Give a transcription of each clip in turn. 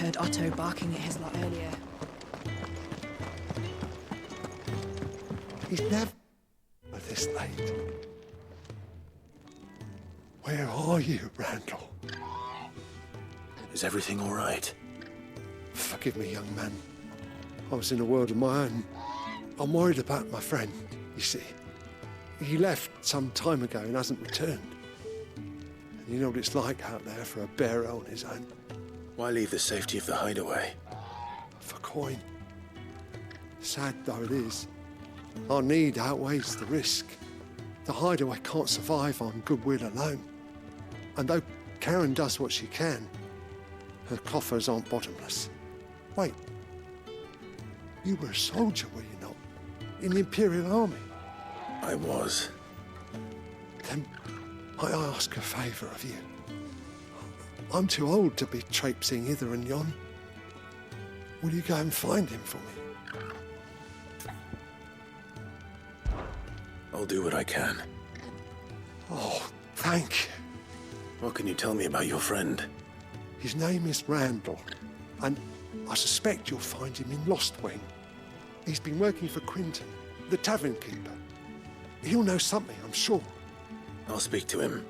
heard Otto barking at his lot earlier. He's never this late. Where are you, Randall? Is everything all right? Forgive me, young man. I was in a world of my own. I'm worried about my friend, you see. He left some time ago and hasn't returned. And you know what it's like out there for a bearer on his own. Why leave the safety of the hideaway? For coin. Sad though it is, our need outweighs the risk. The hideaway can't survive on goodwill alone. And though Karen does what she can, her coffers aren't bottomless. Wait, you were a soldier, were you not? In the Imperial Army? I was. Then I ask a favour of you. I'm too old to be traipsing hither and yon. Will you go and find him for me? I'll do what I can. Oh, thank you. What can you tell me about your friend? His name is Randall, and I suspect you'll find him in Lostwing. He's been working for Quinton, the tavern keeper. He'll know something, I'm sure. I'll speak to him.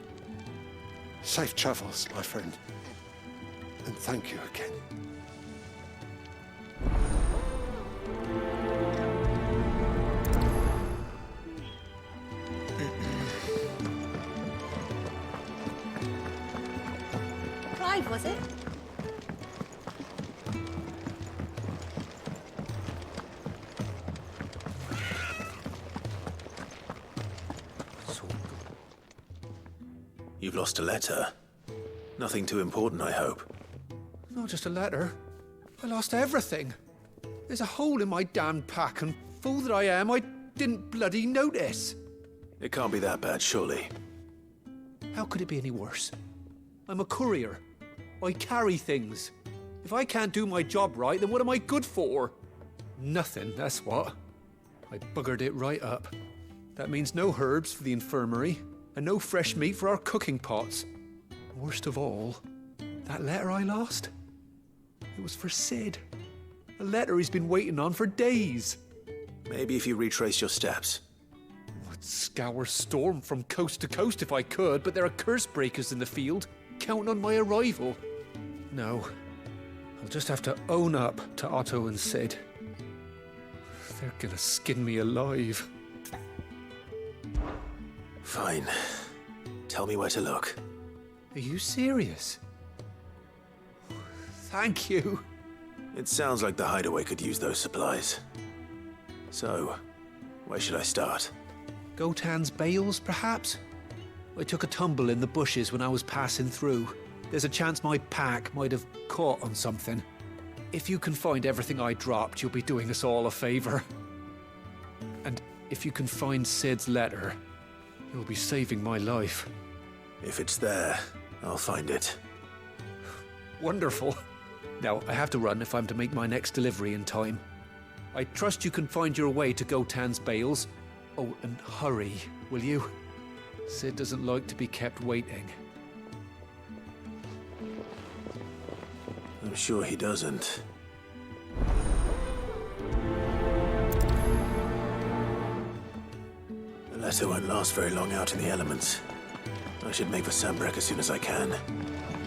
Safe travels, my friend. And thank you again. Clive, was it? You've lost a letter. Nothing too important, I hope. Not just a letter. I lost everything. There's a hole in my damned pack, and fool that I am, I didn't bloody notice. It can't be that bad, surely. How could it be any worse? I'm a courier. I carry things. If I can't do my job right, then what am I good for? Nothing, that's what. I buggered it right up. That means no herbs for the infirmary, and no fresh meat for our cooking pots. Worst of all, that letter I lost? It was for Sid. A letter he's been waiting on for days. Maybe if you retrace your steps. I'd scour Storm from coast to coast if I could, but there are curse breakers in the field, counting on my arrival. No, I'll just have to own up to Otto and Sid. They're gonna skin me alive. Fine. Tell me where to look. Are you serious? Thank you. It sounds like the hideaway could use those supplies. So, where should I start? Gotan's bales, perhaps? I took a tumble in the bushes when I was passing through. There's a chance my pack might have caught on something. If you can find everything I dropped, you'll be doing us all a favor. And if you can find Sid's letter, you'll be saving my life. If it's there, I'll find it. Wonderful. Now, I have to run if I'm to make my next delivery in time. I trust you can find your way to Gotan's bales. Oh, and hurry, will you? Sid doesn't like to be kept waiting. I'm sure he doesn't. The letter won't last very long out in the elements. I should make for Sambrek as soon as I can.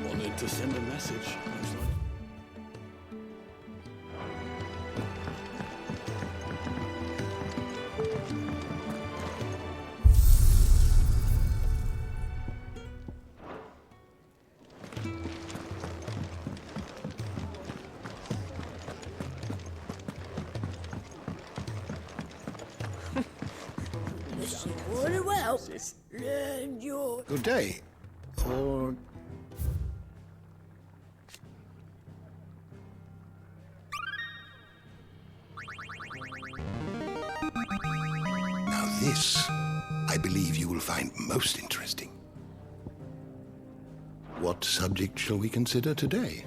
Wanted to send a message, looks like. Good day. Or... Now this, I believe you will find most interesting. What subject shall we consider today?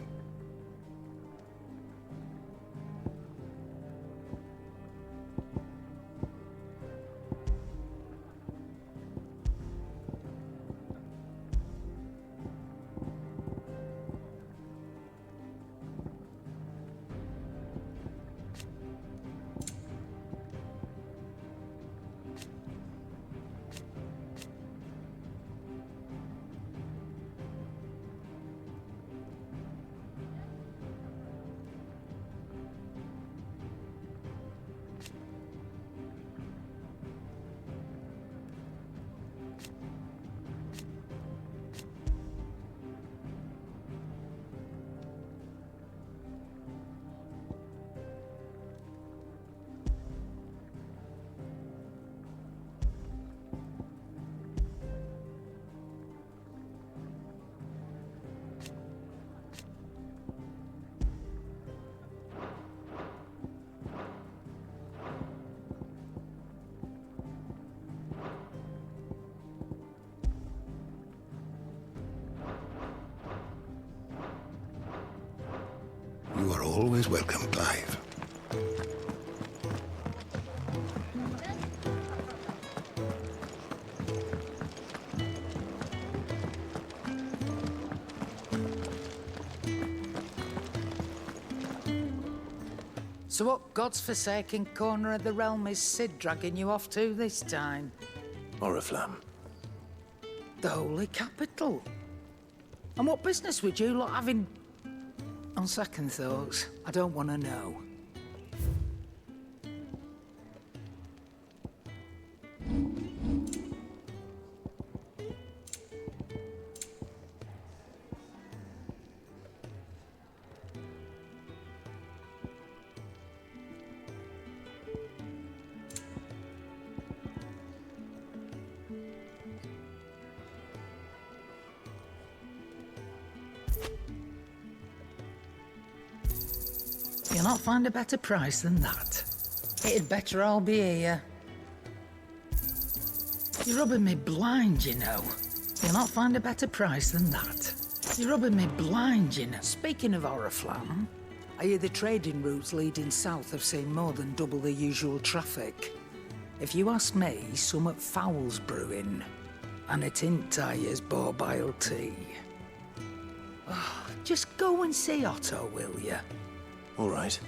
always welcome, Clive. So what God's forsaken corner of the realm is Sid dragging you off to this time? Oriflamme. The Holy Capital. And what business would you lot have in... On second thoughts, I don't want to know. You'll not find a better price than that. It'd better all be here. You're rubbing me blind, you know. You'll not find a better price than that. You're rubbing me blind, you know. Speaking of Oriflamme, I hear the trading routes leading south have seen more than double the usual traffic. If you ask me, summat foul's brewing. And it ain't Tyre's borbile tea. Oh, just go and see Otto, will you? All right.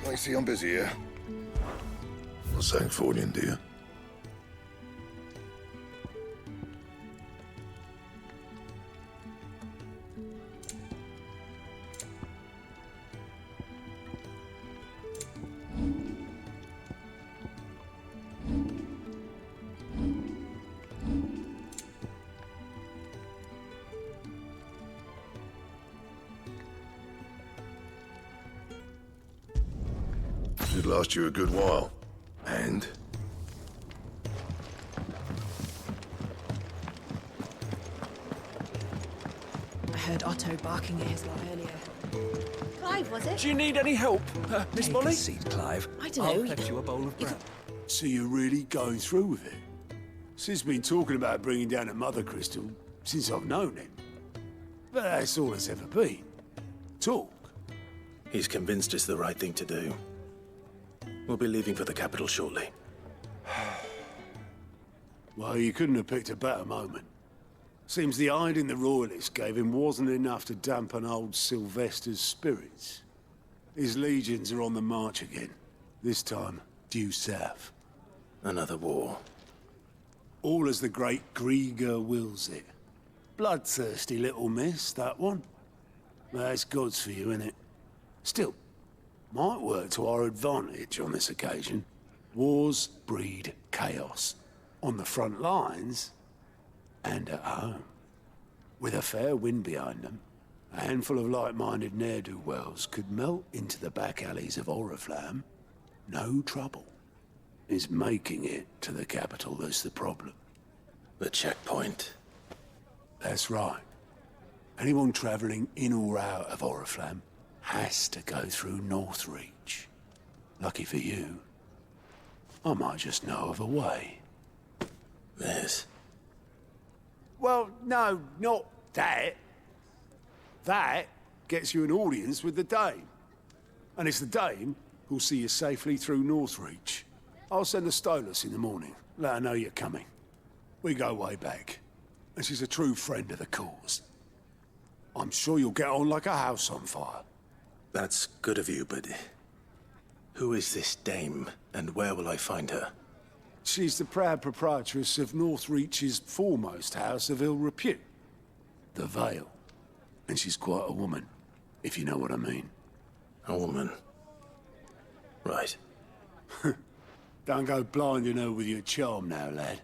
I see I'm busy here. What's saying for you, dear? Should last you a good while. And? I heard Otto barking at his lot earlier. Clive, was it? Do you need any help, Miss Take Molly? a seat, Clive. I don't I'll know. fetch you a bowl of bread. So you're really going through with it? Sid's been talking about bringing down a Mother Crystal since I've known him. But that's all it's ever been. Talk. He's convinced it's the right thing to do. We'll be leaving for the capital shortly. Well, you couldn't have picked a better moment. Seems the hiding the Royalists gave him wasn't enough to dampen old Sylvester's spirits. His legions are on the march again. This time, due south. Another war. All as the great Grieger wills it. Bloodthirsty little miss, that one. That's God's for you, innit? Still, might work to our advantage on this occasion. Wars breed chaos. On the front lines, and at home. With a fair wind behind them, a handful of like-minded ne'er-do-wells could melt into the back alleys of Oriflamme. No trouble. It's making it to the capital that's the problem. The checkpoint. That's right. Anyone travelling in or out of Oriflamme has to go through Northreach. Lucky for you, I might just know of a way. This. Well, no, not that. That gets you an audience with the Dame. And it's the Dame who'll see you safely through Northreach. I'll send a Stolas in the morning. Let her know you're coming. We go way back. And she's a true friend of the cause. I'm sure you'll get on like a house on fire. That's good of you, but... who is this dame, and where will I find her? She's the proud proprietress of Northreach's foremost house of ill repute. The Vale. And she's quite a woman, if you know what I mean. A woman. Right. Don't go blinding her with your charm now, lad.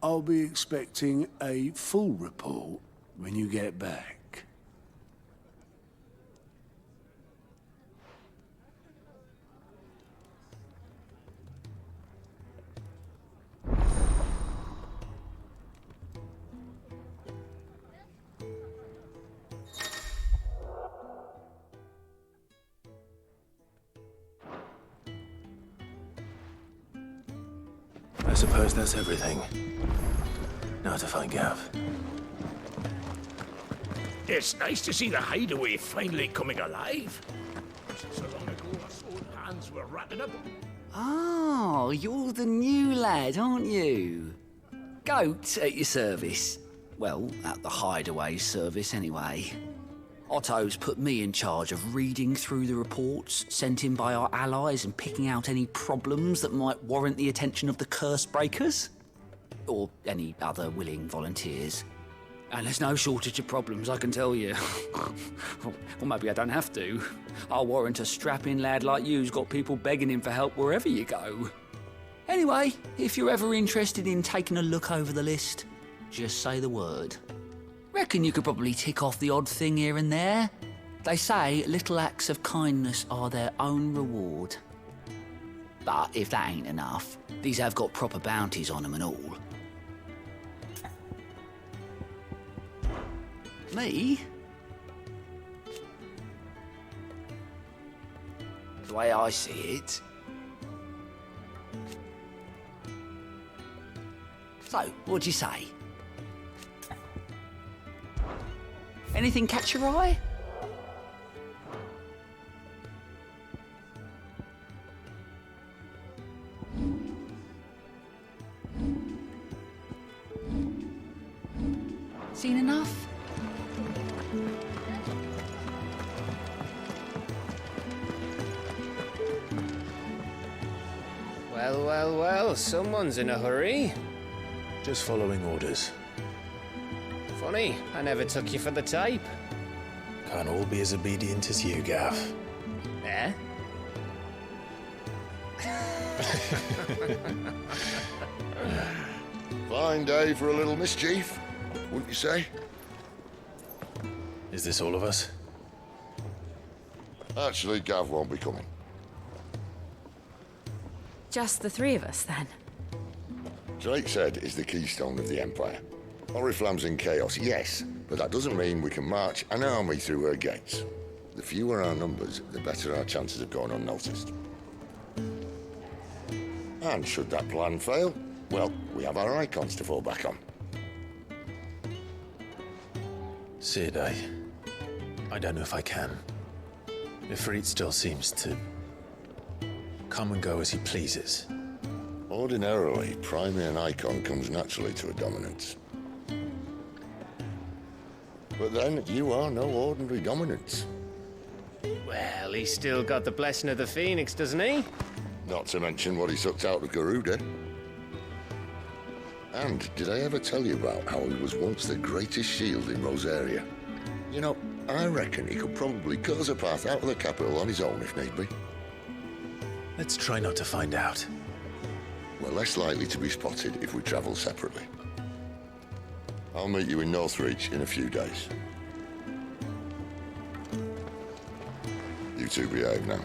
I'll be expecting a full report when you get back. suppose that's everything. Now to find Gav. It's nice to see the hideaway finally coming alive. So long ago, our old hands were ratting up. Oh, you're the new lad, aren't you? Goat at your service. Well, at the hideaway service, anyway. Otto's put me in charge of reading through the reports sent in by our allies and picking out any problems that might warrant the attention of the curse breakers. Or any other willing volunteers. And there's no shortage of problems, I can tell you. Or maybe I don't have to. I'll warrant a strapping lad like you's got people begging him for help wherever you go. Anyway, if you're ever interested in taking a look over the list, just say the word. Reckon you could probably tick off the odd thing here and there. They say little acts of kindness are their own reward. But if that ain't enough, these have got proper bounties on them and all. Me? The way I see it. So, what'd you say? Anything catch your eye? Seen enough? Well, well, well, someone's in a hurry. Just following orders. Funny, I never took you for the type. Can't all be as obedient as you, Gav. Eh? Fine day for a little mischief, wouldn't you say? Is this all of us? Actually, Gav won't be coming. Just the three of us, then. Drake's Head is the keystone of the Empire. Oriflamme's in chaos, yes, but that doesn't mean we can march an army through her gates. The fewer our numbers, the better our chances of going unnoticed. And should that plan fail, well, we have our icons to fall back on. Sid, I don't know if I can. Ifrit still seems to come and go as he pleases. Ordinarily, priming an icon comes naturally to a dominance. But then, you are no ordinary dominance. Well, he's still got the blessing of the Phoenix, doesn't he? Not to mention what he sucked out of Garuda. And did I ever tell you about how he was once the greatest shield in Rosaria? You know, I reckon he could probably cut us a path out of the capital on his own if need be. Let's try not to find out. We're less likely to be spotted if we travel separately. I'll meet you in Northreach in a few days. You two behave now.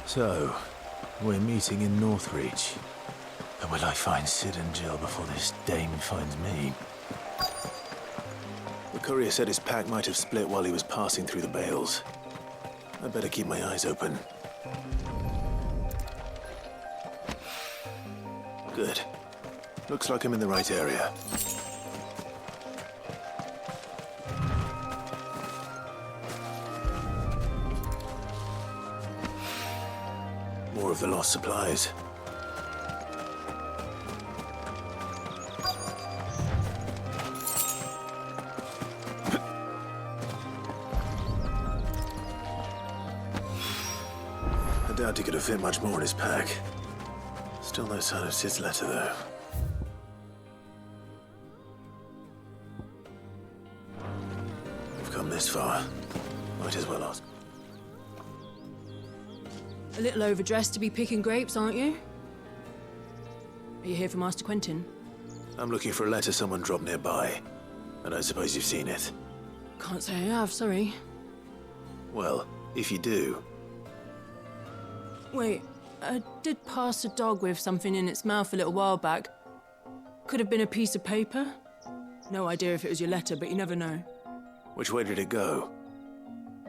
So, we're meeting in Northreach. And will I find Sid and Jill before this dame finds me? The courier said his pack might have split while he was passing through the bales. I better keep my eyes open. Good. Looks like I'm in the right area. More of the lost supplies. I doubt he could have fit much more in his pack. Still no sign of Sid's letter, though. We've come this far. Might as well ask. A little overdressed to be picking grapes, aren't you? Are you here for Master Quentin? I'm looking for a letter someone dropped nearby. I don't suppose you've seen it. Can't say I have, sorry. Well, if you do, Wait, I did pass a dog with something in its mouth a little while back. Could have been a piece of paper. No idea if it was your letter, but you never know. which way did it go?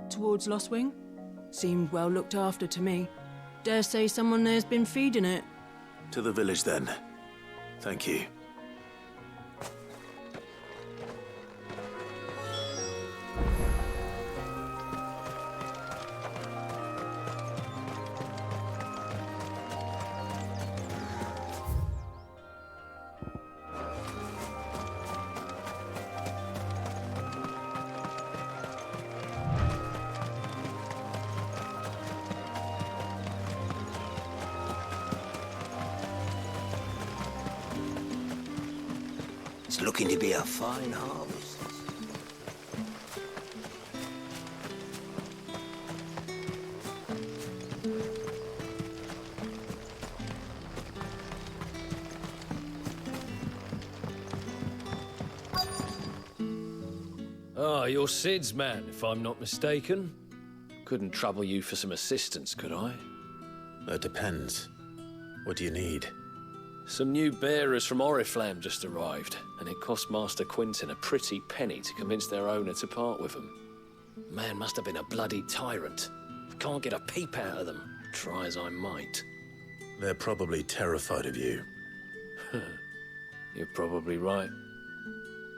Towards Lostwing? Seemed well looked after to me. Dare say someone there's been feeding it. To the village, then. Thank you. It's looking to be a fine harvest. Ah, you're Sid's man, if I'm not mistaken. Couldn't trouble you for some assistance, could I? That depends. What do you need? Some new bearers from Oriflamme just arrived, and it cost Master Quentin a pretty penny to convince their owner to part with them. Man must have been a bloody tyrant. Can't get a peep out of them, try as I might. They're probably terrified of you. You're probably right.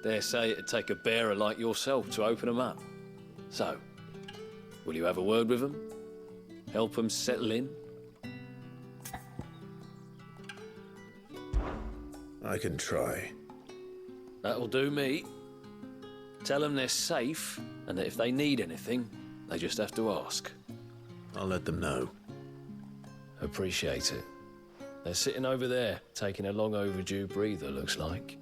Dare say it'd take a bearer like yourself to open them up. So, will you have a word with them? Help them settle in? I can try. That'll do me. Tell them they're safe, and that if they need anything, they just have to ask. I'll let them know. Appreciate it. They're sitting over there, taking a long overdue breather, looks like.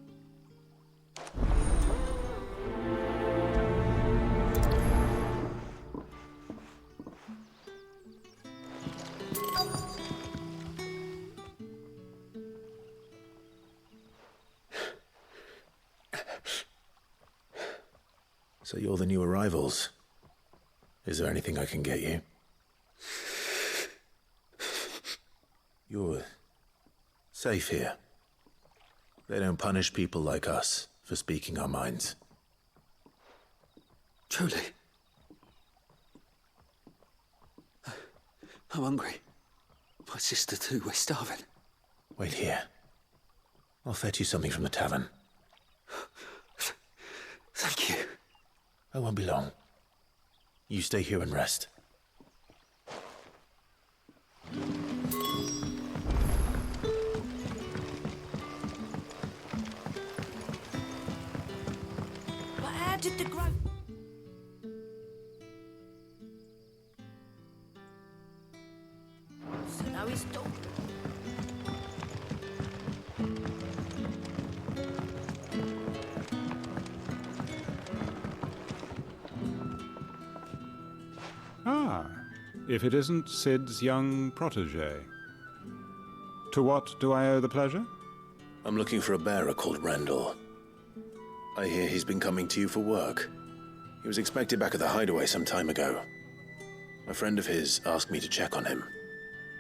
So you're the new arrivals. Is there anything I can get you? You're safe here. They don't punish people like us for speaking our minds. Truly. I'm hungry. My sister too, we're starving. Wait here. I'll fetch you something from the tavern. Thank you. I won't be long. You stay here and rest. But how did the grove... So now he's done. Ah, if it isn't Sid's young protege. To what do I owe the pleasure? I'm looking for a bearer called Randall. I hear he's been coming to you for work. He was expected back at the hideaway some time ago. A friend of his asked me to check on him.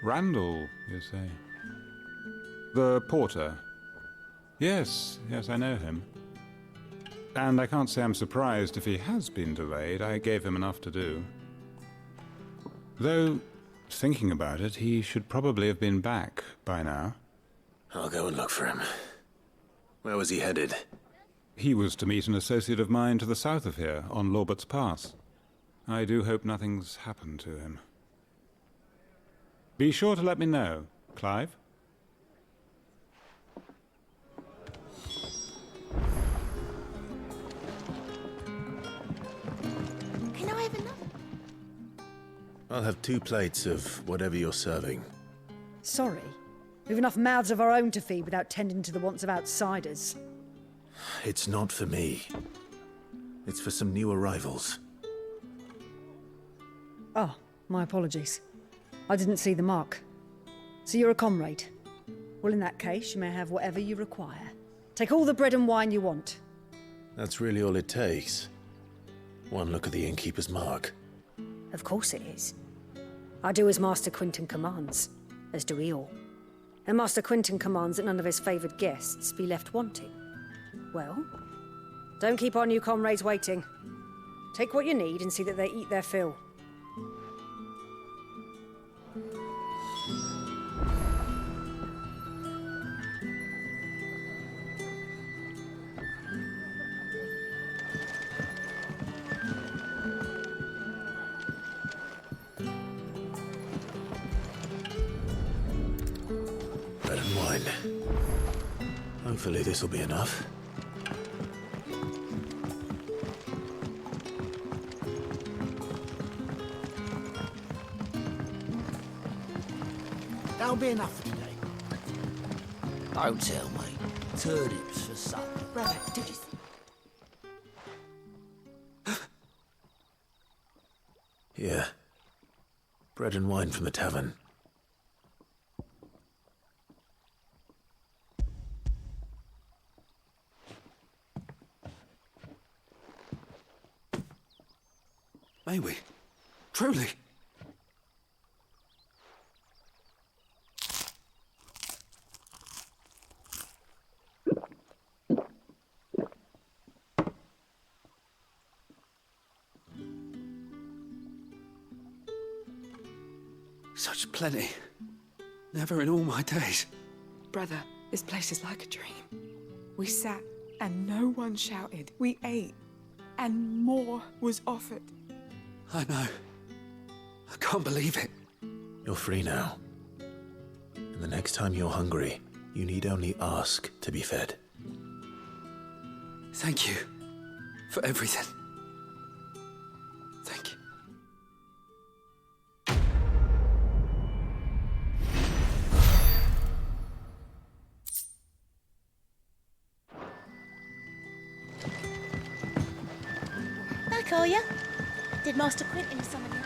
Randall, you say? The porter? Yes, I know him. And I can't say I'm surprised if he has been delayed. I gave him enough to do. Though, thinking about it, he should probably have been back by now. I'll go and look for him. Where was he headed? He was to meet an associate of mine to the south of here, on Lorbert's Pass. I do hope nothing's happened to him. Be sure to let me know, Clive. Can I have another? I'll have 2 plates of whatever you're serving. Sorry. We've enough mouths of our own to feed without tending to the wants of outsiders. It's not for me. It's for some new arrivals. Oh, my apologies. I didn't see the mark. So you're a comrade? Well, in that case, you may have whatever you require. Take all the bread and wine you want. That's really all it takes. One look at the innkeeper's mark. Of course it is. I do as Master Quinton commands, as do we all. And Master Quinton commands that none of his favoured guests be left wanting. Well, don't keep our new comrades waiting. Take what you need and see that they eat their fill. Bread and wine. Hopefully this will be enough. That'll be enough for today. Don't tell me. Turnips for supper. Brother, did you... Here. Bread and wine from the tavern. May we? Truly? Such plenty. Never in all my days. Brother, this place is like a dream. We sat and no one shouted. We ate and more was offered. I know. I can't believe it. You're free now. And the next time you're hungry, you need only ask to be fed. Thank you for everything. Thank you. Back, are ya? Did Master Quinton summon you?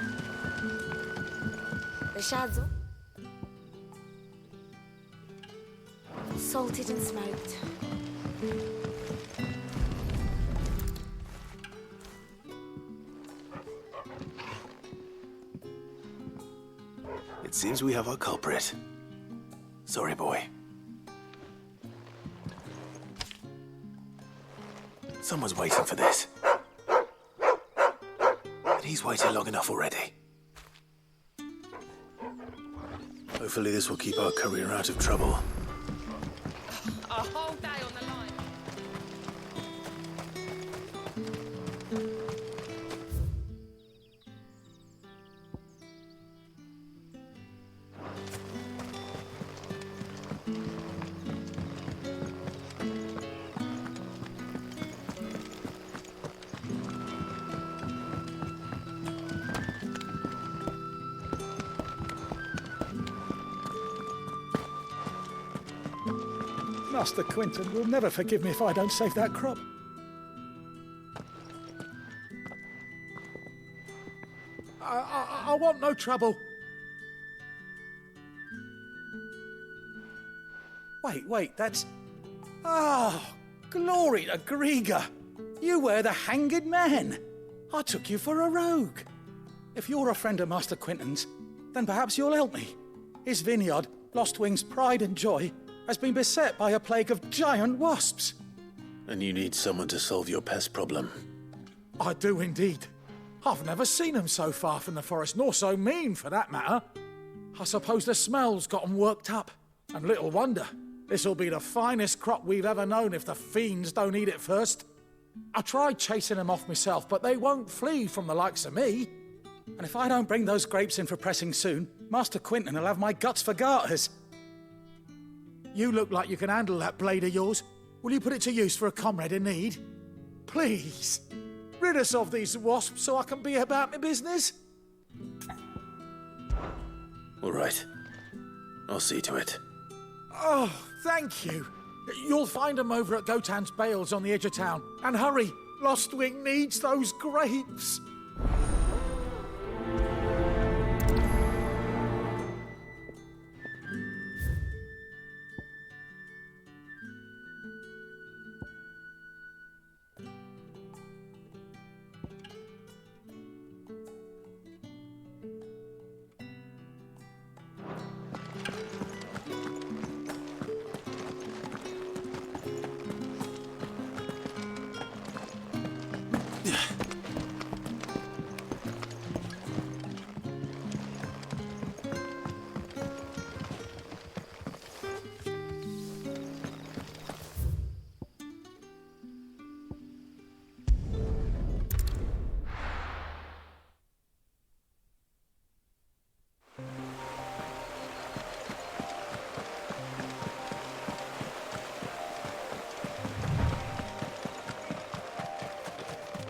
The shads salted and smoked. It seems we have our culprit. Sorry, boy. Someone's waiting for this. And he's waited long enough already. Hopefully this will keep our career out of trouble. A whole day on the line. Master Quinton will never forgive me if I don't save that crop. I want no trouble. Wait, that's... Oh, glory to Griga. You were the hanged man. I took you for a rogue. If you're a friend of Master Quinton's, then perhaps you'll help me. His vineyard, Lostwing's pride and joy, has been beset by a plague of giant wasps. And you need someone to solve your pest problem. I do indeed. I've never seen them so far from the forest, nor so mean, for that matter. I suppose the smell's got 'em worked up. And little wonder. This'll be the finest crop we've ever known if the fiends don't eat it first. I tried chasing them off myself, but they won't flee from the likes of me. And if I don't bring those grapes in for pressing soon, Master Quinton will have my guts for garters. You look like you can handle that blade of yours. Will you put it to use for a comrade in need? Please, rid us of these wasps so I can be about my business. All right. I'll see to it. Oh, thank you. You'll find them over at Gotan's Bales on the edge of town. And hurry, Lostwing needs those grapes.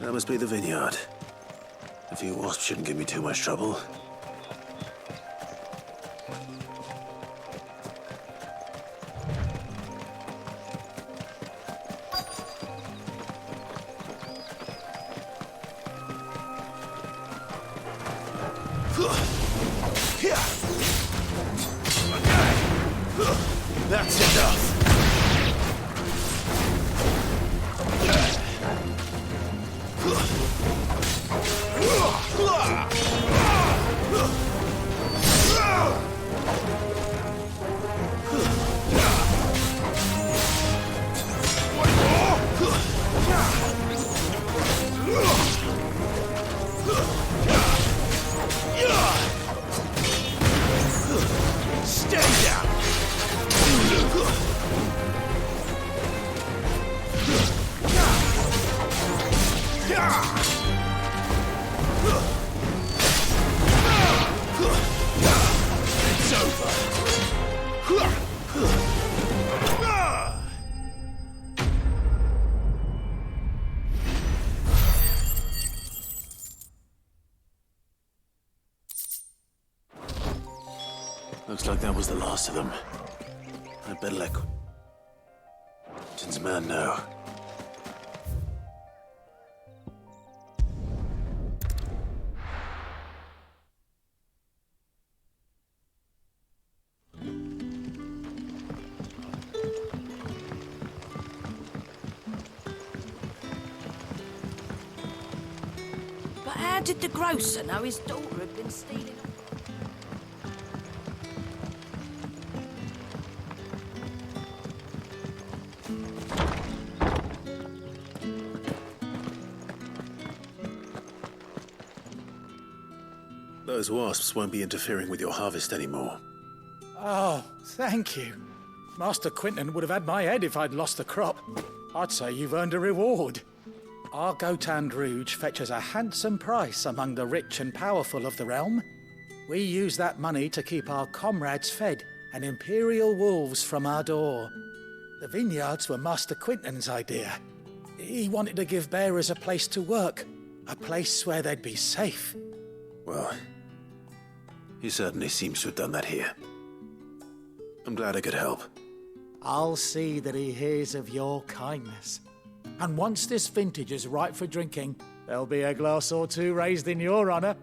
That must be the vineyard. A few wasps shouldn't give me too much trouble. That's enough. Stay down. It's over. Looks like that was the last of them. I'd better let Quentin's man know. But how did the grocer know his daughter had been stealing? Those wasps won't be interfering with your harvest anymore. Oh, thank you. Master Quinton would have had my head if I'd lost the crop. I'd say you've earned a reward. Our Gotan Rouge fetches a handsome price among the rich and powerful of the realm. We use that money to keep our comrades fed and imperial wolves from our door. The vineyards were Master Quinton's idea. He wanted to give bearers a place to work, a place where they'd be safe. Well, he certainly seems to have done that here. I'm glad I could help. I'll see that he hears of your kindness. And once this vintage is ripe for drinking, there'll be a glass or two raised in your honor.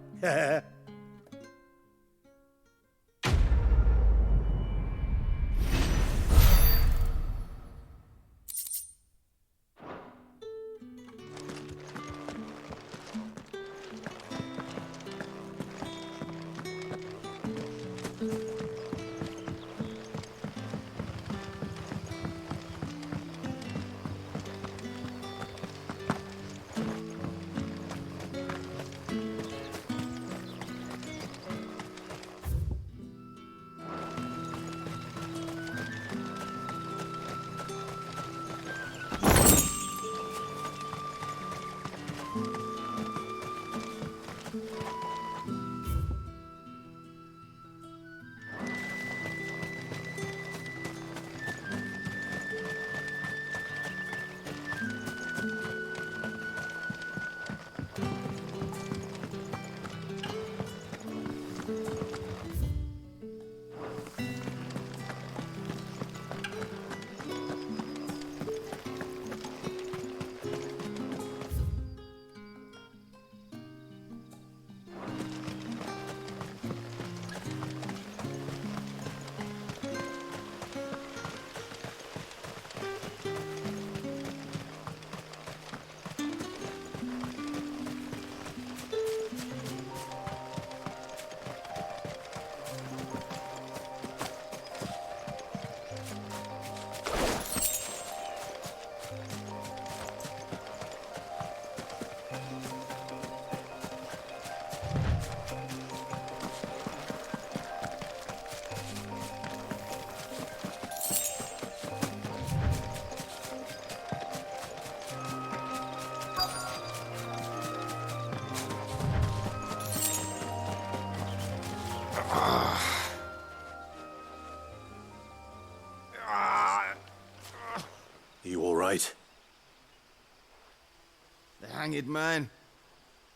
The hanged man.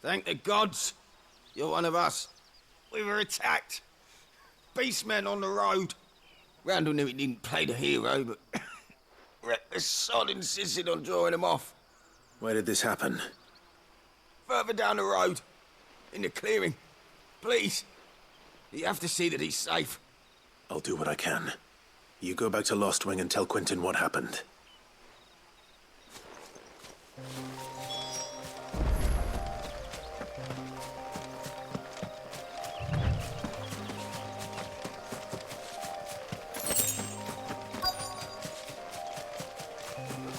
Thank the gods. You're one of us. We were attacked. Beastmen on the road. Randall knew he didn't play the hero, but reckless sod insisted on drawing him off. Where did this happen? Further down the road. In the clearing. Please. You have to see that he's safe. I'll do what I can. You go back to Lost Wing and tell Quentin what happened.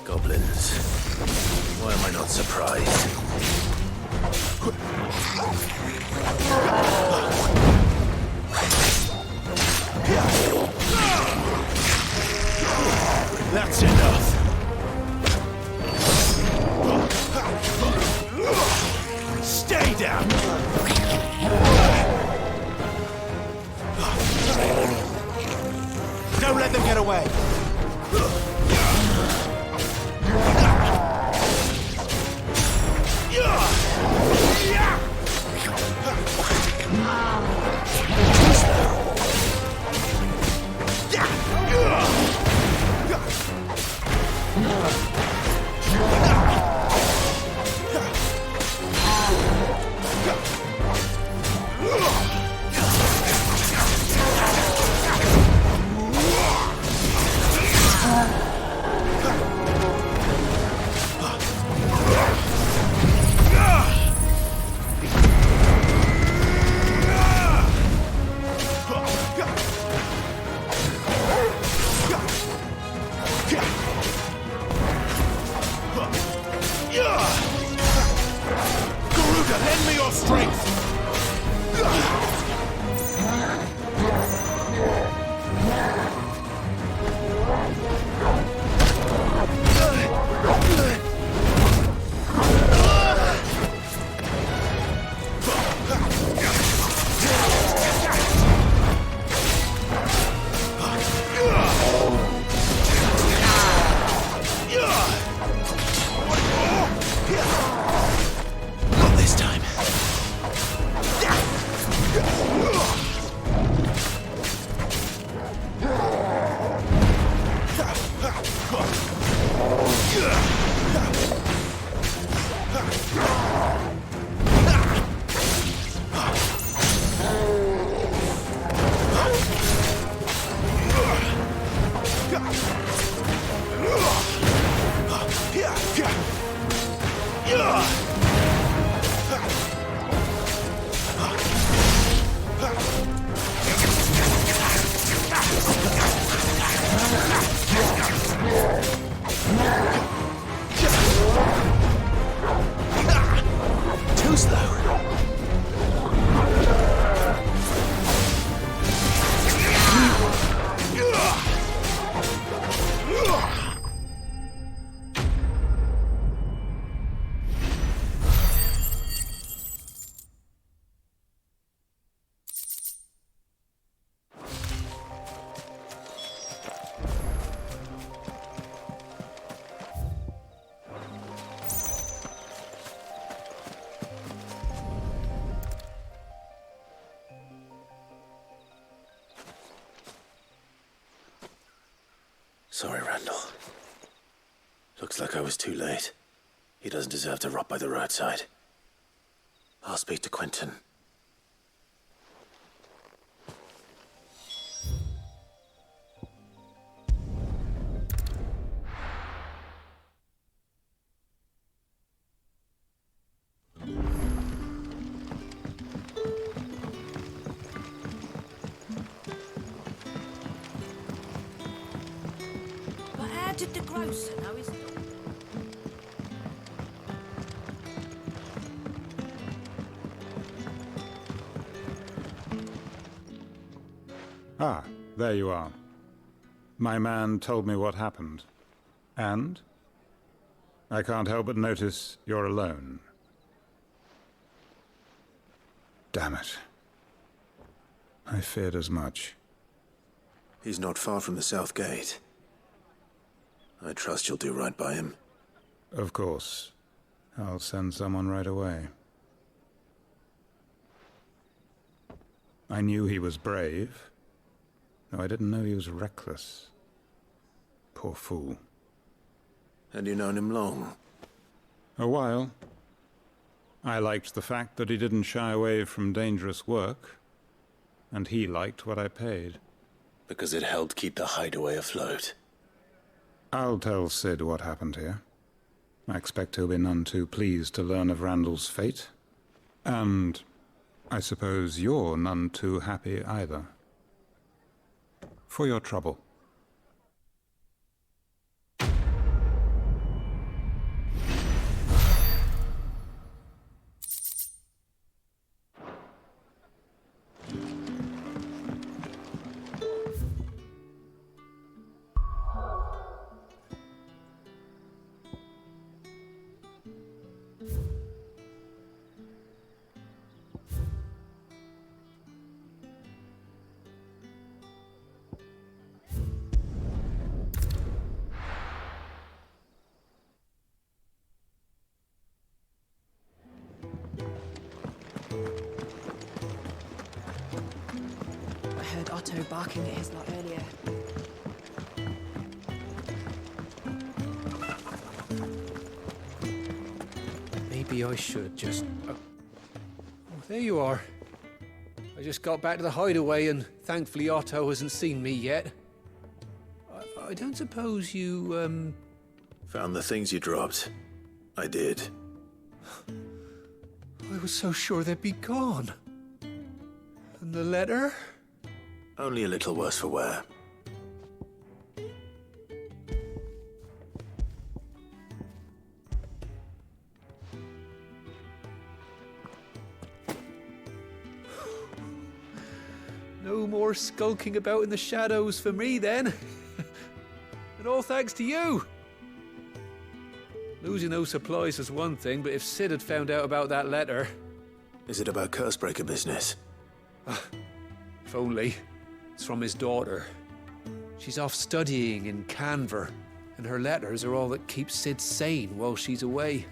Goblins. Why am I not surprised? That's enough. Stay down. Don't let them get away. Garuda, lend me your strength! Not this time. Too slow. Sorry, Randall. Looks like I was too late. He doesn't deserve to rot by the roadside. I'll speak to Quentin. But how did the grocer know his... Ah, there you are. My man told me what happened. And? I can't help but notice you're alone. Damn it. I feared as much. He's not far from the South Gate. I trust you'll do right by him. Of course. I'll send someone right away. I knew he was brave, though I didn't know he was reckless. Poor fool. Had you known him long? A while. I liked the fact that he didn't shy away from dangerous work, and he liked what I paid. Because it helped keep the hideaway afloat. I'll tell Sid what happened here. I expect he'll be none too pleased to learn of Randall's fate. And I suppose you're none too happy either. For your trouble. I heard Otto barking at his lot earlier. Maybe I should just... Oh, there you are. I just got back to the hideaway and thankfully Otto hasn't seen me yet. I don't suppose you, Found the things you dropped. I did. I was so sure they'd be gone. And the letter? Only a little worse for wear. No more skulking about in the shadows for me, then. And all thanks to you. Losing those supplies is one thing, but if Sid had found out about that letter... Is it about Cursebreaker business? If only. It's from his daughter. She's off studying in Canver, and her letters are all that keeps Sid sane while she's away.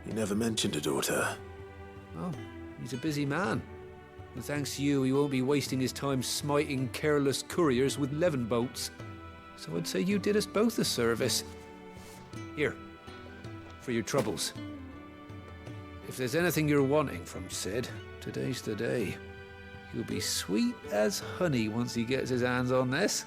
He never mentioned a daughter. Oh, he's a busy man. And thanks to you, he won't be wasting his time smiting careless couriers with levin boats. So I'd say you did us both a service. Here, for your troubles. If there's anything you're wanting from Sid, today's the day. He'll be sweet as honey once he gets his hands on this.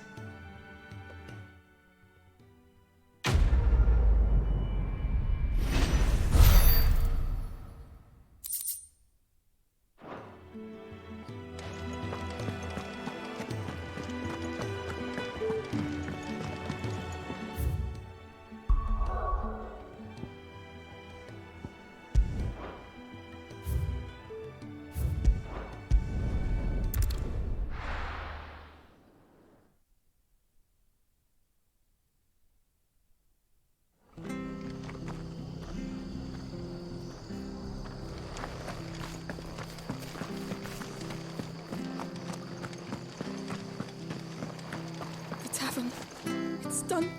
It's done.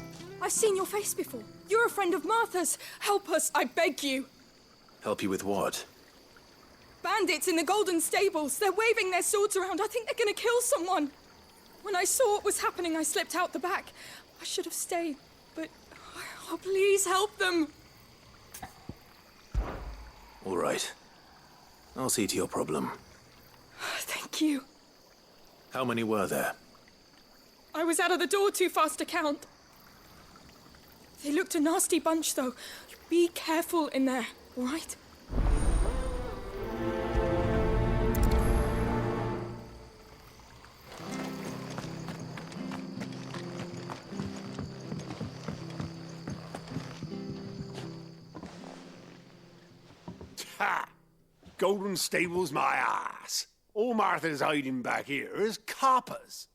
I've seen your face before. You're a friend of Martha's. Help us, I beg you. Help you with what? Bandits in the Golden Stables. They're waving their swords around. I think they're gonna kill someone. When I saw what was happening, I slipped out the back. I should have stayed, but... Oh, please help them. All right. I'll see to your problem. Thank you. How many were there? I was out of the door too fast to count. They looked a nasty bunch, though. Be careful in there, all right? Ha! Golden Stables, my ass. All Martha's hiding back here is coppers.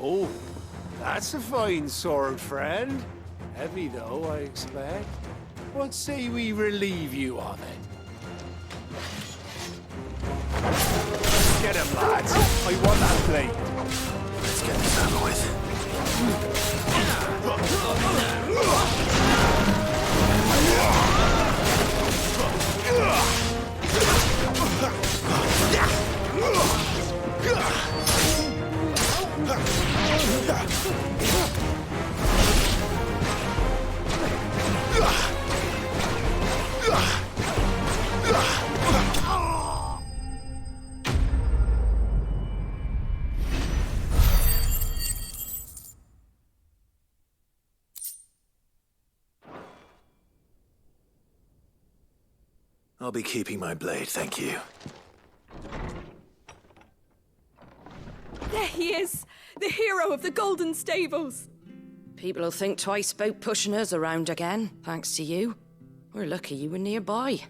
Oh, that's a fine sword, friend. Heavy, though, I expect. What say we relieve you of it? Get him, lads. I want that blade. Let's get this over with. I'll be keeping my blade, thank you. There he is! The hero of the Golden Stables! People will think twice about pushing us around again, thanks to you. We're lucky you were nearby.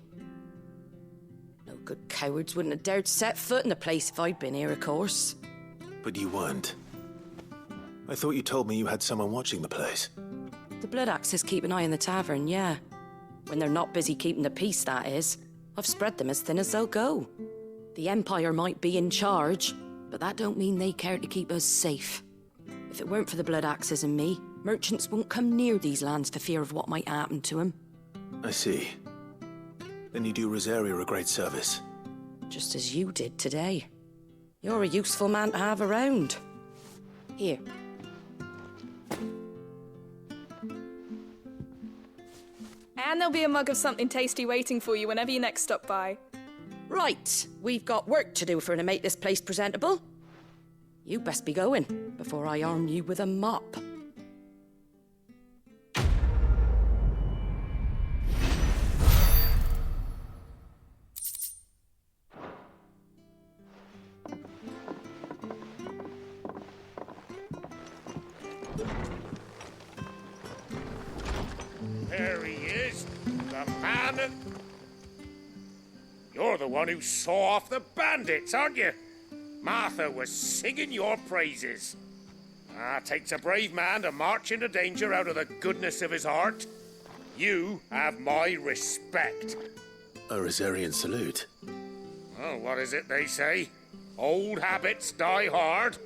No good cowards wouldn't have dared set foot in the place if I'd been here, of course. But you weren't. I thought you told me you had someone watching the place. The Blood Axes keep an eye on the tavern, yeah. When they're not busy keeping the peace, that is. I've spread them as thin as they'll go. The Empire might be in charge, but that don't mean they care to keep us safe. If it weren't for the Blood Axes and me, merchants won't come near these lands for fear of what might happen to them. I see. Then you do Rosaria a great service. Just as you did today. You're a useful man to have around. Here. And there'll be a mug of something tasty waiting for you whenever you next stop by. Right, we've got work to do for to make this place presentable. You best be going before I arm you with a mop. There he is, the man of... You're the one who saw off the bandits, aren't you? Martha was singing your praises. Takes a brave man to march into danger out of the goodness of his heart. You have my respect. A Rosarian salute. Oh, what is it they say? Old habits die hard.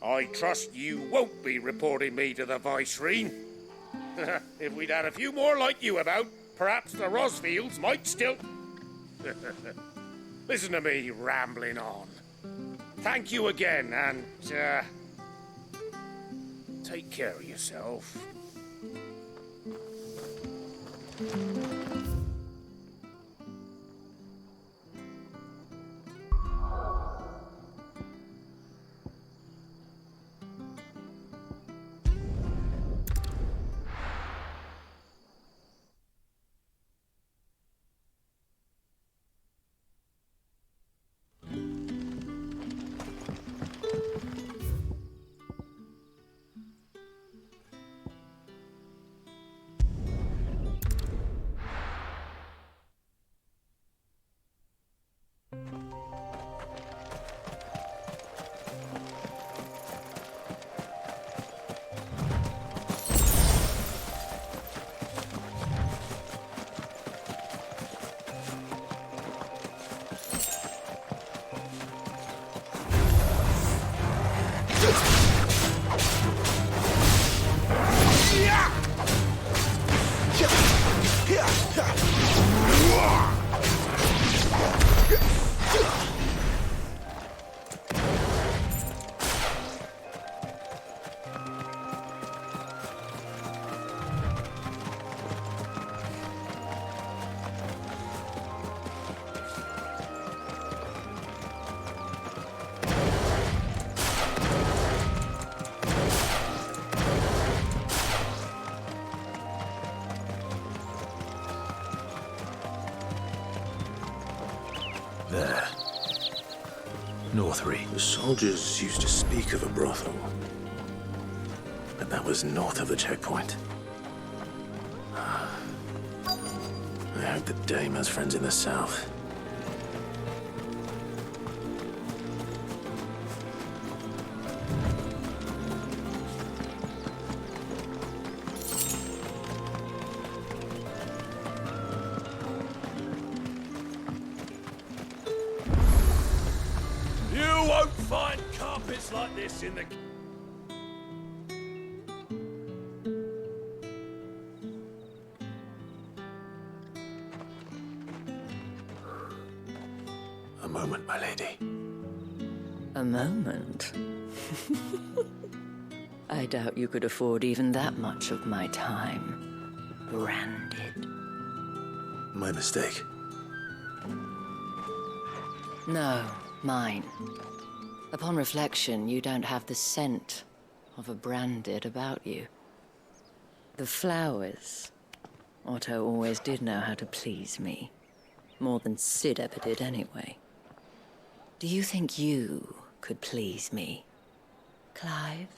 I trust you won't be reporting me to the Viceroy. If we'd had a few more like you about, perhaps the Rosfields might still... Listen to me rambling on. Thank you again, and, take care of yourself. There. Northry. The soldiers used to speak of a brothel. But that was north of the checkpoint. I hope the dame has friends in the south. You won't find carpets like this in the... A moment, my lady. A moment? I doubt you could afford even that much of my time. Branded. My mistake. No, mine. Upon reflection, you don't have the scent of a branded about you. The flowers. Otto always did know how to please me. More than Sid ever did anyway. Do you think you could please me, Clive?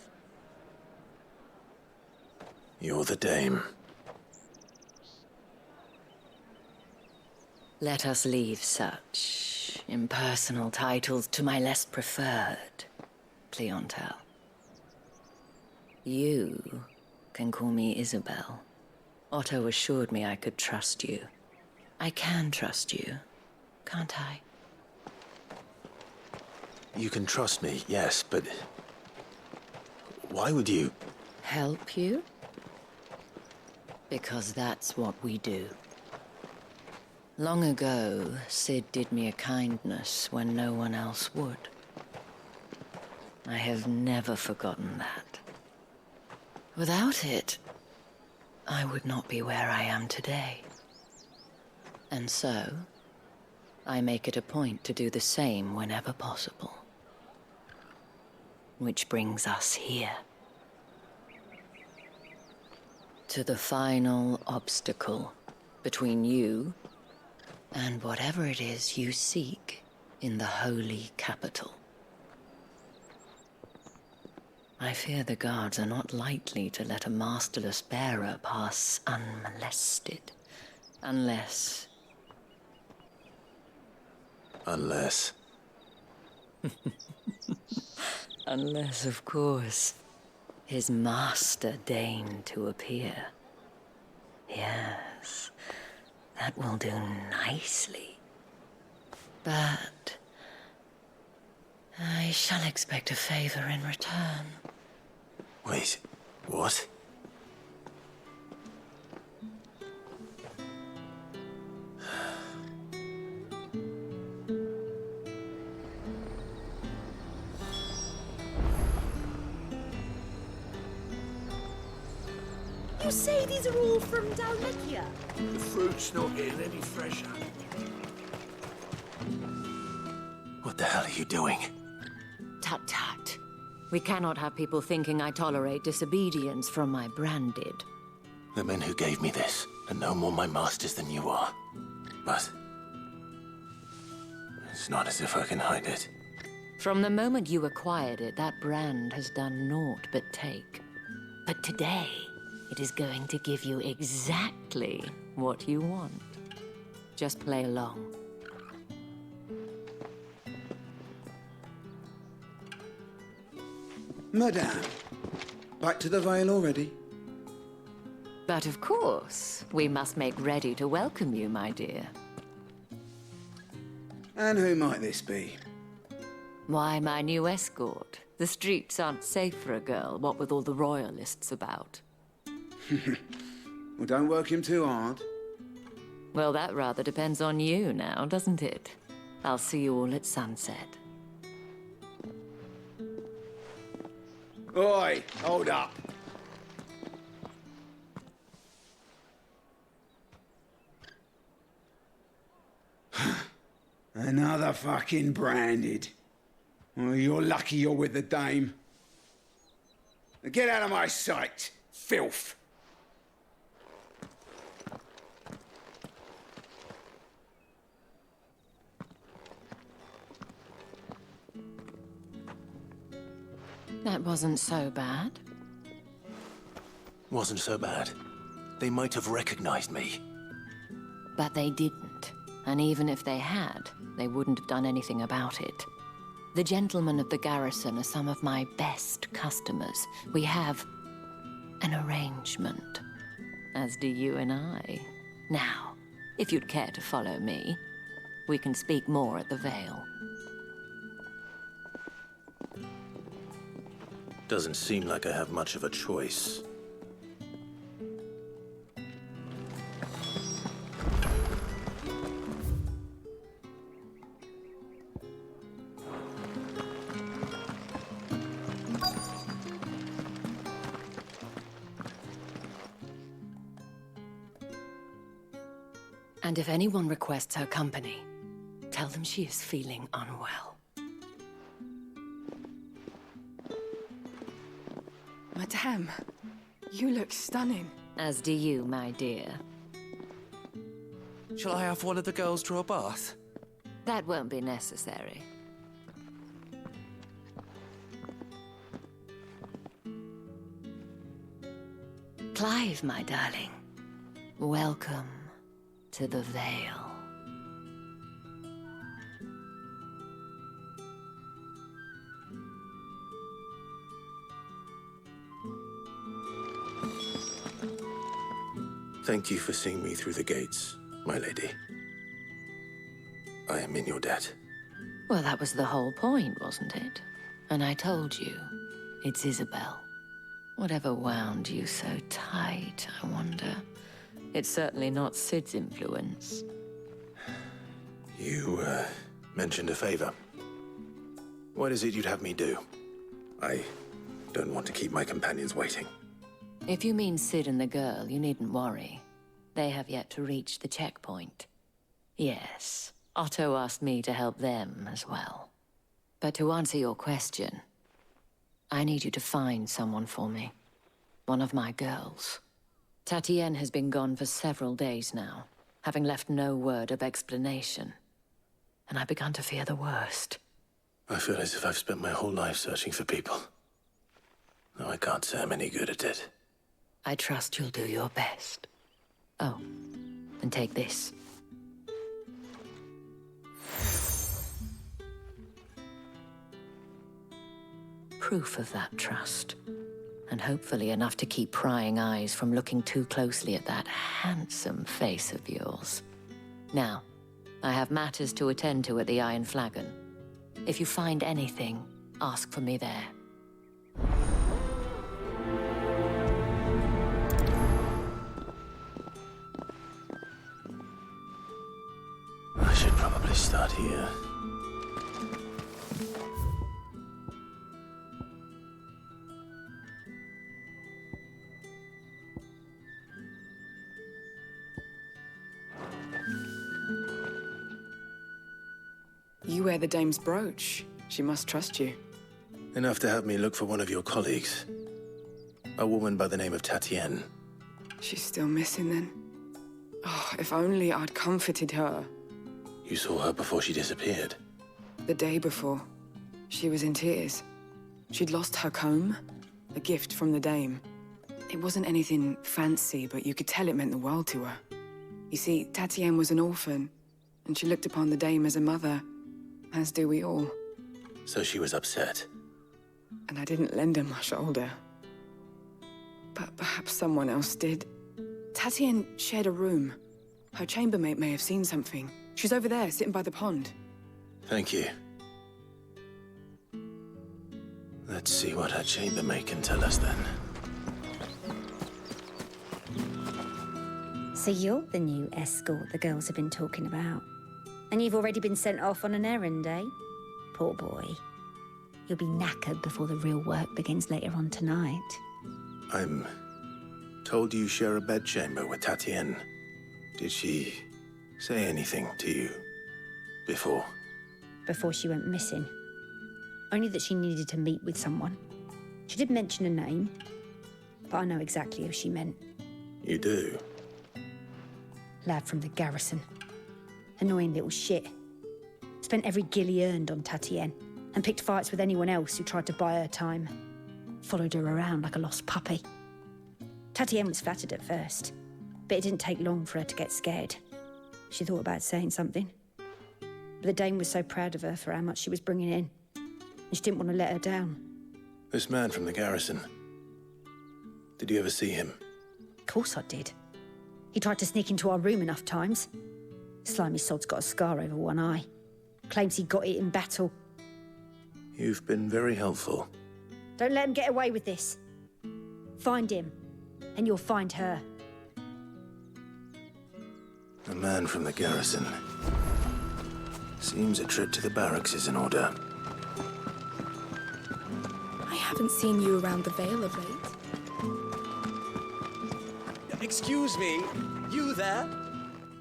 You're the dame. Let us leave such impersonal titles to my less preferred, Cleontel. You can call me Isabel. Otto assured me I could trust you. I can trust you, can't I? You can trust me, yes, but... why would you... Help you? Because that's what we do. Long ago, Sid did me a kindness when no one else would. I have never forgotten that. Without it, I would not be where I am today. And so, I make it a point to do the same whenever possible. Which brings us here. To the final obstacle between you and whatever it is you seek in the holy capital. I fear the guards are not likely to let a masterless bearer pass unmolested. Unless... Unless... Unless, of course, his master deigned to appear. Yes, that will do nicely. But I shall expect a favor in return. Wait, what? You say these are all from Dalmikia? The fruit's not getting any fresher. What the hell are you doing? Tut tut. We cannot have people thinking I tolerate disobedience from my branded. The men who gave me this are no more my masters than you are. But... it's not as if I can hide it. From the moment you acquired it, that brand has done naught but take. But today, it is going to give you exactly what you want. Just play along. Madame, back to the Vale already? But of course, we must make ready to welcome you, my dear. And who might this be? Why, my new escort. The streets aren't safe for a girl, what with all the royalists about. Well, don't work him too hard. Well, that rather depends on you now, doesn't it? I'll see you all at sunset. Oi, hold up. Another fucking branded. Well, you're lucky you're with the dame. Now get out of my sight, filth. That wasn't so bad. Wasn't so bad. They might have recognized me. But they didn't. And even if they had, they wouldn't have done anything about it. The gentlemen of the garrison are some of my best customers. We have an arrangement, as do you and I. Now, if you'd care to follow me, we can speak more at the Vale. Doesn't seem like I have much of a choice. And if anyone requests her company, tell them she is feeling unwell. Madame, you look stunning. As do you, my dear. Shall I have one of the girls draw a bath? That won't be necessary. Clive, my darling. Welcome to the Vale. Thank you for seeing me through the gates, my lady. I am in your debt. Well, that was the whole point, wasn't it? And I told you, it's Isabel. Whatever wound you so tight, I wonder. It's certainly not Sid's influence. You, mentioned a favor. What is it you'd have me do? I don't want to keep my companions waiting. If you mean Sid and the girl, you needn't worry. They have yet to reach the checkpoint. Yes, Otto asked me to help them as well. But to answer your question, I need you to find someone for me. One of my girls. Tatienne has been gone for several days now, having left no word of explanation. And I began to fear the worst. I feel as if I've spent my whole life searching for people. No, I can't say I'm any good at it. I trust you'll do your best. Oh, and take this. Proof of that trust. And hopefully enough to keep prying eyes from looking too closely at that handsome face of yours. Now, I have matters to attend to at the Iron Flagon. If you find anything, ask for me there. I should probably start here. You wear the dame's brooch. She must trust you. Enough to have me look for one of your colleagues. A woman by the name of Tatienne. She's still missing then. Oh, if only I'd comforted her. You saw her before she disappeared. The day before, she was in tears. She'd lost her comb, a gift from the dame. It wasn't anything fancy, but you could tell it meant the world to her. You see, Tatienne was an orphan, and she looked upon the dame as a mother, as do we all. So she was upset. And I didn't lend her my shoulder. But perhaps someone else did. Tatienne shared a room. Her chambermaid may have seen something. She's over there, sitting by the pond. Thank you. Let's see what her chambermaid can tell us then. So you're the new escort the girls have been talking about. And you've already been sent off on an errand, eh? Poor boy. You'll be knackered before the real work begins later on tonight. I'm told you share a bedchamber with Tatienne. Did she say anything to you before? Before she went missing. Only that she needed to meet with someone. She did mention a name, but I know exactly who she meant. You do? Lad from the garrison. Annoying little shit. Spent every gil he earned on Tatienne, and picked fights with anyone else who tried to buy her time. Followed her around like a lost puppy. Tatienne was flattered at first, but it didn't take long for her to get scared. She thought about saying something. But the dame was so proud of her for how much she was bringing in, and she didn't want to let her down. This man from the garrison. Did you ever see him? Of course I did. He tried to sneak into our room enough times. Slimy sod's got a scar over one eye. Claims he got it in battle. You've been very helpful. Don't let him get away with this. Find him, and you'll find her. A man from the garrison. Seems a trip to the barracks is in order. I haven't seen you around the Vale of late. Excuse me, you there?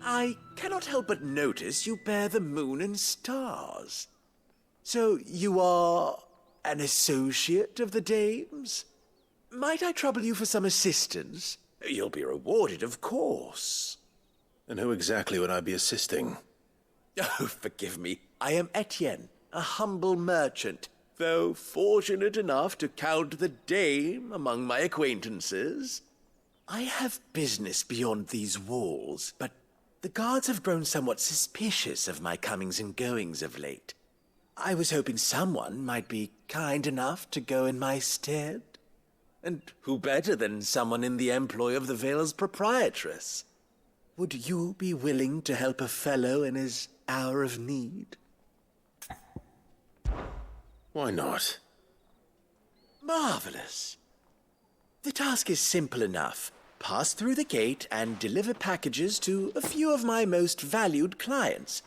I cannot help but notice you bear the moon and stars. So you are an associate of the dames? Might I trouble you for some assistance? You'll be rewarded, of course. And who exactly would I be assisting? Oh, forgive me. I am Etienne, a humble merchant, though fortunate enough to count the dame among my acquaintances. I have business beyond these walls, but the guards have grown somewhat suspicious of my comings and goings of late. I was hoping someone might be kind enough to go in my stead. And who better than someone in the employ of the Vale's proprietress? Would you be willing to help a fellow in his hour of need? Why not? Marvelous. The task is simple enough. Pass through the gate and deliver packages to a few of my most valued clients.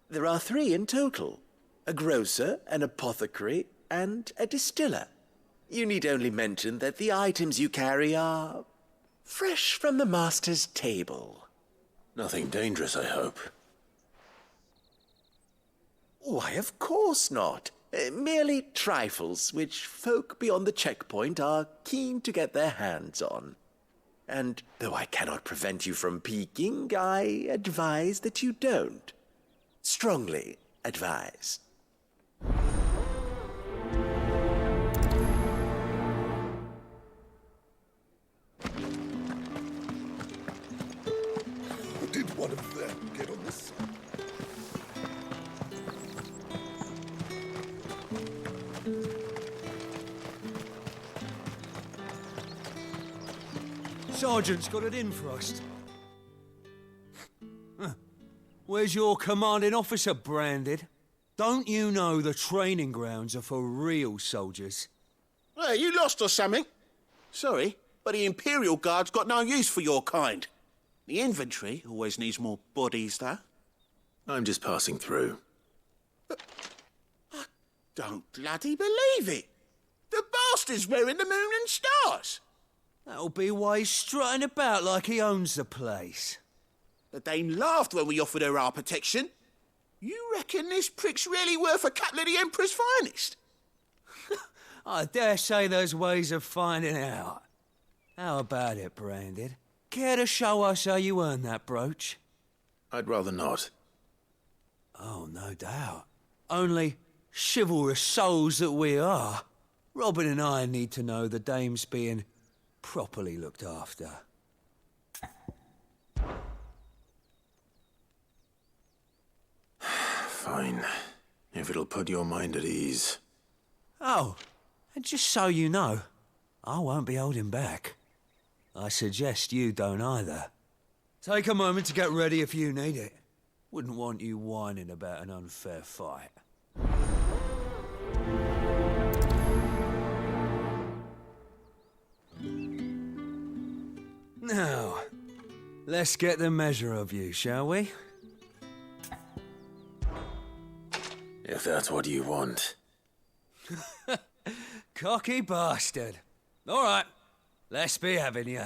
There are 3 in total: a grocer, an apothecary, and a distiller. You need only mention that the items you carry are fresh from the master's table. Nothing dangerous, I hope. Why, of course not. Merely trifles which folk beyond the checkpoint are keen to get their hands on. And though I cannot prevent you from peeking, I advise that you don't. Strongly advise. Did one of them get on the side? Sergeant's got it in for us. Huh. Where's your commanding officer, Branded? Don't you know the training grounds are for real soldiers? Well, you lost or something? Sorry, but the Imperial Guard's got no use for your kind. The infantry always needs more bodies, though. I'm just passing through. I don't bloody believe it. The bastard's wearing the moon and stars. That'll be why he's strutting about like he owns the place. The dame laughed when we offered her our protection. You reckon this prick's really worth a couple of the Emperor's finest? I dare say there's ways of finding out. How about it, Branded? Care to show us how you earned that brooch? I'd rather not. Oh, no doubt. Only chivalrous souls that we are, Robin and I need to know the dame's being properly looked after. Fine. If it'll put your mind at ease. Oh, and just so you know, I won't be holding back. I suggest you don't either. Take a moment to get ready if you need it. Wouldn't want you whining about an unfair fight. Now, let's get the measure of you, shall we? If that's what you want. Cocky bastard. All right, let's be having you.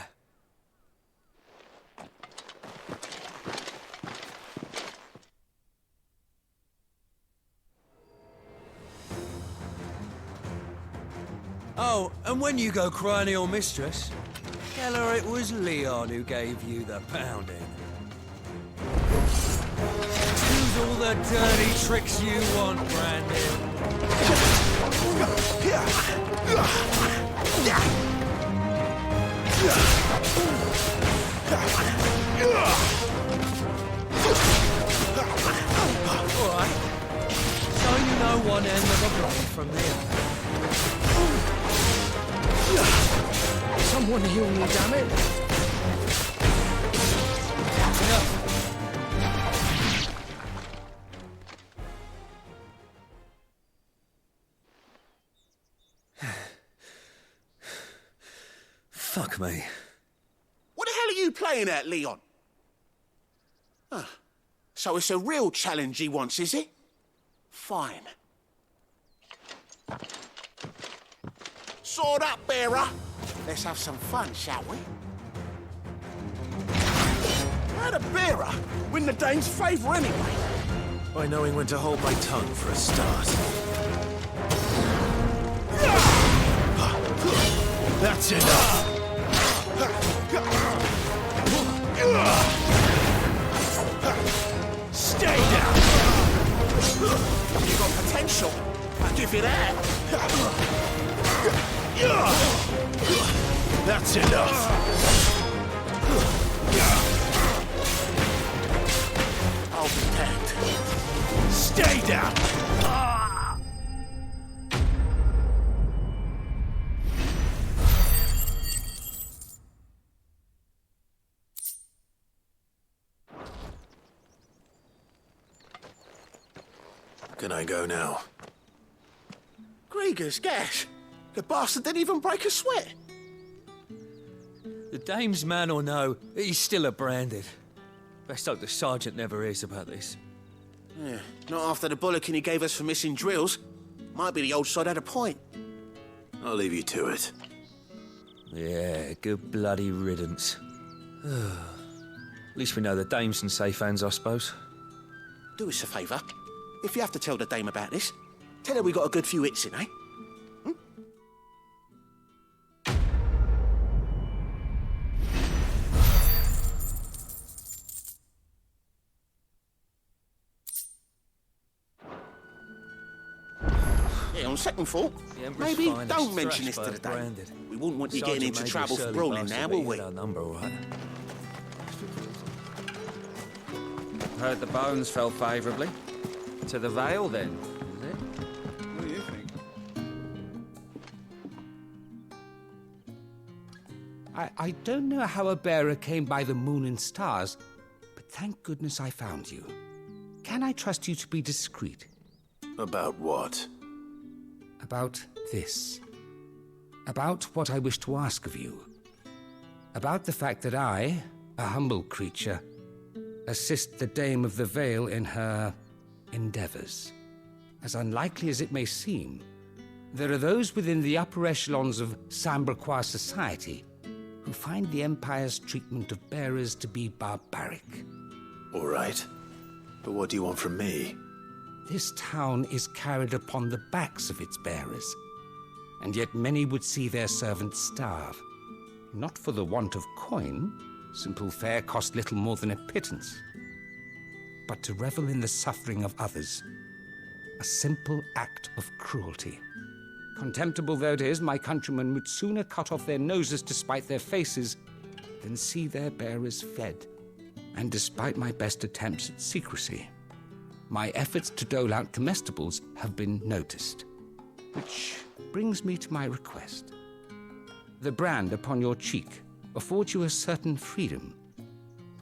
Oh, and when you go crying to your mistress, tell her it was Leon who gave you the pounding. Use all the dirty tricks you want, Brandon. All right. So you know one end of a blade from the other. Someone heal me, damn it! Enough. Fuck me. What the hell are you playing at, Leon? Huh. So it's a real challenge he wants, is it? Fine. Sword up, bearer. Let's have some fun, shall we? How'd a bearer win the Dane's favour anyway? By knowing when to hold my tongue for a start. That's enough! Stay down! You got potential. I'll give you that. That's enough! I'll be tagged. Stay down! Can I go now? Grieger's gas. The bastard didn't even break a sweat. The dame's man or no, he's still a branded. Best hope the sergeant never hears about this. Yeah, not after the bullocking he gave us for missing drills. Might be the old sod had a point. I'll leave you to it. Yeah, good bloody riddance. At least we know the dame's in safe hands, I suppose. Do us a favour. If you have to tell the dame about this, tell her we got a good few hits in, eh? Yeah, on second thought, maybe don't mention this to the dame. We wouldn't want you getting into trouble for brawling now, will we? Heard the bones fell favourably. To the Vale, then, is it? What do you think? I don't know how a bearer came by the moon and stars, but thank goodness I found you. Can I trust you to be discreet? About what? About this. About what I wish to ask of you. About the fact that I, a humble creature, assist the Dame of the Vale in her endeavors. As unlikely as it may seem, there are those within the upper echelons of Samberquois society who find the Empire's treatment of bearers to be barbaric. All right. But what do you want from me? This town is carried upon the backs of its bearers, and yet many would see their servants starve. Not for the want of coin, simple fare cost little more than a pittance, but to revel in the suffering of others, a simple act of cruelty. Contemptible though it is, my countrymen would sooner cut off their noses to spite their faces than see their bearers fed. And despite my best attempts at secrecy, my efforts to dole out comestibles have been noticed. Which brings me to my request. The brand upon your cheek affords you a certain freedom,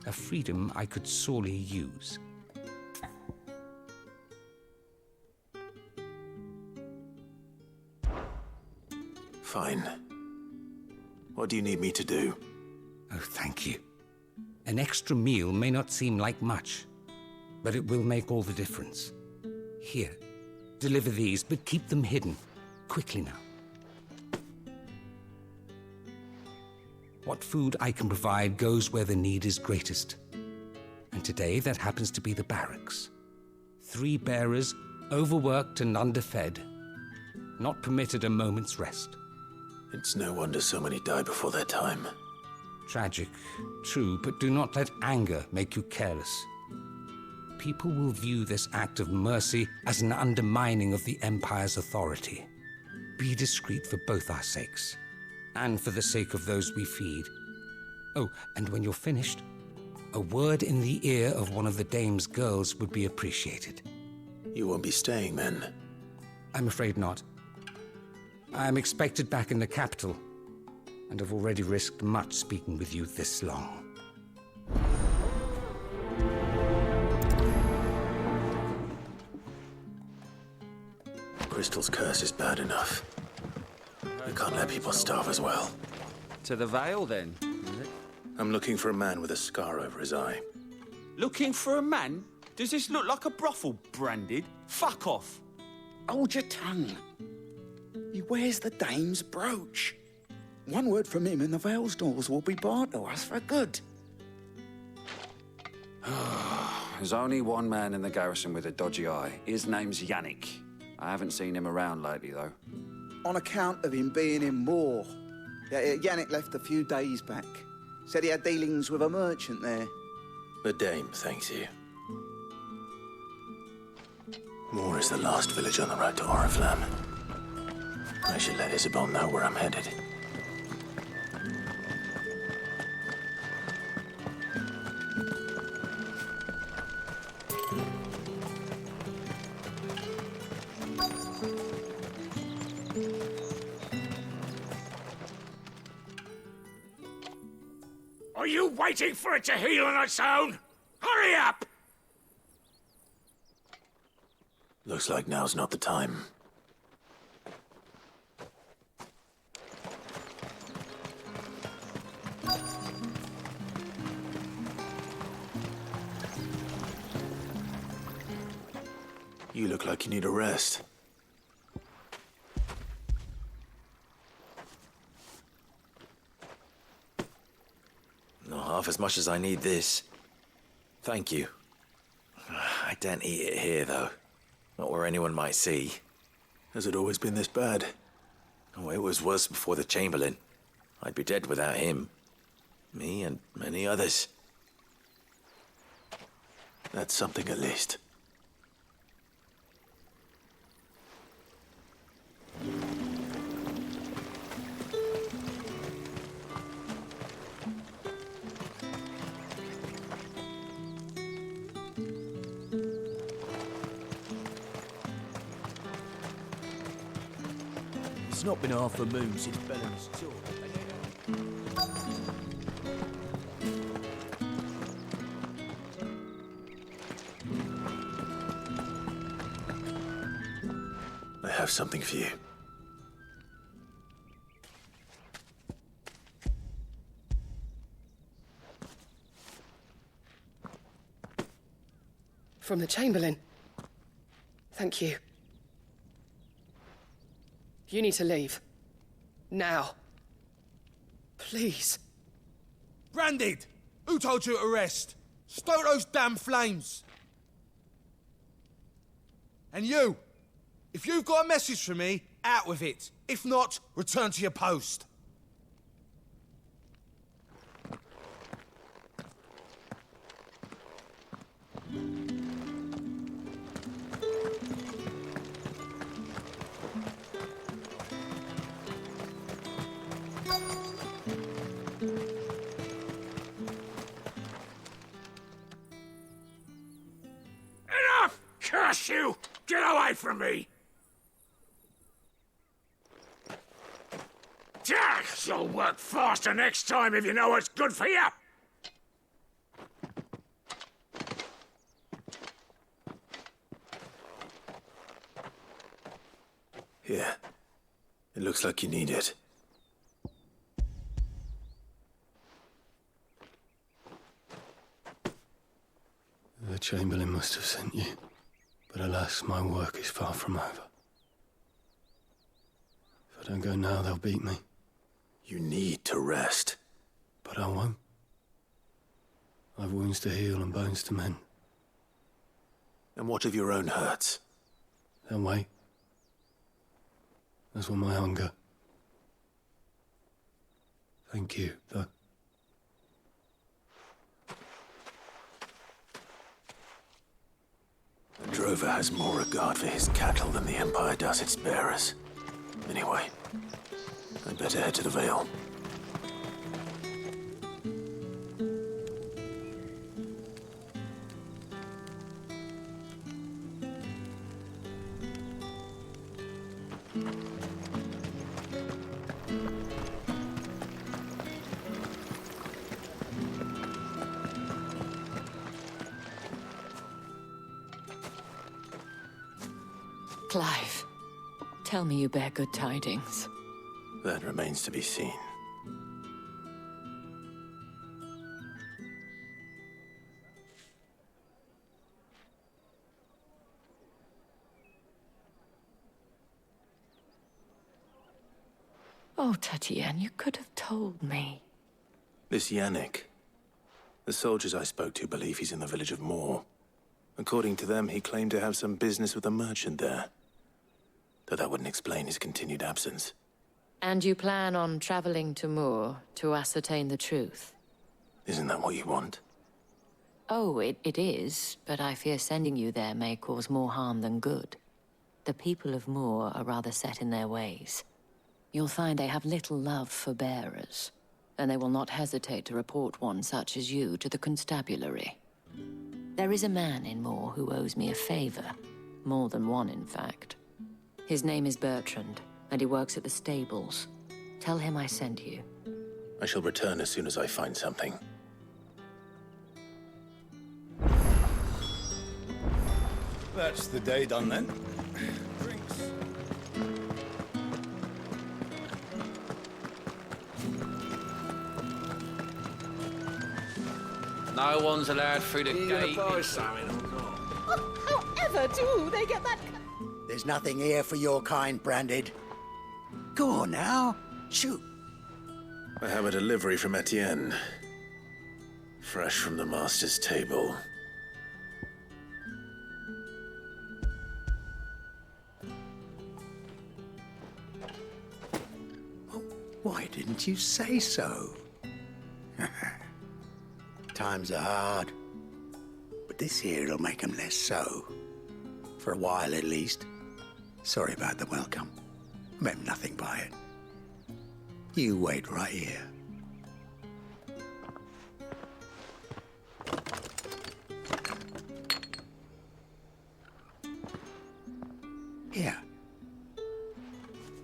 a freedom I could sorely use. Fine. What do you need me to do? Oh, thank you. An extra meal may not seem like much, but it will make all the difference. Here, deliver these, but keep them hidden. Quickly now. What food I can provide goes where the need is greatest. And today, that happens to be the barracks. 3 bearers, overworked and underfed, not permitted a moment's rest. It's no wonder so many die before their time. Tragic, true, but do not let anger make you careless. People will view this act of mercy as an undermining of the Empire's authority. Be discreet for both our sakes, and for the sake of those we feed. Oh, and when you're finished, a word in the ear of one of the Dame's girls would be appreciated. You won't be staying, then? I'm afraid not. I'm expected back in the capital, and have already risked much speaking with you this long. Crystal's curse is bad enough. We can't let people starve as well. To the Vale, then, is it? I'm looking for a man with a scar over his eye. Looking for a man? Does this look like a brothel, Branded? Fuck off. Hold your tongue. He wears the Dame's brooch. One word from him and the Vale's doors will be barred to us for good. There's only one man in the garrison with a dodgy eye. His name's Yannick. I haven't seen him around lately, though. On account of him being in Moor. Yeah, Yannick left a few days back. Said he had dealings with a merchant there. The Dame thanks you. Moor is the last village on the road to Oriflamme. I should let Isabel know where I'm headed. Are you waiting for it to heal on its own? Hurry up! Looks like now's not the time. You look like you need a rest. Not half as much as I need this. Thank you. I daren't eat it here, though. Not where anyone might see. Has it always been this bad? Oh, it was worse before the Chamberlain. I'd be dead without him. Me and many others. That's something at least. It's not been half a moon since Bellamy's tour. I have something for you. From the Chamberlain. Thank you. You need to leave. Now. Please. Branded! Who told you to rest? Stoke those damn flames! And you! If you've got a message for me, out with it. If not, return to your post. Enough! Curse you! Get away from me! You'll work faster next time if you know what's good for you! Here. It looks like you need it. The Chamberlain must have sent you, but alas, my work is far from over. If I don't go now, they'll beat me. You need to rest. But I won't. I've wounds to heal and bones to mend. And what of your own hurts? They'll wait. As will my hunger. Thank you, though. The drover has more regard for his cattle than the Empire does its bearers. Anyway, I'd better head to the Vale. Clive, tell me you bear good tidings. That remains to be seen. Oh, Tatienne, you could have told me. This Yannick. The soldiers I spoke to believe he's in the village of Moor. According to them, he claimed to have some business with a merchant there. Though that wouldn't explain his continued absence. And you plan on traveling to Moor to ascertain the truth? Isn't that what you want? Oh, it is, but I fear sending you there may cause more harm than good. The people of Moor are rather set in their ways. You'll find they have little love for bearers, and they will not hesitate to report one such as you to the constabulary. There is a man in Moor who owes me a favor. More than one, in fact. His name is Bertrand, and he works at the stables. Tell him I sent you. I shall return as soon as I find something. That's the day done then. No one's allowed through the gate. However do they get that? There's nothing here for your kind, Branded. Go on now. Shoot. I have a delivery from Etienne. Fresh from the master's table. Why didn't you say so? Times are hard. But this here'll make 'em less so. For a while, at least. Sorry about the welcome. Meant nothing by it. You wait right here. Here.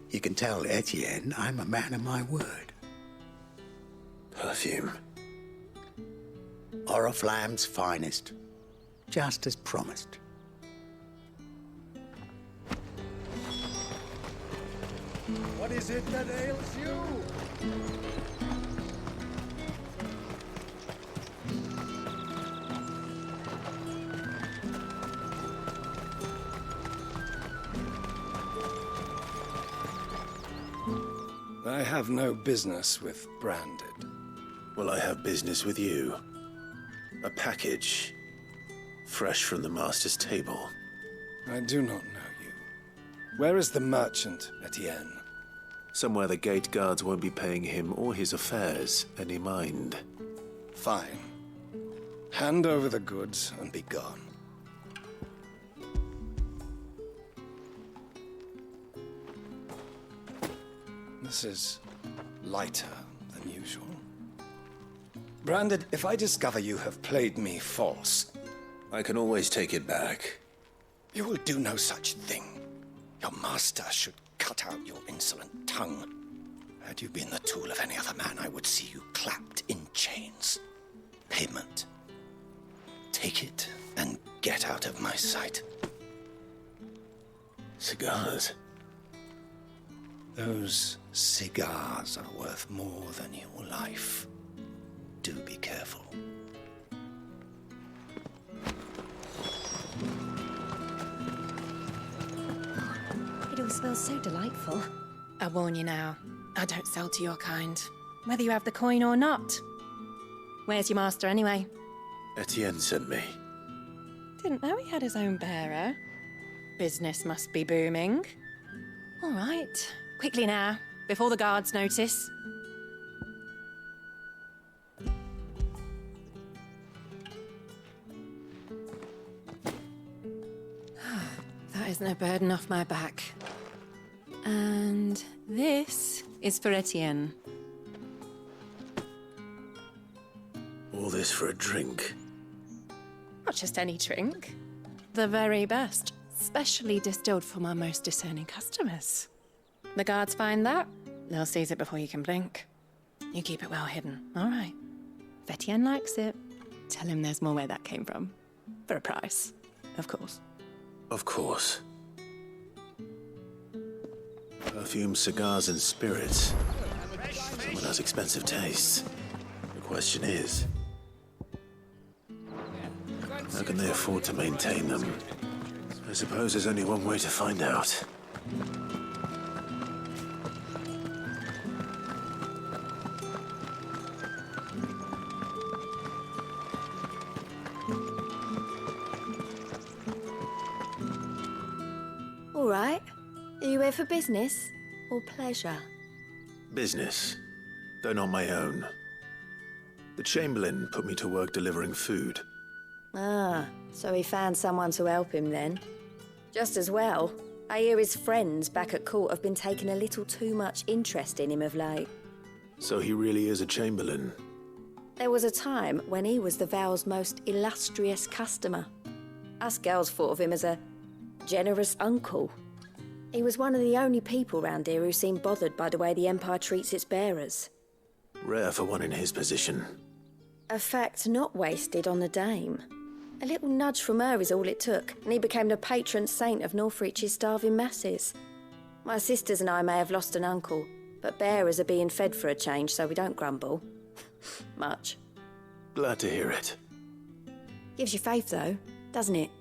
You can tell Etienne I'm a man of my word. Perfume. Oriflamme's finest. Just as promised. What is it that ails you? I have no business with Branded. Well, I have business with you. A package. Fresh from the master's table. I do not know you. Where is the merchant, Etienne? Somewhere the gate guards won't be paying him or his affairs any mind. Fine. Hand over the goods and be gone. This is lighter than usual. Branded, if I discover you have played me false... I can always take it back. You will do no such thing. Your master should cut out your insolent tongue. Had you been the tool of any other man, I would see you clapped in chains. Payment. Take it and get out of my sight. Cigars? Those cigars are worth more than your life. Do be careful. It all smells so delightful. I warn you now, I don't sell to your kind, whether you have the coin or not. Where's your master anyway? Etienne sent me. Didn't know he had his own bearer. Business must be booming. All right, quickly now, before the guards notice. That isn't a burden off my back. And this is for Etienne. All this for a drink. Not just any drink. The very best. Specially distilled for my most discerning customers. The guards find that, they'll seize it before you can blink. You keep it well hidden, all right? If Etienne likes it, tell him there's more where that came from. For a price, of course. Of course. Perfume, cigars, and spirits. Someone has expensive tastes. The question is, how can they afford to maintain them? I suppose there's only one way to find out. all right? Are you here for business or pleasure? Business, though not my own. The Chamberlain put me to work delivering food. Ah, so he found someone to help him then. Just as well. I hear his friends back at court have been taking a little too much interest in him of late. So he really is a Chamberlain. There was a time when he was the Vale's most illustrious customer. Us girls thought of him as a generous uncle. He was one of the only people round here who seemed bothered by the way the Empire treats its bearers. Rare for one in his position. A fact not wasted on the Dame. A little nudge from her is all it took, and he became the patron saint of Northreach's starving masses. My sisters and I may have lost an uncle, but bearers are being fed for a change, so we don't grumble. Much. Glad to hear it. Gives you faith, though, doesn't it?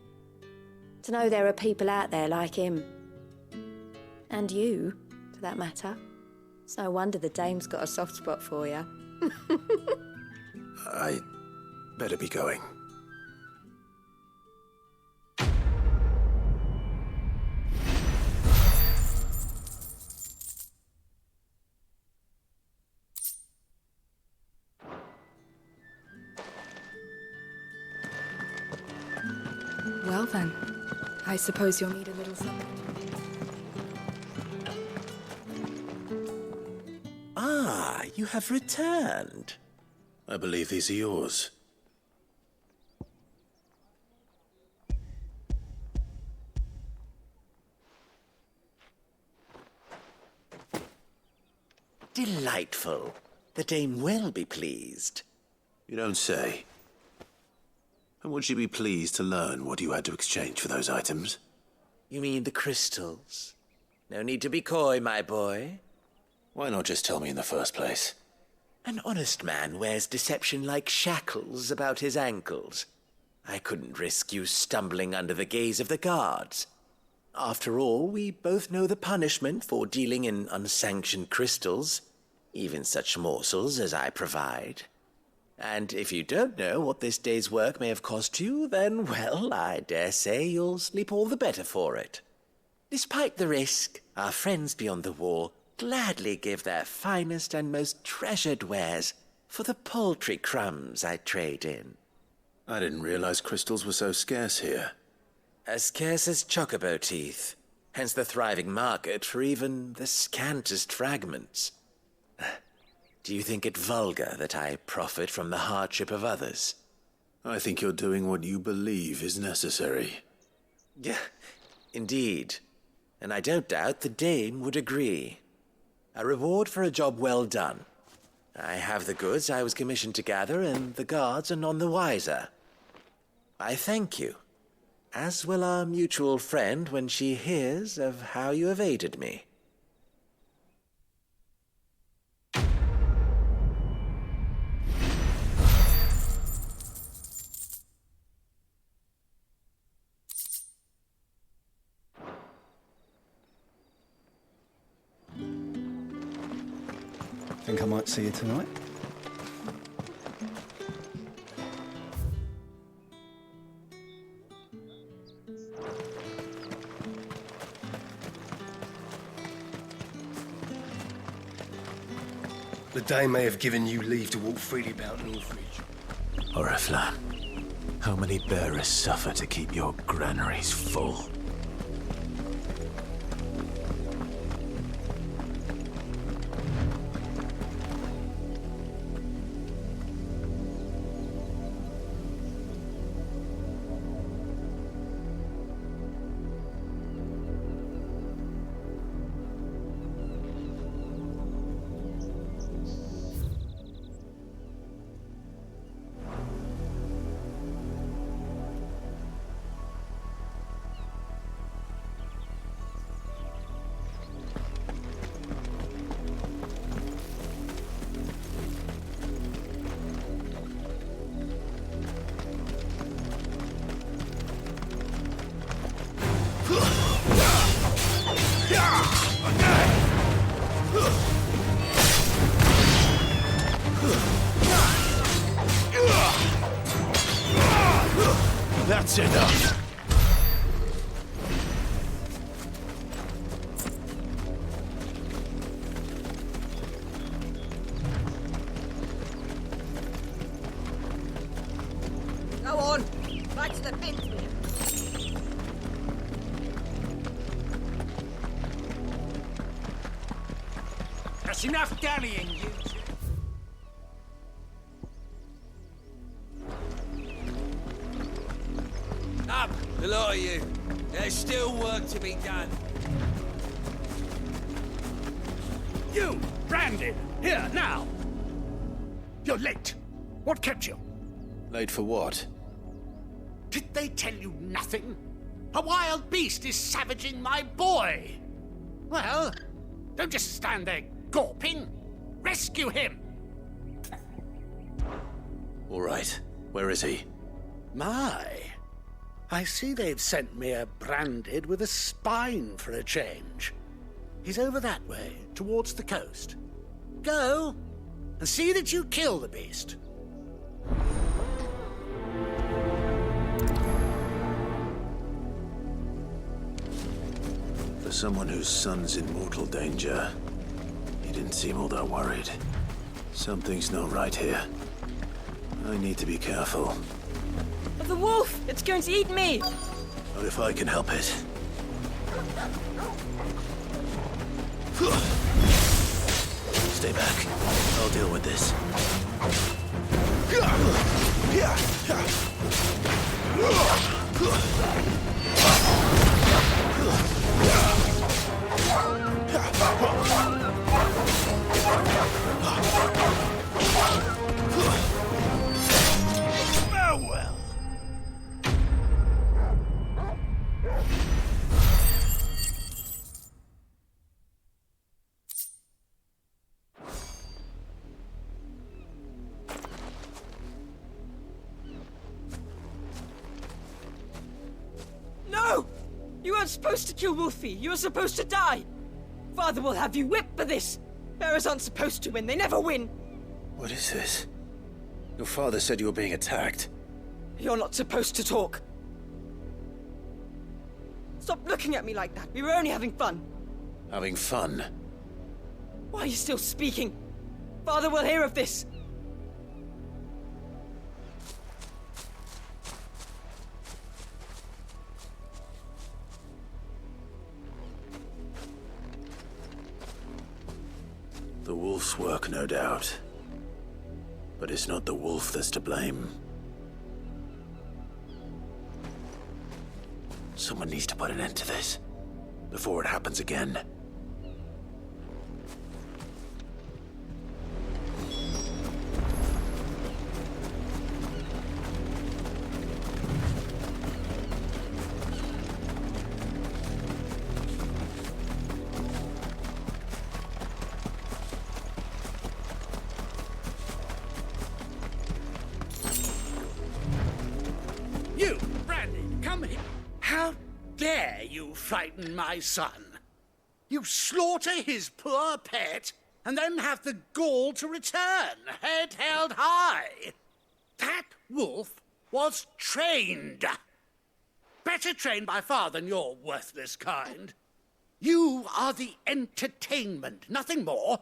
To know there are people out there like him. And you, for that matter. It's no wonder the Dame's got a soft spot for you. I better be going. Well then, I suppose you'll need a little something. Ah, you have returned. I believe these are yours. Delightful. The Dame will be pleased. You don't say. And would she be pleased to learn what you had to exchange for those items? You mean the crystals? No need to be coy, my boy. Why not just tell me in the first place? An honest man wears deception like shackles about his ankles. I couldn't risk you stumbling under the gaze of the guards. After all, we both know the punishment for dealing in unsanctioned crystals, even such morsels as I provide. And if you don't know what this day's work may have cost you, then, well, I dare say you'll sleep all the better for it. Despite the risk, our friends beyond the wall gladly give their finest and most treasured wares for the paltry crumbs I trade in. I didn't realize crystals were so scarce here. As scarce as chocobo teeth, hence the thriving market for even the scantest fragments. Do you think it vulgar that I profit from the hardship of others? I think you're doing what you believe is necessary. Yeah, indeed. And I don't doubt the Dame would agree. A reward for a job well done. I have the goods I was commissioned to gather, and the guards are none the wiser. I thank you, as will our mutual friend when she hears of how you have aided me. Think I might see you tonight? The Dame may have given you leave to walk freely about Northreach. Oriflamme, how many bearers suffer to keep your granaries full? That's enough! on! Right to the bins with him. That's enough dallying, you two. Up, the lot of you. There's still work to be done. You, Brandon, here, now! You're late. What kept you? Late for what? Did they tell you nothing? A wild beast is savaging my boy. Well, don't just stand there gawping. Rescue him. All right. Where is he? My. I see they've sent me a branded with a spine for a change. He's over that way, towards the coast. Go, and see that you kill the beast. For someone whose son's in mortal danger, he didn't seem all that worried. Something's not right here. I need to be careful. The wolf! It's going to eat me! Not if I can help it. Stay back. I'll deal with this. Farewell. No! You weren't supposed to kill Wolfie. You were supposed to die. Father will have you whipped for this. Bearers aren't supposed to win. They never win. What is this? Your father said you were being attacked. You're not supposed to talk. Stop looking at me like that. We were only having fun. Having fun? Why are you still speaking? Father will hear of this. The wolf's work, no doubt. But it's not the wolf that's to blame. Someone needs to put an end to this, before it happens again. You, Brandon, come here. How dare you frighten my son? You slaughter his poor pet, and then have the gall to return, head held high. That wolf was trained. Better trained by far than your worthless kind. You are the entertainment, nothing more.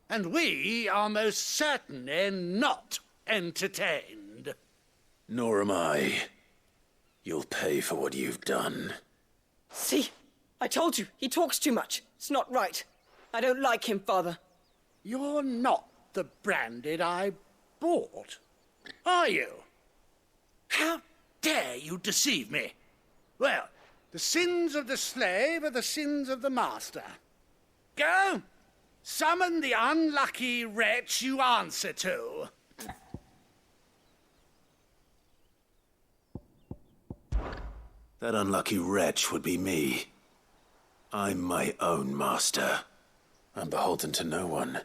And we are most certainly not entertained. Nor am I. You'll pay for what you've done. See? I told you, he talks too much. It's not right. I don't like him, Father. You're not the Branded I bought, are you? How dare you deceive me? Well, the sins of the slave are the sins of the master. Go, summon the unlucky wretch you answer to. That unlucky wretch would be me. I'm my own master. I'm beholden to no one.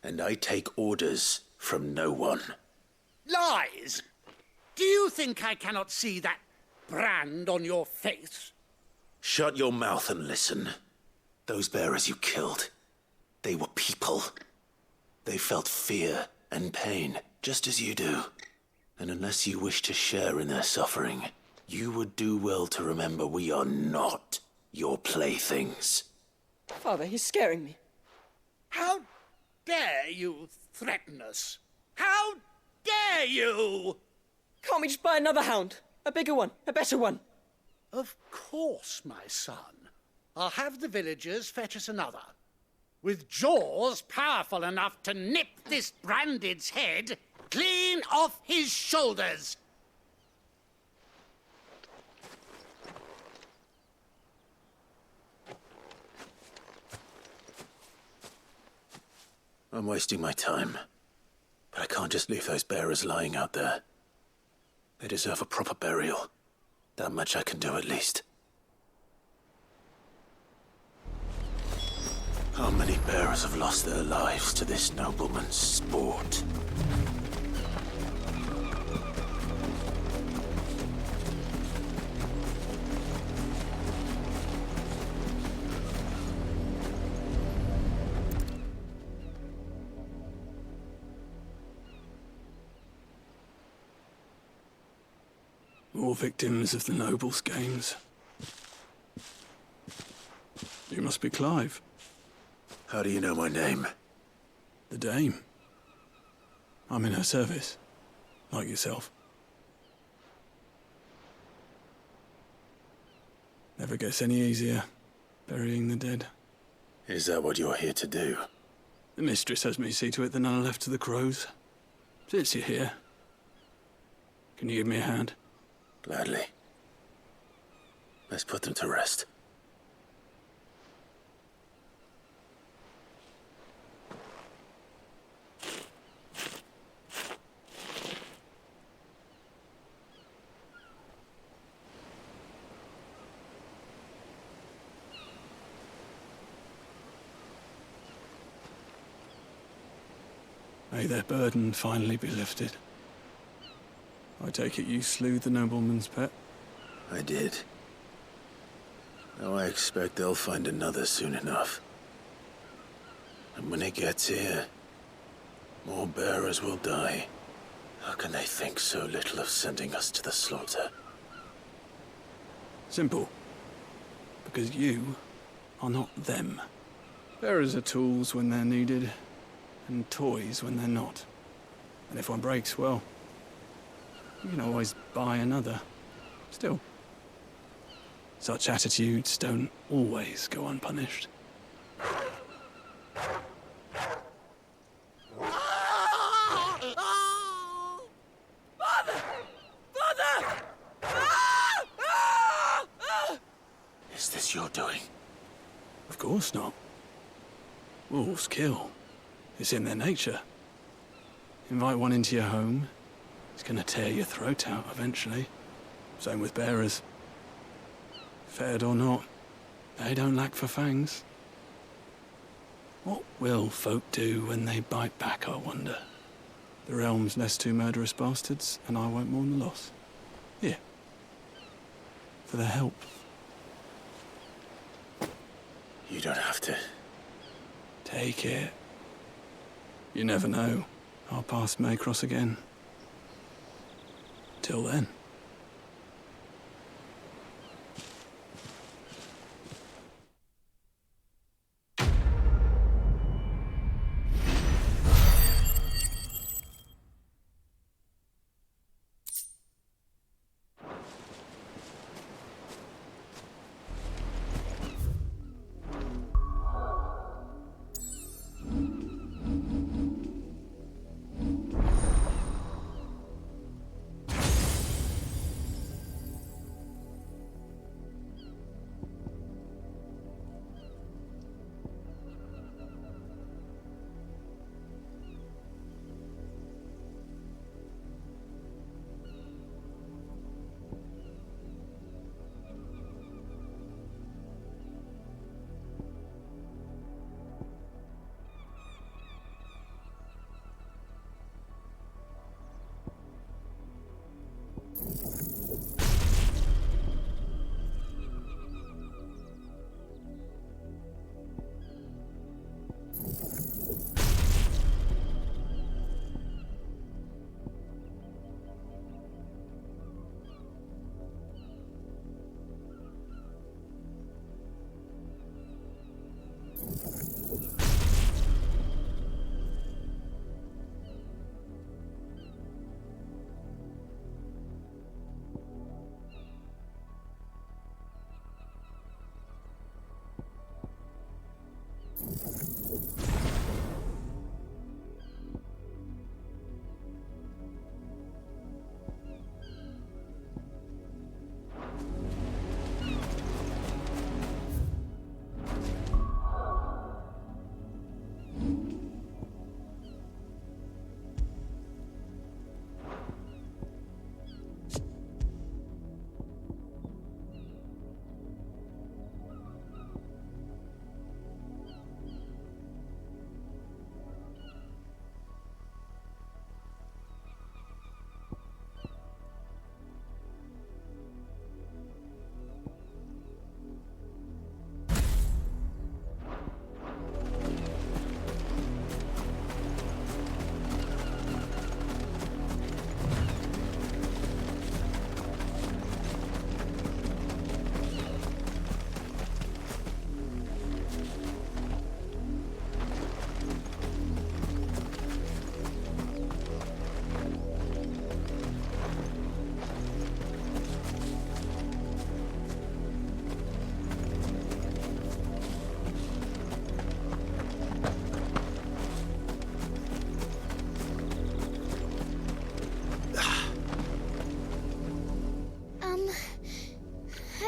And I take orders from no one. Lies! Do you think I cannot see that brand on your face? Shut your mouth and listen. Those bearers you killed, they were people. They felt fear and pain, just as you do. And unless you wish to share in their suffering, you would do well to remember we are not your playthings. Father, he's scaring me. How dare you threaten us? How dare you? Can't we just buy another hound? A bigger one, a better one. Of course, my son. I'll have the villagers fetch us another. With jaws powerful enough to nip this Branded's head clean off his shoulders. I'm wasting my time. But I can't just leave those bearers lying out there. They deserve a proper burial. That much I can do at least. How many bearers have lost their lives to this nobleman's sport? More victims of the nobles' games. You must be Clive. How do you know my name? The Dame. I'm in her service, like yourself. Never gets any easier, burying the dead. Is that what you're here to do? The mistress has me see to it that none are left to the crows. Since you're here, can you give me a hand? Gladly. Let's put them to rest. May their burden finally be lifted. I take it you slew the nobleman's pet? I did. Now I expect they'll find another soon enough. And when it gets here, more bearers will die. How can they think so little of sending us to the slaughter? Simple. Because you are not them. Bearers are tools when they're needed, and toys when they're not. And if one breaks, well, you can always buy another. Still, such attitudes don't always go unpunished. Is this your doing? Of course not. Wolves kill. It's in their nature. Invite one into your home, it's gonna tear your throat out eventually. Same with bearers. Fed or not, they don't lack for fangs. What will folk do when they bite back, I wonder? The realm's less two murderous bastards, and I won't mourn the loss. Here. For their help. You don't have to. Take it. You never know. Our paths may cross again. Till then.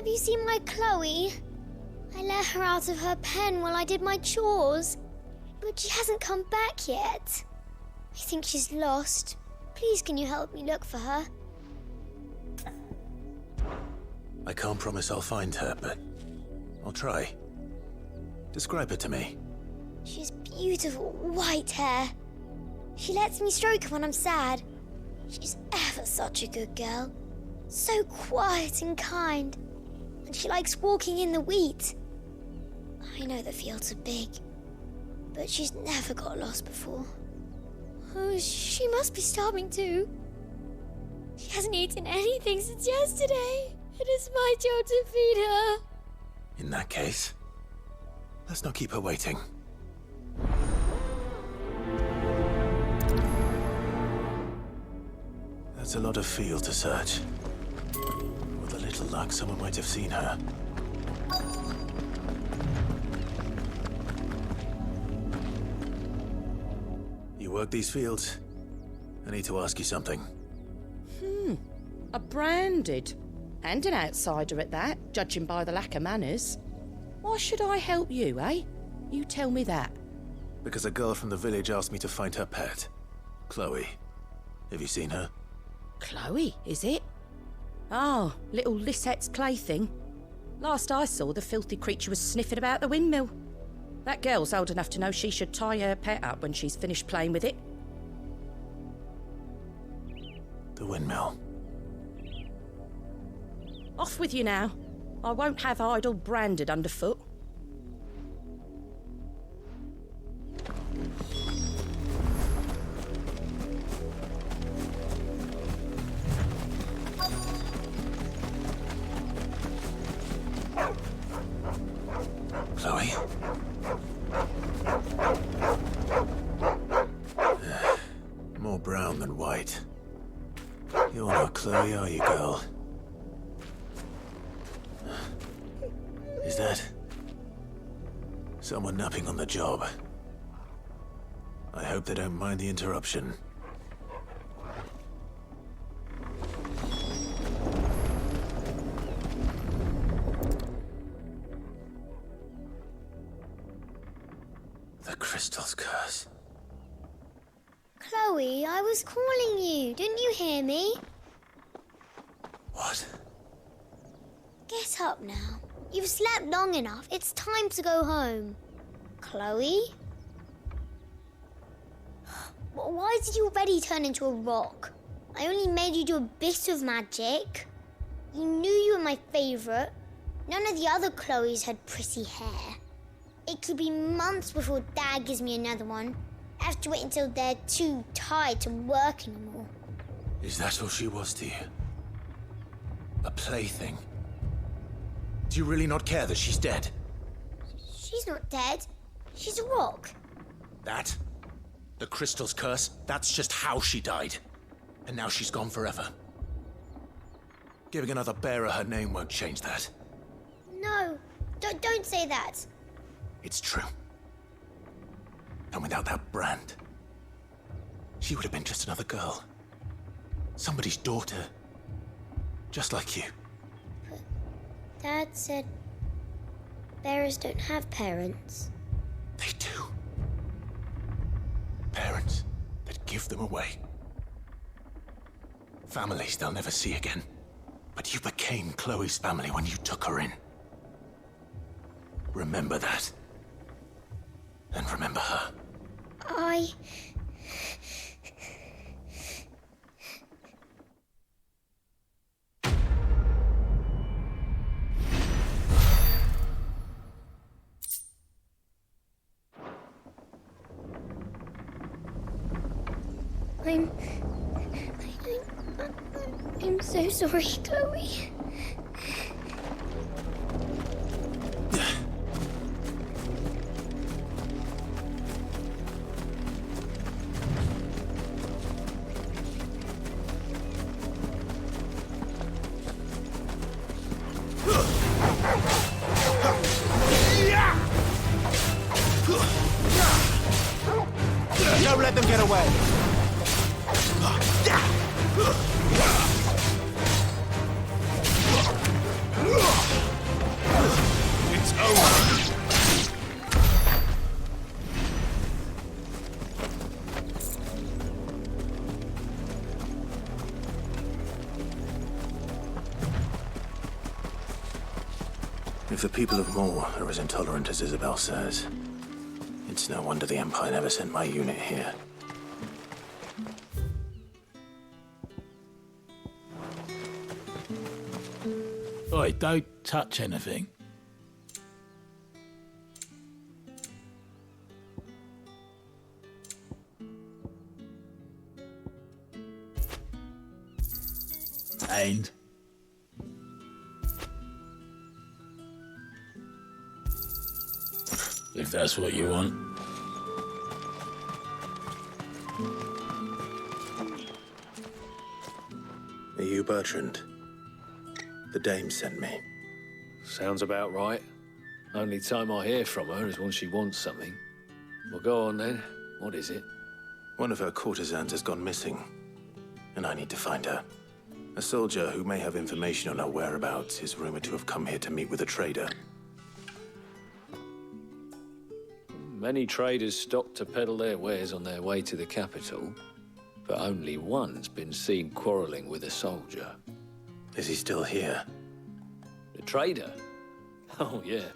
Have you seen my Chloe? I let her out of her pen while I did my chores, but she hasn't come back yet. I think she's lost. Please, can you help me look for her? I can't promise I'll find her, but I'll try. Describe her to me. She has beautiful white hair. She lets me stroke her when I'm sad. She's ever such a good girl. So quiet and kind. And she likes walking in the wheat. I know the fields are big, but she's never got lost before. Oh, she must be starving too. She hasn't eaten anything since yesterday. It is my job to feed her. In that case, let's not keep her waiting. That's a lot of field to search. With a little luck, someone might have seen her. You work these fields? I need to ask you something. A branded. And an outsider at that, judging by the lack of manners. Why should I help you, eh? You tell me that. Because a girl from the village asked me to find her pet, Chloe. Have you seen her? Chloe, is it? Oh, little Lisette's plaything. Last I saw, the filthy creature was sniffing about the windmill. That girl's old enough to know she should tie her pet up when she's finished playing with it. The windmill. Off with you now. I won't have idle branded underfoot. Chloe? More brown than white. You're not Chloe, are you, girl? Is that someone napping on the job? I hope they don't mind the interruption. The crystal's curse. Chloe, I was calling you. Didn't you hear me? What? Get up now. You've slept long enough. It's time to go home. Chloe? Why did you already turn into a rock? I only made you do a bit of magic. You knew you were my favourite. None of the other Chloes had pretty hair. It could be months before Dad gives me another one. I have to wait until they're too tired to work anymore. Is that all she was to you? A plaything? Do you really not care that she's dead? She's not dead. She's a rock. That? The crystal's curse? That's just how she died. And now she's gone forever. Giving another bearer her name won't change that. No, don't say that. It's true. And without that brand, she would have been just another girl. Somebody's daughter. Just like you. Dad said bearers don't have parents. They do. Parents that give them away. Families they'll never see again. But you became Chloe's family when you took her in. Remember that. And remember her. I'm so sorry, Chloe. Don't let them get away. If the people of Moor are as intolerant as Isabel says, it's no wonder the Empire never sent my unit here. Oi, don't touch anything. And if that's what you want. Are you Bertrand? The dame sent me. Sounds about right. Only time I hear from her is when she wants something. Well, go on then. What is it? One of her courtesans has gone missing, and I need to find her. A soldier who may have information on her whereabouts is rumored to have come here to meet with a trader. Many traders stop to peddle their wares on their way to the capital, but only one's been seen quarreling with a soldier. Is he still here? The trader? Oh, yeah.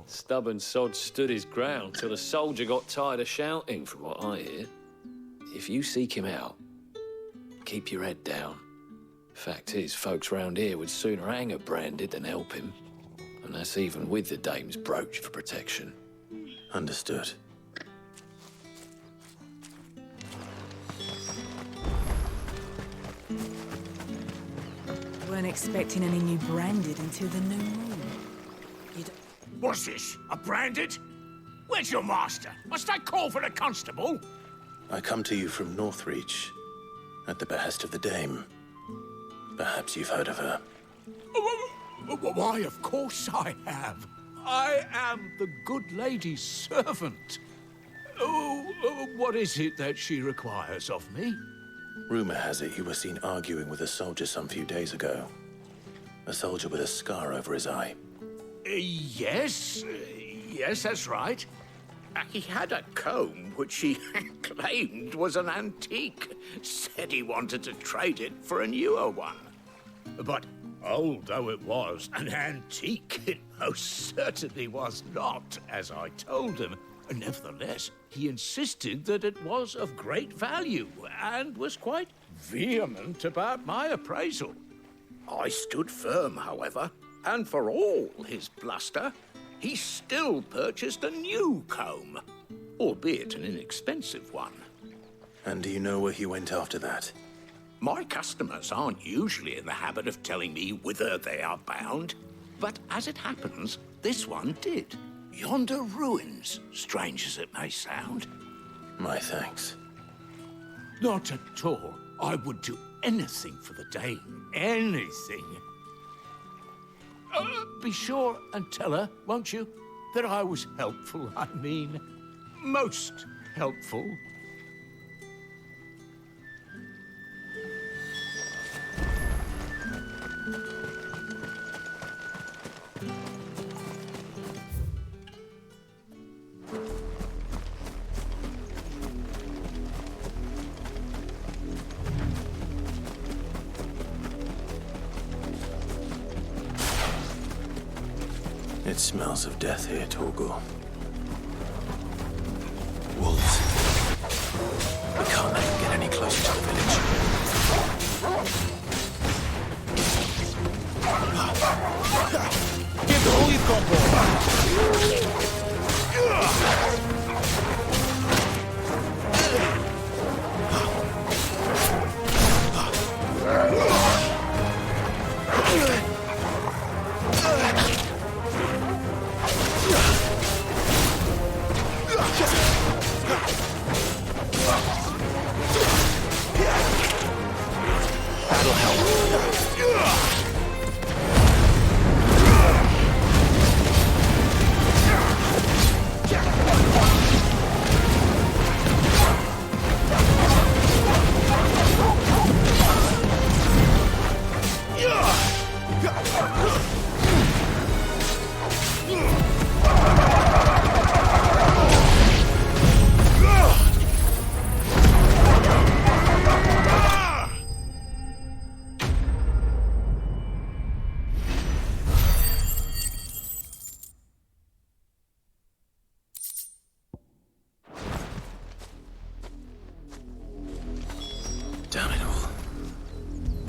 Stubborn sod stood his ground till the soldier got tired of shouting, from what I hear. If you seek him out, keep your head down. Fact is, folks round here would sooner hang a branded than help him. And that's even with the dame's brooch for protection. Understood. Weren't expecting any new branded until the new moon. What's this? A branded? Where's your master? Must I call for the constable? I come to you from Northreach, at the behest of the dame. Perhaps you've heard of her. Why, of course I have. I am the good lady's servant. What is it that she requires of me? Rumor has it you were seen arguing with a soldier some few days ago. A soldier with a scar over his eye. Yes, that's right. He had a comb which he claimed was an antique. Said he wanted to trade it for a newer one. But old though it was, an antique it most certainly was not, as I told him. Nevertheless, he insisted that it was of great value and was quite vehement about my appraisal. I stood firm, however, and for all his bluster, he still purchased a new comb, albeit an inexpensive one. And do you know where he went after that? My customers aren't usually in the habit of telling me whither they are bound, but as it happens, this one did. Yonder ruins, strange as it may sound. My thanks. Not at all. I would do anything for the dame. Anything. Be sure and tell her, won't you, that I was helpful. I mean, most helpful. It smells of death here, Torgal. Wolves. We can't let them get any closer to the village. Give all you've got, boy.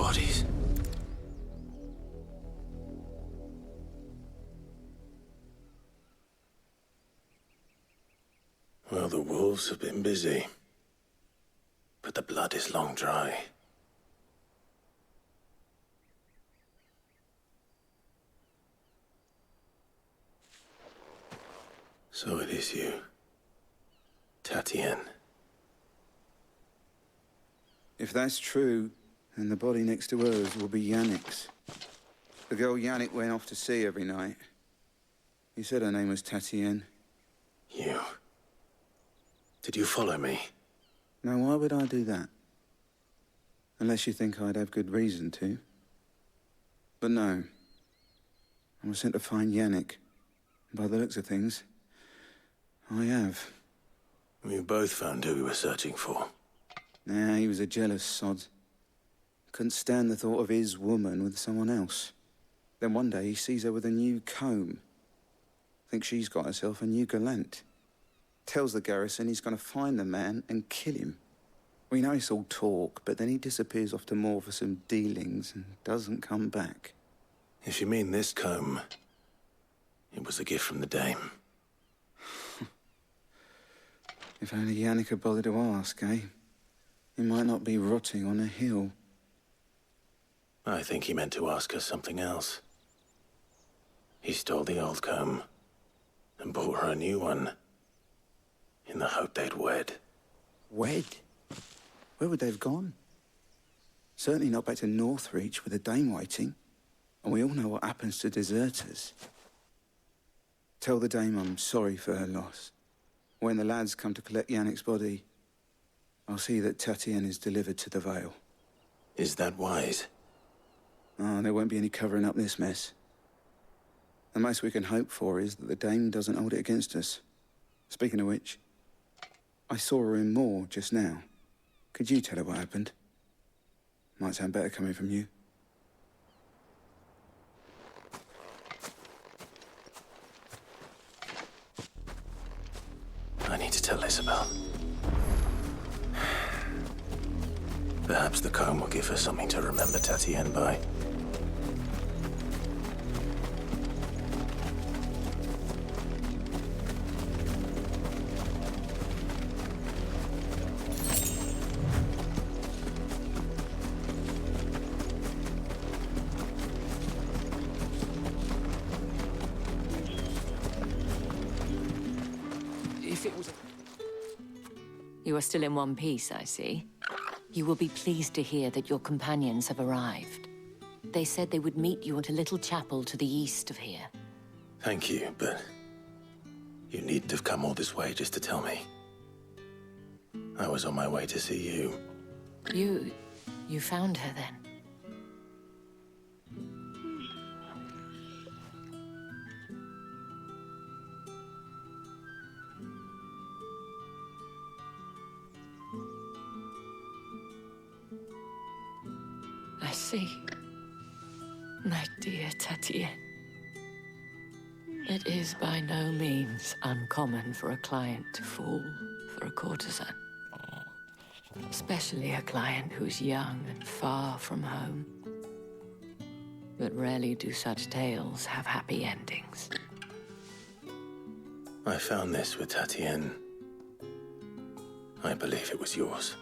bodies. Well, the wolves have been busy. But the blood is long dry. So it is you, Tatien. If that's true, then the body next to hers will be Yannick's. The girl Yannick went off to see every night. He said her name was Tatien. You. Did you follow me? Now, why would I do that? Unless you think I'd have good reason to. But no. I was sent to find Yannick. By the looks of things, I have. We both found who we were searching for. Nah, he was a jealous sod. Couldn't stand the thought of his woman with someone else. Then one day he sees her with a new comb. Thinks she's got herself a new gallant. Tells the garrison he's going to find the man and kill him. We know it's all talk, but then he disappears off to Moor for some dealings and doesn't come back. If you mean this comb, it was a gift from the Dame. If only Yannick had bothered to ask, eh? He might not be rotting on a hill. I think he meant to ask her something else. He stole the old comb and bought her a new one in the hope they'd wed. Wed? Where would they have gone? Certainly not back to Northreach with the Dame waiting. And we all know what happens to deserters. Tell the Dame I'm sorry for her loss. When the lads come to collect Yannick's body, I'll see that Tatien is delivered to the Vale. Is that wise? Oh, there won't be any covering up this mess. The most we can hope for is that the Dame doesn't hold it against us. Speaking of which, I saw her in Moor just now. Could you tell her what happened? Might sound better coming from you. I need to tell Isabel. Perhaps the comb will give her something to remember Tatien by. You are still in one piece, I see. You will be pleased to hear that your companions have arrived. They said they would meet you at a little chapel to the east of here. Thank you, but you needn't have come all this way just to tell me. I was on my way to see you. You found her then? I see. My dear Tatien. It is by no means uncommon for a client to fall for a courtesan. Especially a client who's young and far from home. But rarely do such tales have happy endings. I found this with Tatien. I believe it was yours.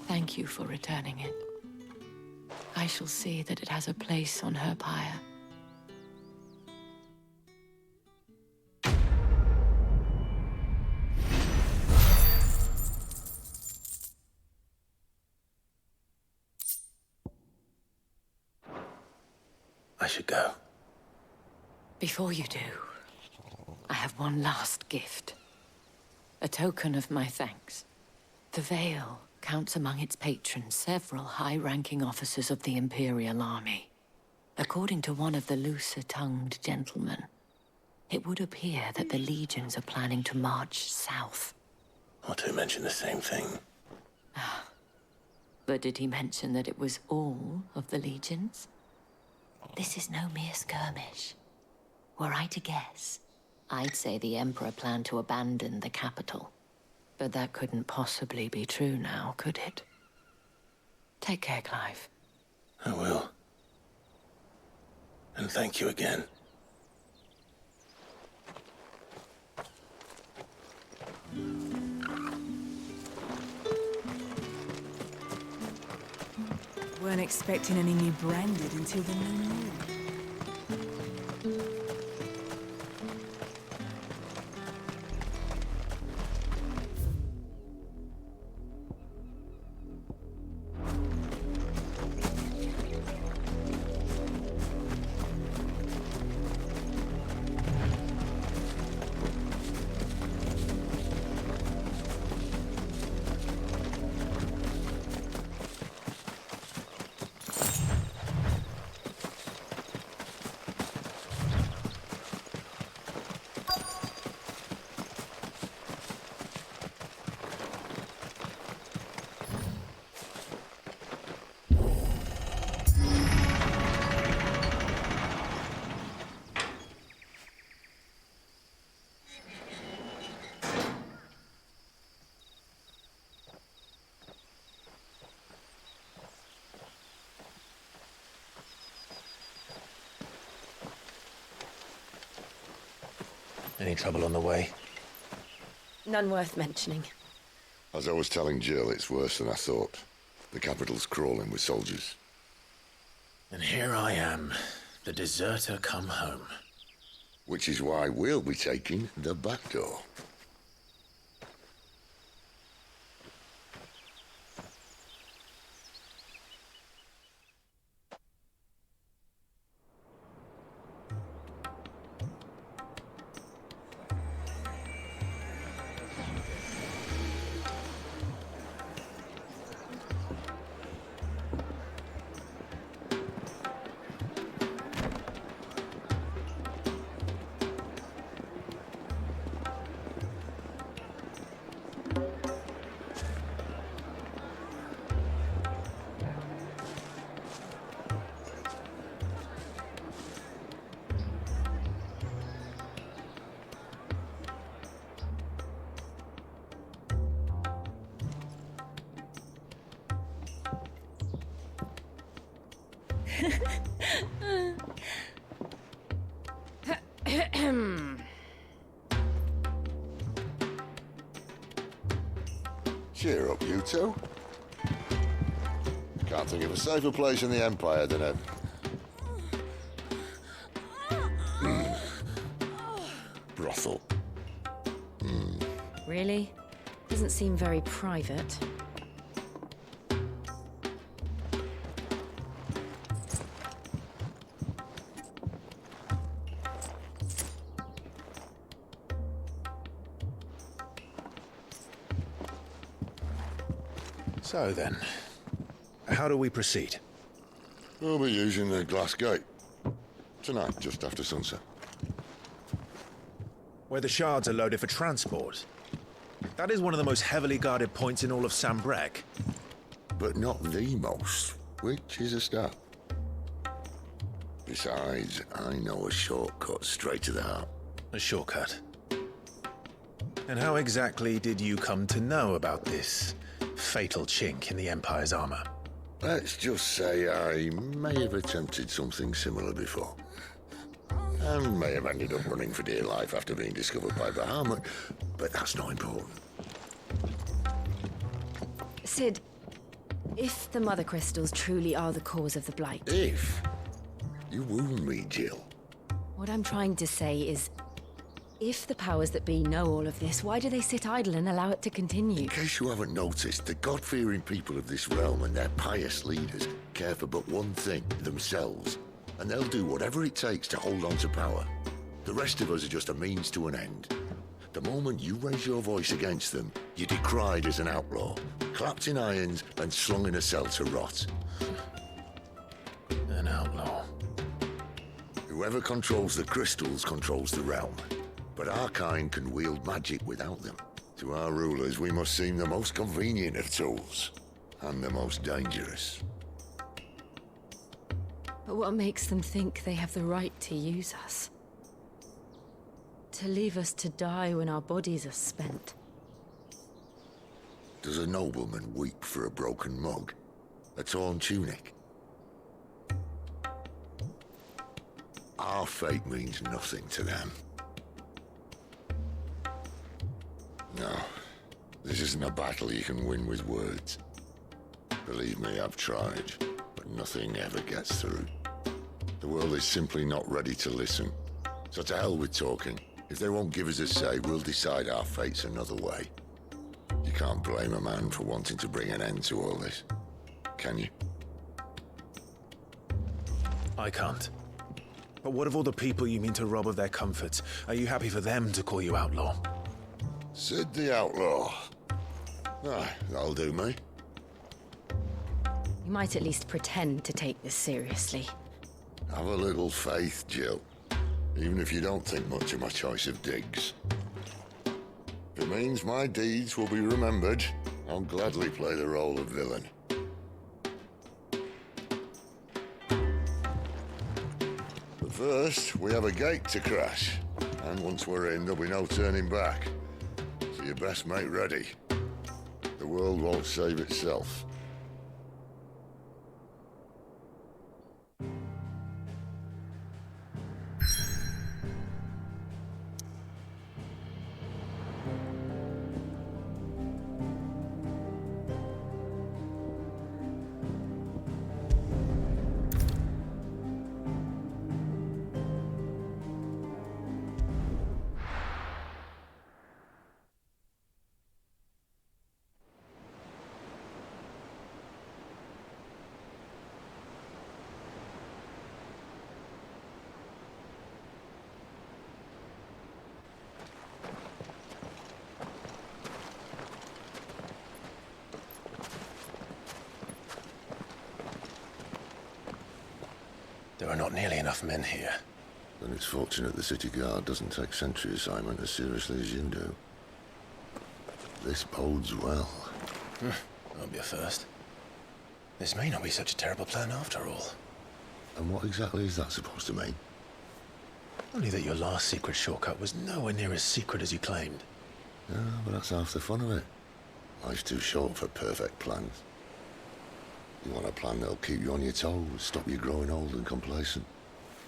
Thank you for returning it. I shall see that it has a place on her pyre. I should go. Before you do, I have one last gift. A token of my thanks. The Vale counts among its patrons several high-ranking officers of the Imperial Army. According to one of the looser-tongued gentlemen, it would appear that the legions are planning to march south. Or to mention the same thing. But did he mention that it was all of the legions? This is no mere skirmish. Were I to guess, I'd say the Emperor planned to abandon the capital. But that couldn't possibly be true now, could it? Take care, Clive. I will. And thank you again. Weren't expecting any new branded until the new moon. Any trouble on the way? None worth mentioning. As I was telling Jill, it's worse than I thought. The capital's crawling with soldiers. And here I am, the deserter come home. Which is why we'll be taking the back door. Cheer up, you two. Can't think of a safer place in the Empire than a... brothel. Really? Doesn't seem very private. So then, how do we proceed? We'll be using the glass gate. Tonight, just after sunset. Where the shards are loaded for transport. That is one of the most heavily guarded points in all of Sambrec. But not the most, which is a start. Besides, I know a shortcut straight to the heart. A shortcut? And how exactly did you come to know about this fatal chink in the Empire's armor? Let's just say I may have attempted something similar before. And may have ended up running for dear life after being discovered by Bahamut, but that's not important. Sid, if the Mother Crystals truly are the cause of the Blight... If? You wound me, Jill. What I'm trying to say is, if the powers that be know all of this, why do they sit idle and allow it to continue? In case you haven't noticed, the God-fearing people of this realm and their pious leaders care for but one thing, themselves. And they'll do whatever it takes to hold on to power. The rest of us are just a means to an end. The moment you raise your voice against them, you're decried as an outlaw, clapped in irons and slung in a cell to rot. An outlaw. Whoever controls the crystals controls the realm. But our kind can wield magic without them. To our rulers, we must seem the most convenient of tools. And the most dangerous. But what makes them think they have the right to use us? To leave us to die when our bodies are spent? Does a nobleman weep for a broken mug? A torn tunic? Our fate means nothing to them. No, this isn't a battle you can win with words. Believe me, I've tried, but nothing ever gets through. The world is simply not ready to listen. So to hell with talking. If they won't give us a say, we'll decide our fates another way. You can't blame a man for wanting to bring an end to all this, can you? I can't. But what of all the people you mean to rob of their comforts? Are you happy for them to call you outlaw? Sid the Outlaw. Ah, that'll do me. You might at least pretend to take this seriously. Have a little faith, Jill. Even if you don't think much of my choice of digs. If it means my deeds will be remembered, I'll gladly play the role of villain. But first, we have a gate to crash. And once we're in, there'll be no turning back. So you best make ready. The world won't save itself. There are not nearly enough men here. Then it's fortunate the city guard doesn't take sentry assignment as seriously as you do. This bodes well. That'll be a first. This may not be such a terrible plan after all. And what exactly is that supposed to mean? Only that your last secret shortcut was nowhere near as secret as you claimed. Yeah, but that's half the fun of it. Life's too short for perfect plans. You want a plan that'll keep you on your toes, stop you growing old and complacent.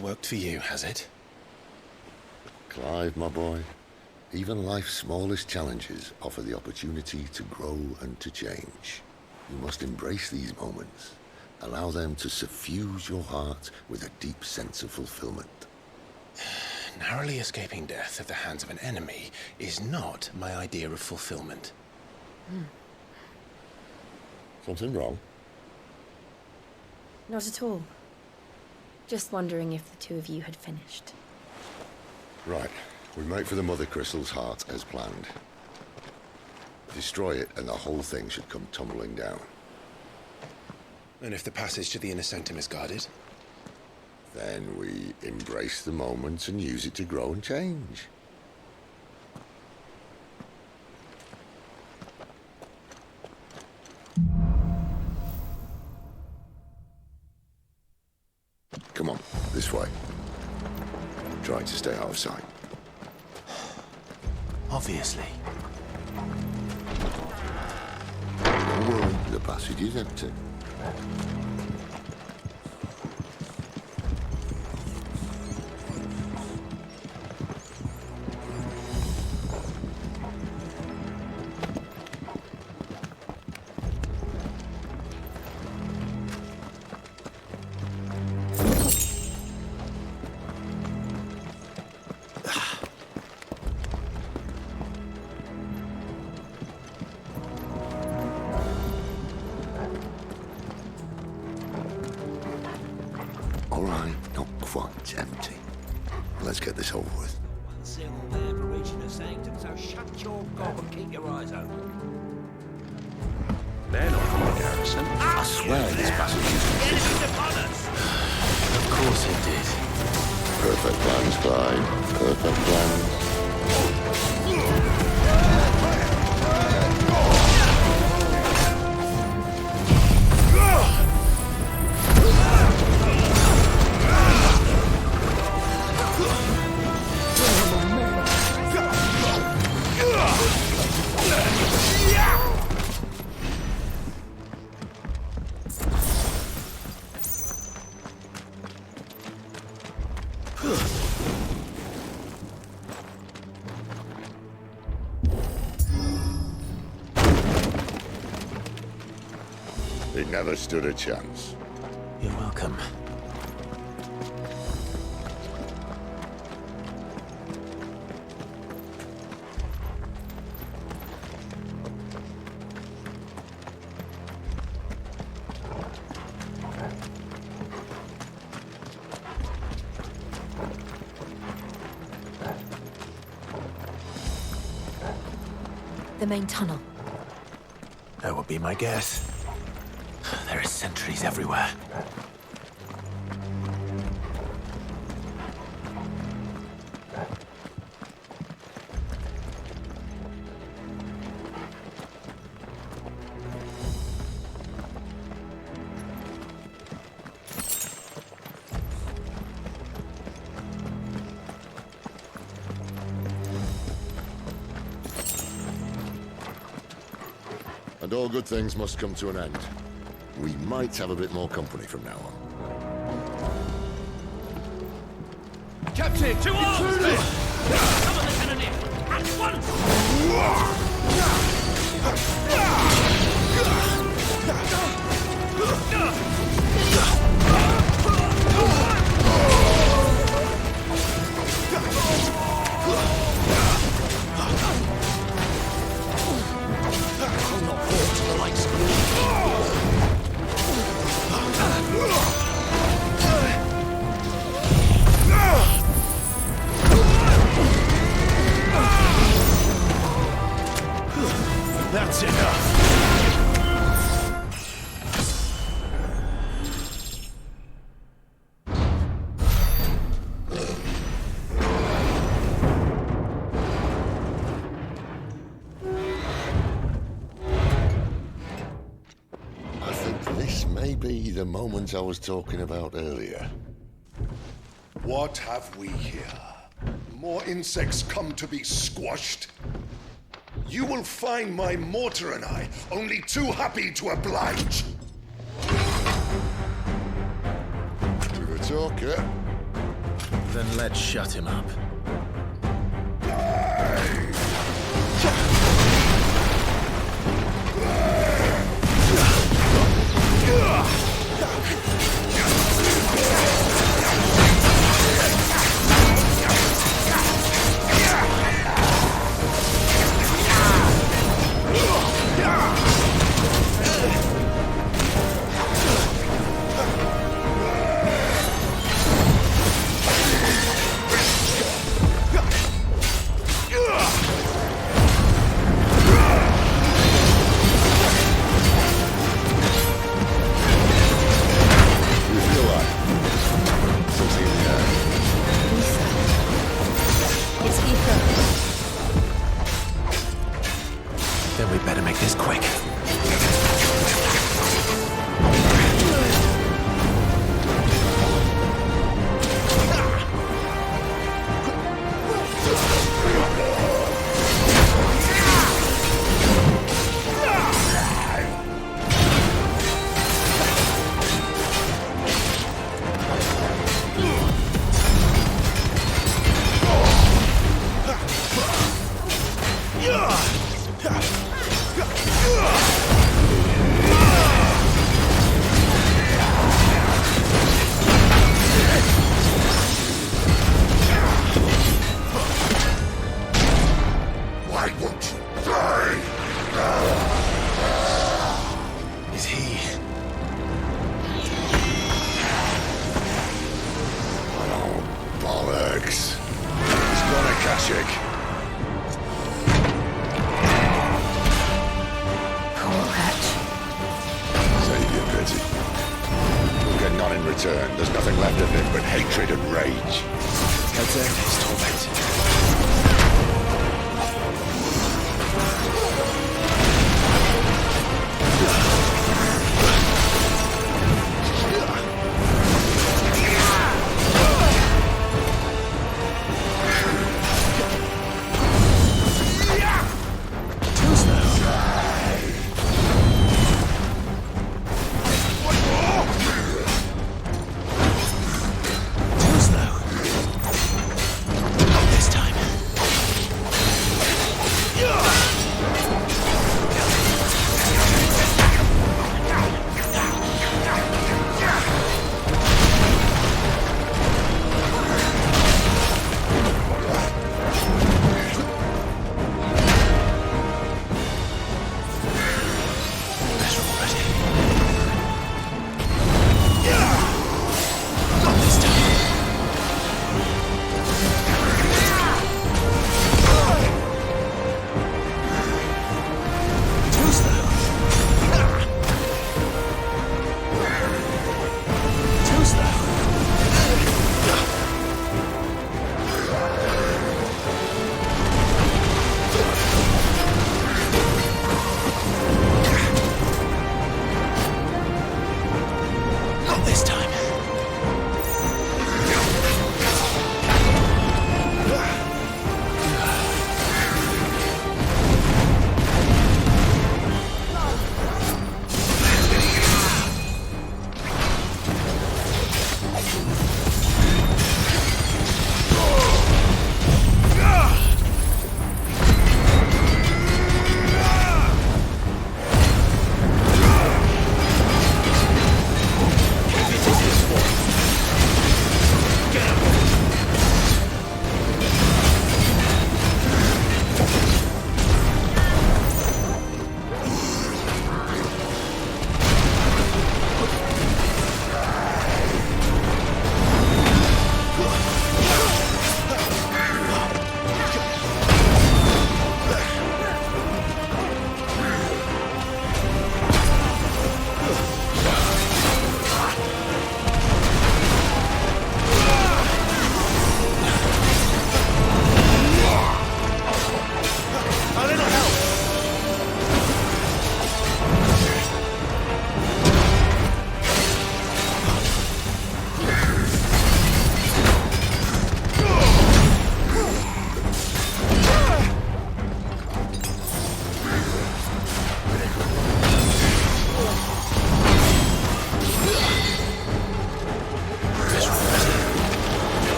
Worked for you, has it? Clive, my boy, even life's smallest challenges offer the opportunity to grow and to change. You must embrace these moments. Allow them to suffuse your heart with a deep sense of fulfillment. Narrowly escaping death at the hands of an enemy is not my idea of fulfillment. Something wrong? Not at all. Just wondering if the two of you had finished. Right. We make for the Mother Crystal's heart as planned. Destroy it and the whole thing should come tumbling down. And if the passage to the inner sanctum is guarded? Then we embrace the moment and use it to grow and change. Come on, this way. I'm trying to stay out of sight. Obviously. Don't worry, the passage is empty. All right, not quite empty. Let's get this over with. One single man for reaching the sanctum, so shut your gob and keep your eyes open. They're not from the garrison. I swear this passage is... Enemies upon us! Of course it did. Perfect plans, Clyde. Perfect plans. He never stood a chance. You're welcome. The main tunnel. That would be my guess. There are sentries everywhere. And all good things must come to an end. We might have a bit more company from now on. Captain, to arms! Summon the cannoneer! At once! That's enough. I think this may be the moment I was talking about earlier. What have we here? More insects come to be squashed? You will find my mortar and I only too happy to oblige. To the talker. Then let's shut him up. Then we better make this quick. Why won't you die? Is he? Oh, bollocks. He's got a Kashyyyk. Poor wretch. Save your pity. We'll get none in return. There's nothing left of him but hatred and rage. Let's end his torment.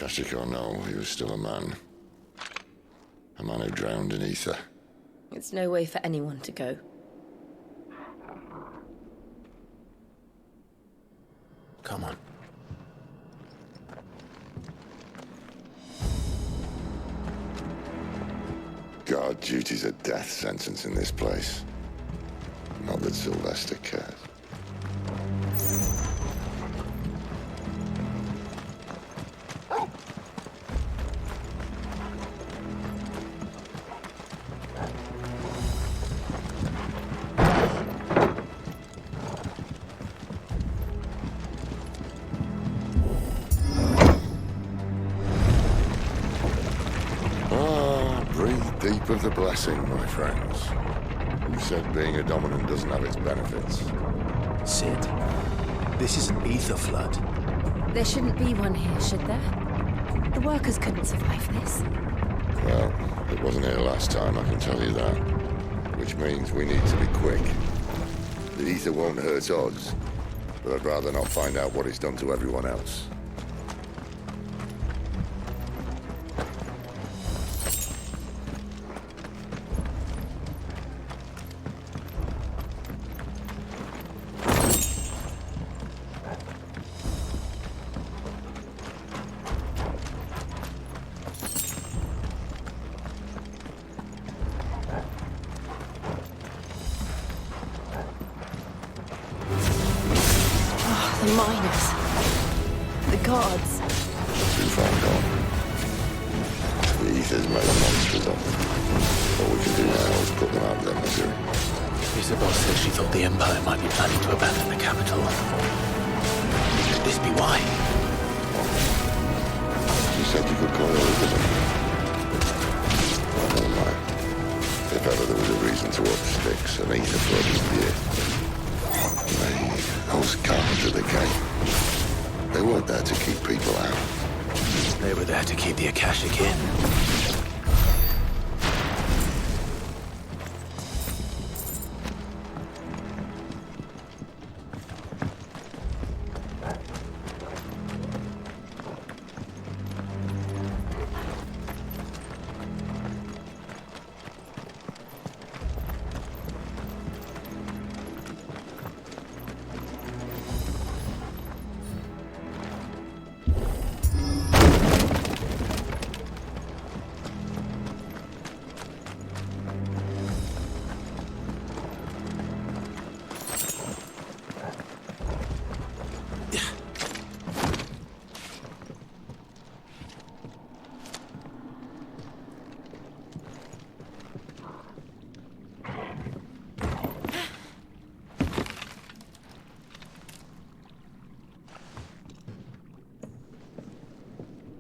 Akashic or no, he was still a man. A man who drowned in ether. It's no way for anyone to go. Come on. Guard duty's a death sentence in this place. Not that Sylvester cares. Deep of the blessing, my friends. Who said being a dominant doesn't have its benefits? Sid, this is an ether flood. There shouldn't be one here, should there? The workers couldn't survive this. Well, it wasn't here last time, I can tell you that. Which means we need to be quick. The ether won't hurt us, but I'd rather not find out what it's done to everyone else. The miners. The guards. Too far gone. The ether's made monsters of them. All we can do now is put them out of their misery. Isabel said she thought the Empire might be planning to abandon the capital. Could this be why? She said you could call her Elizabeth. Well, never mind. If ever there was a reason to up sticks, an ether flood is here. Those guards at the gate. They weren't there to keep people out. They were there to keep the Akashic in.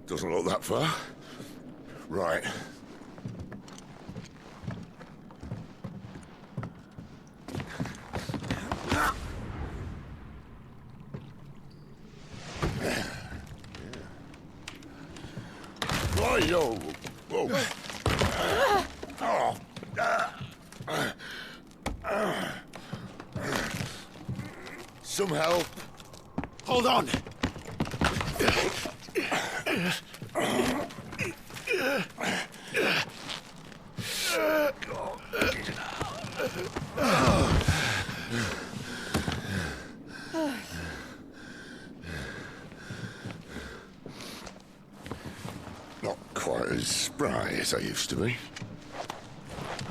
Doesn't look that far. Right. Yo. Whoa. Some help. Hold on. Not quite as spry as I used to be.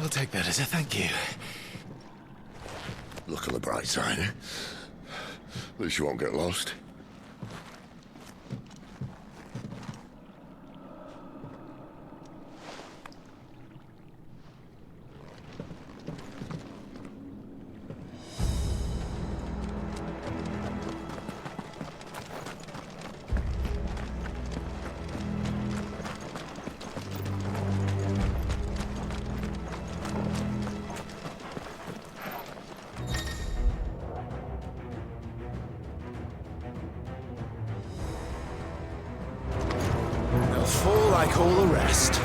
I'll take that as a thank you. Look on the bright side, eh? At least you won't get lost. They'll fall like all the rest.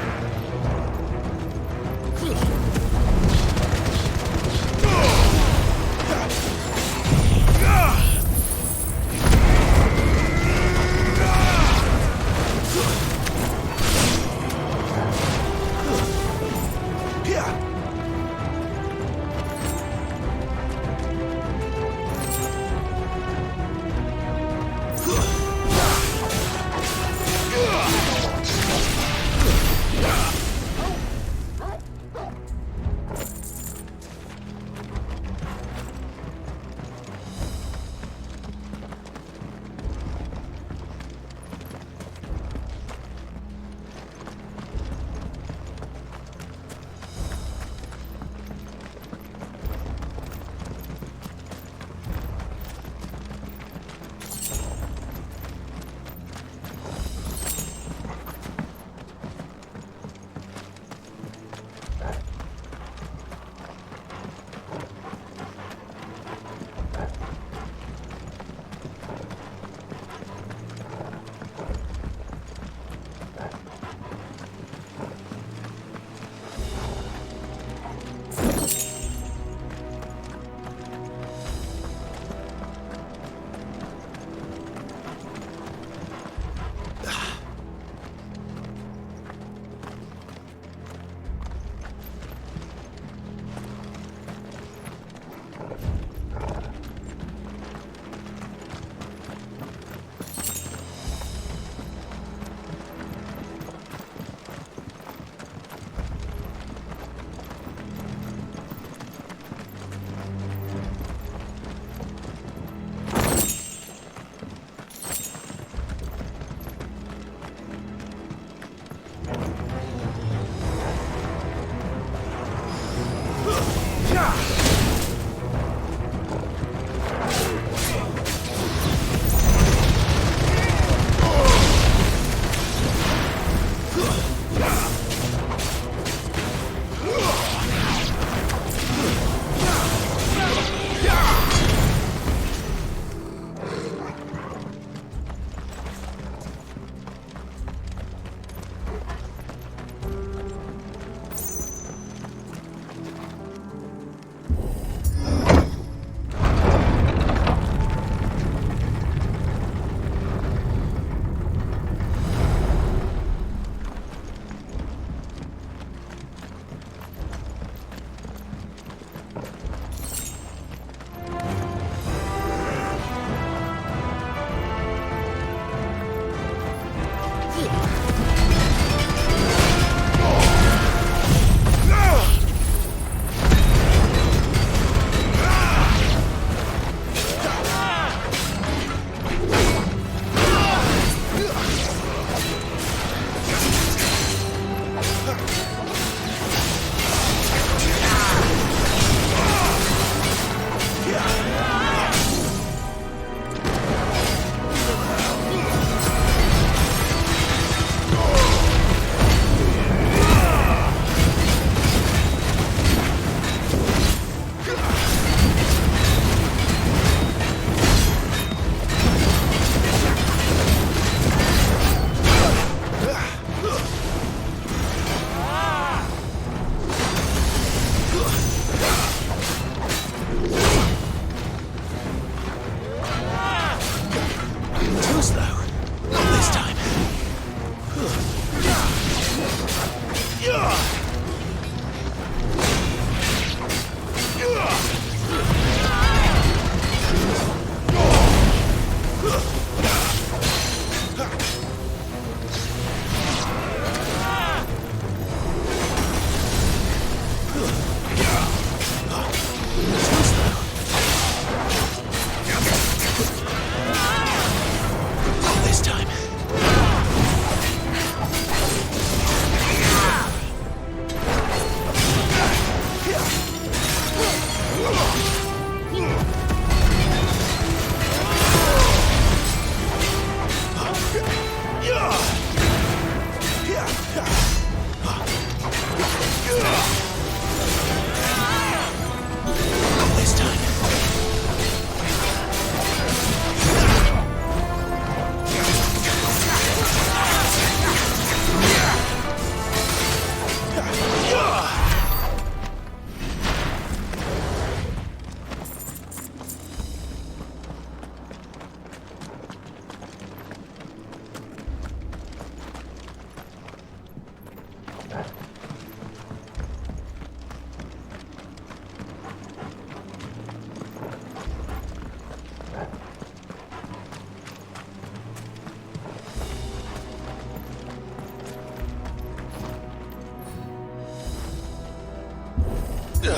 I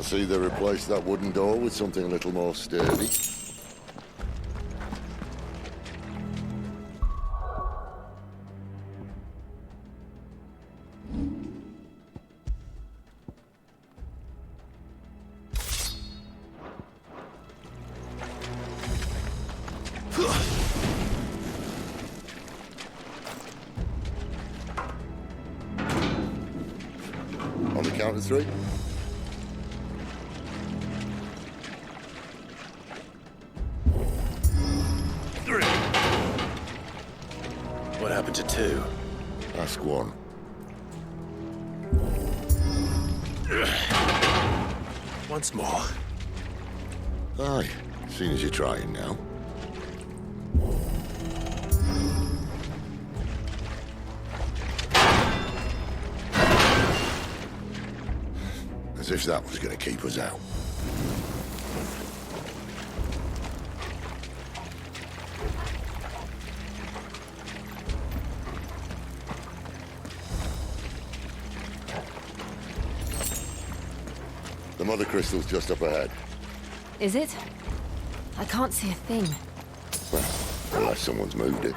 see they replaced that wooden door with something a little more sturdy. On the count of three. What happened to two? Ask one. Once more. Aye, seeing as you're trying now. As if that was going to keep us out. The mother crystal's just up ahead. Is it? I can't see a thing. Well, unless someone's moved it.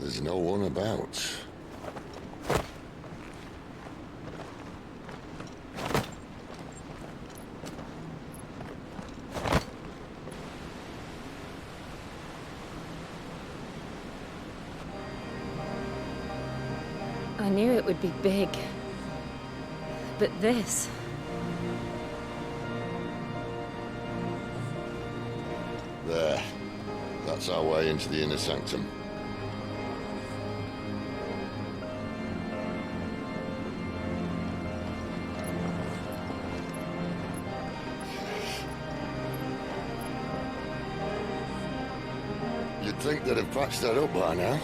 There's no one about. I knew it would be big. But this... There. That's our way into the inner sanctum. You'd think they'd have patched that up by now.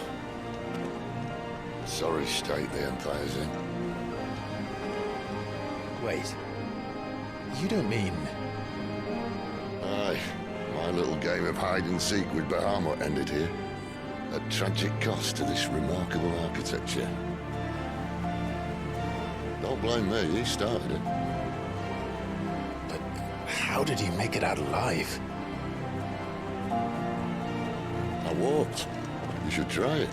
Sorry state the Empire's in. Wait. You don't mean... Aye. My little game of hide-and-seek with Bahamut ended here. At tragic cost to this remarkable architecture. Don't blame me, he started it. But how did he make it out alive? I walked. You should try it.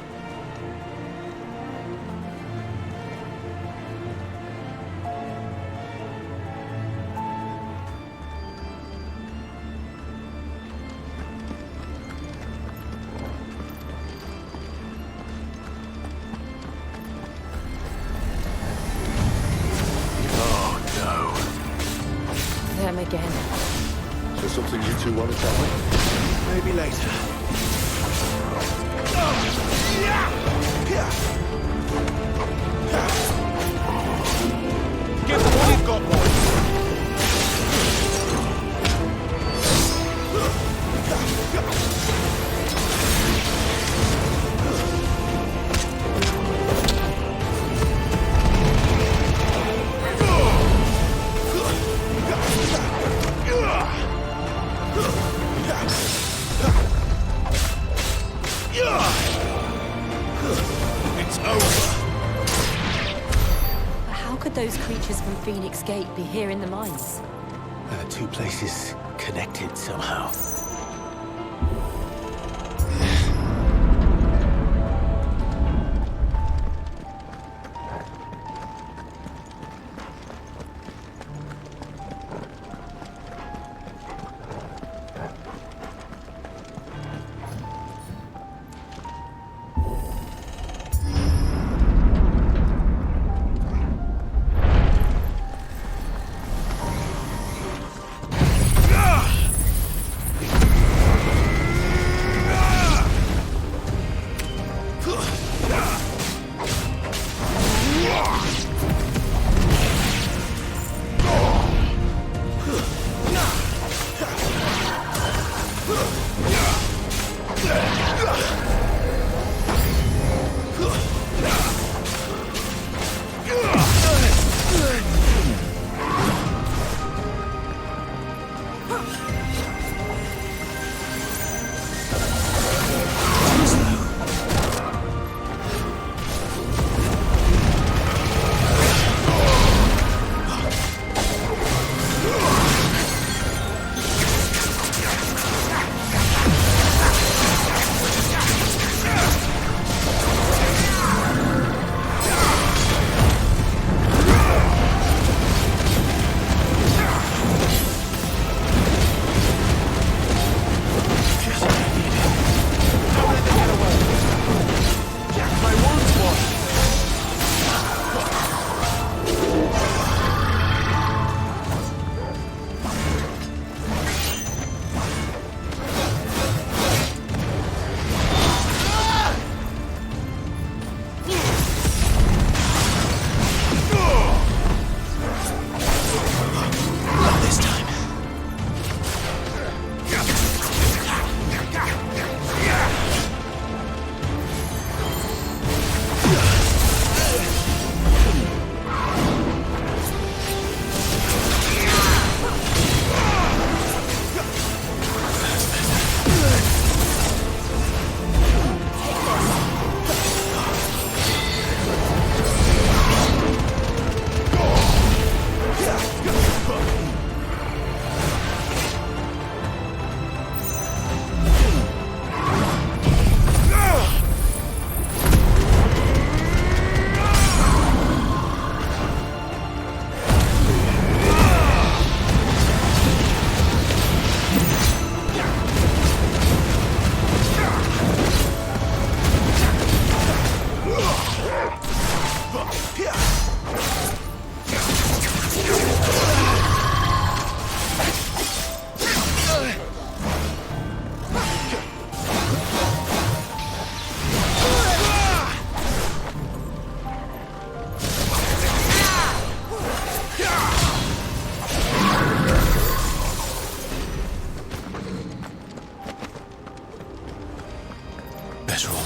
Them again. Is there something you two want to tell me? Maybe later. Give them what you've got, boys. It's over. How could those creatures from Phoenix Gate be here in the mines? Two places connected somehow.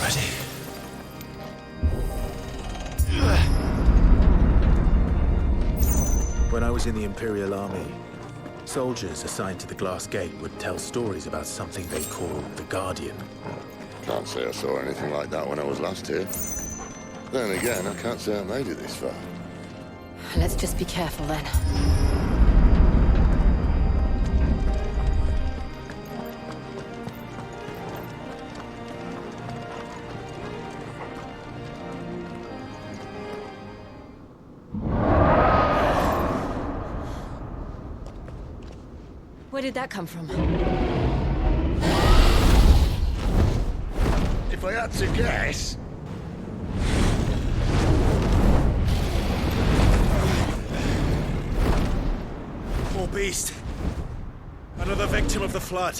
ready. When I was in the Imperial Army, soldiers assigned to the Glass Gate would tell stories about something they called the Guardian. Can't say I saw anything like that when I was last here. Then again, I can't say I made it this far. Let's just be careful then. Where did that come from? If I had to guess... More beast. Another victim of the flood.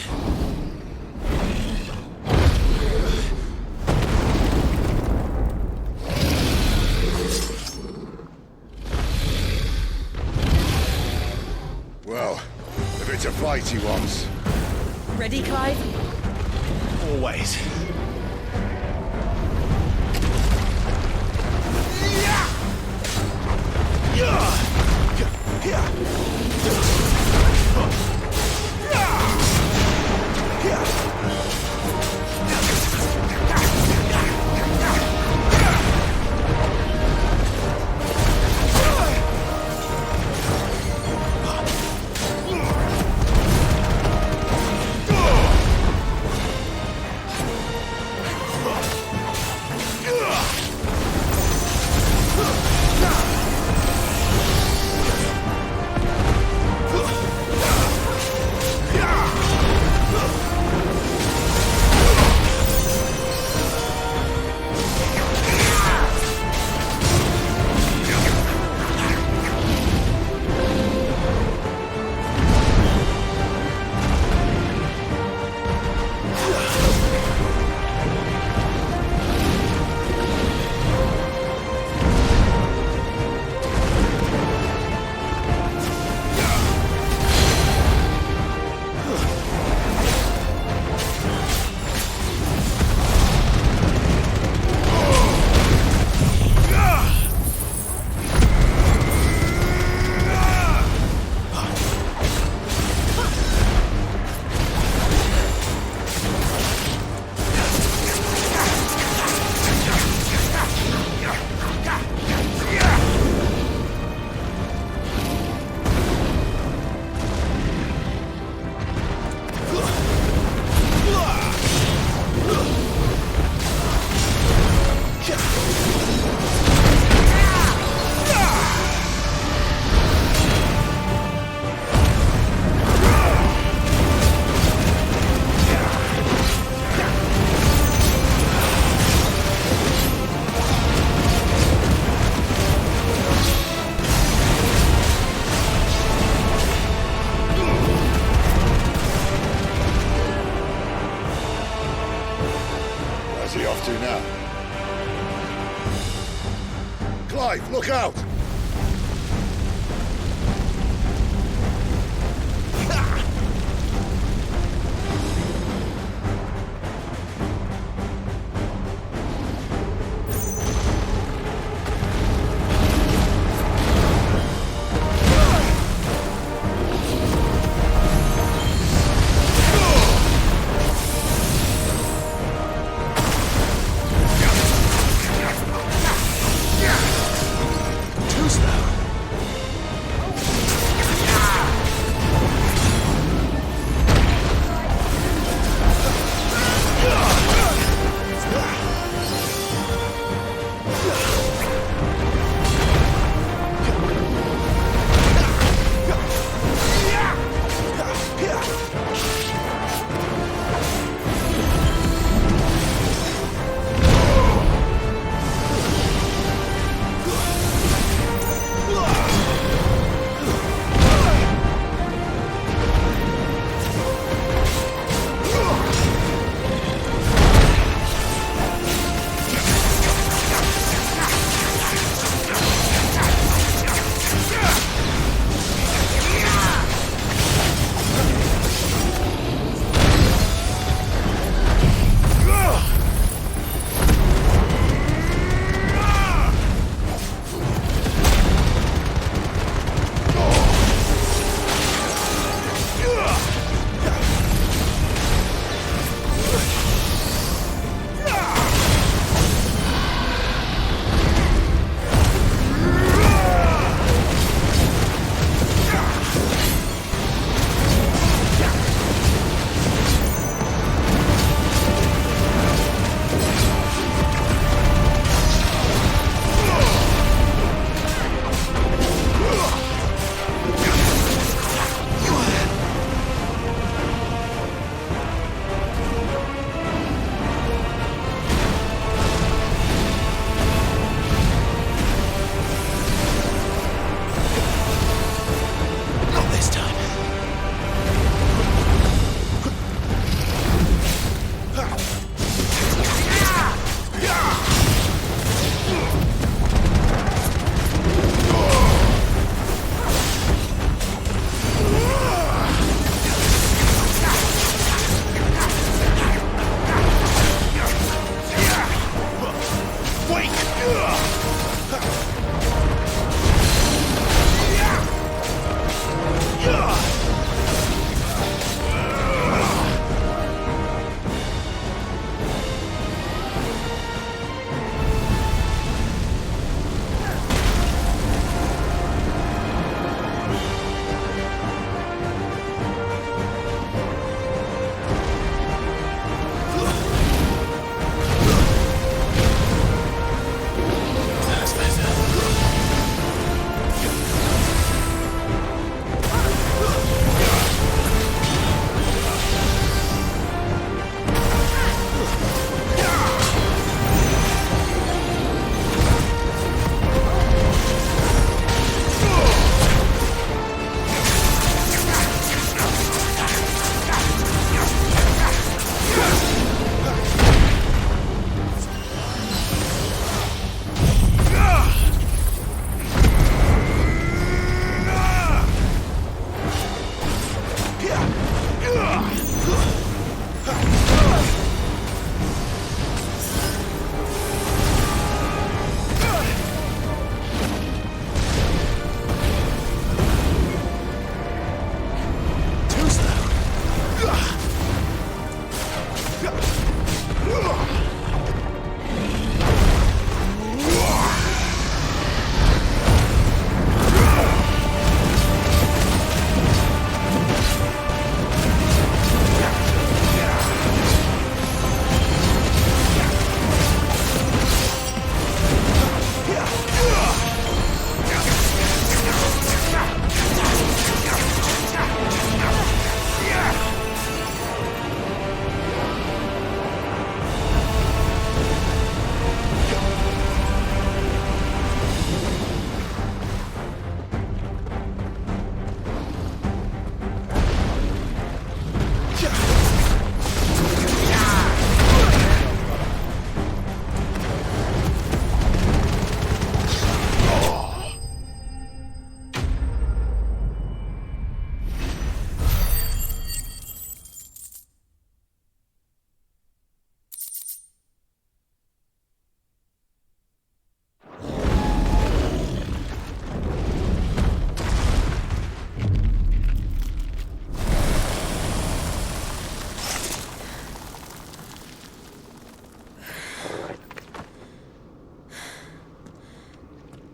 Well, if it's a fight he wants... Ready, Clive? Always. Clive, look out!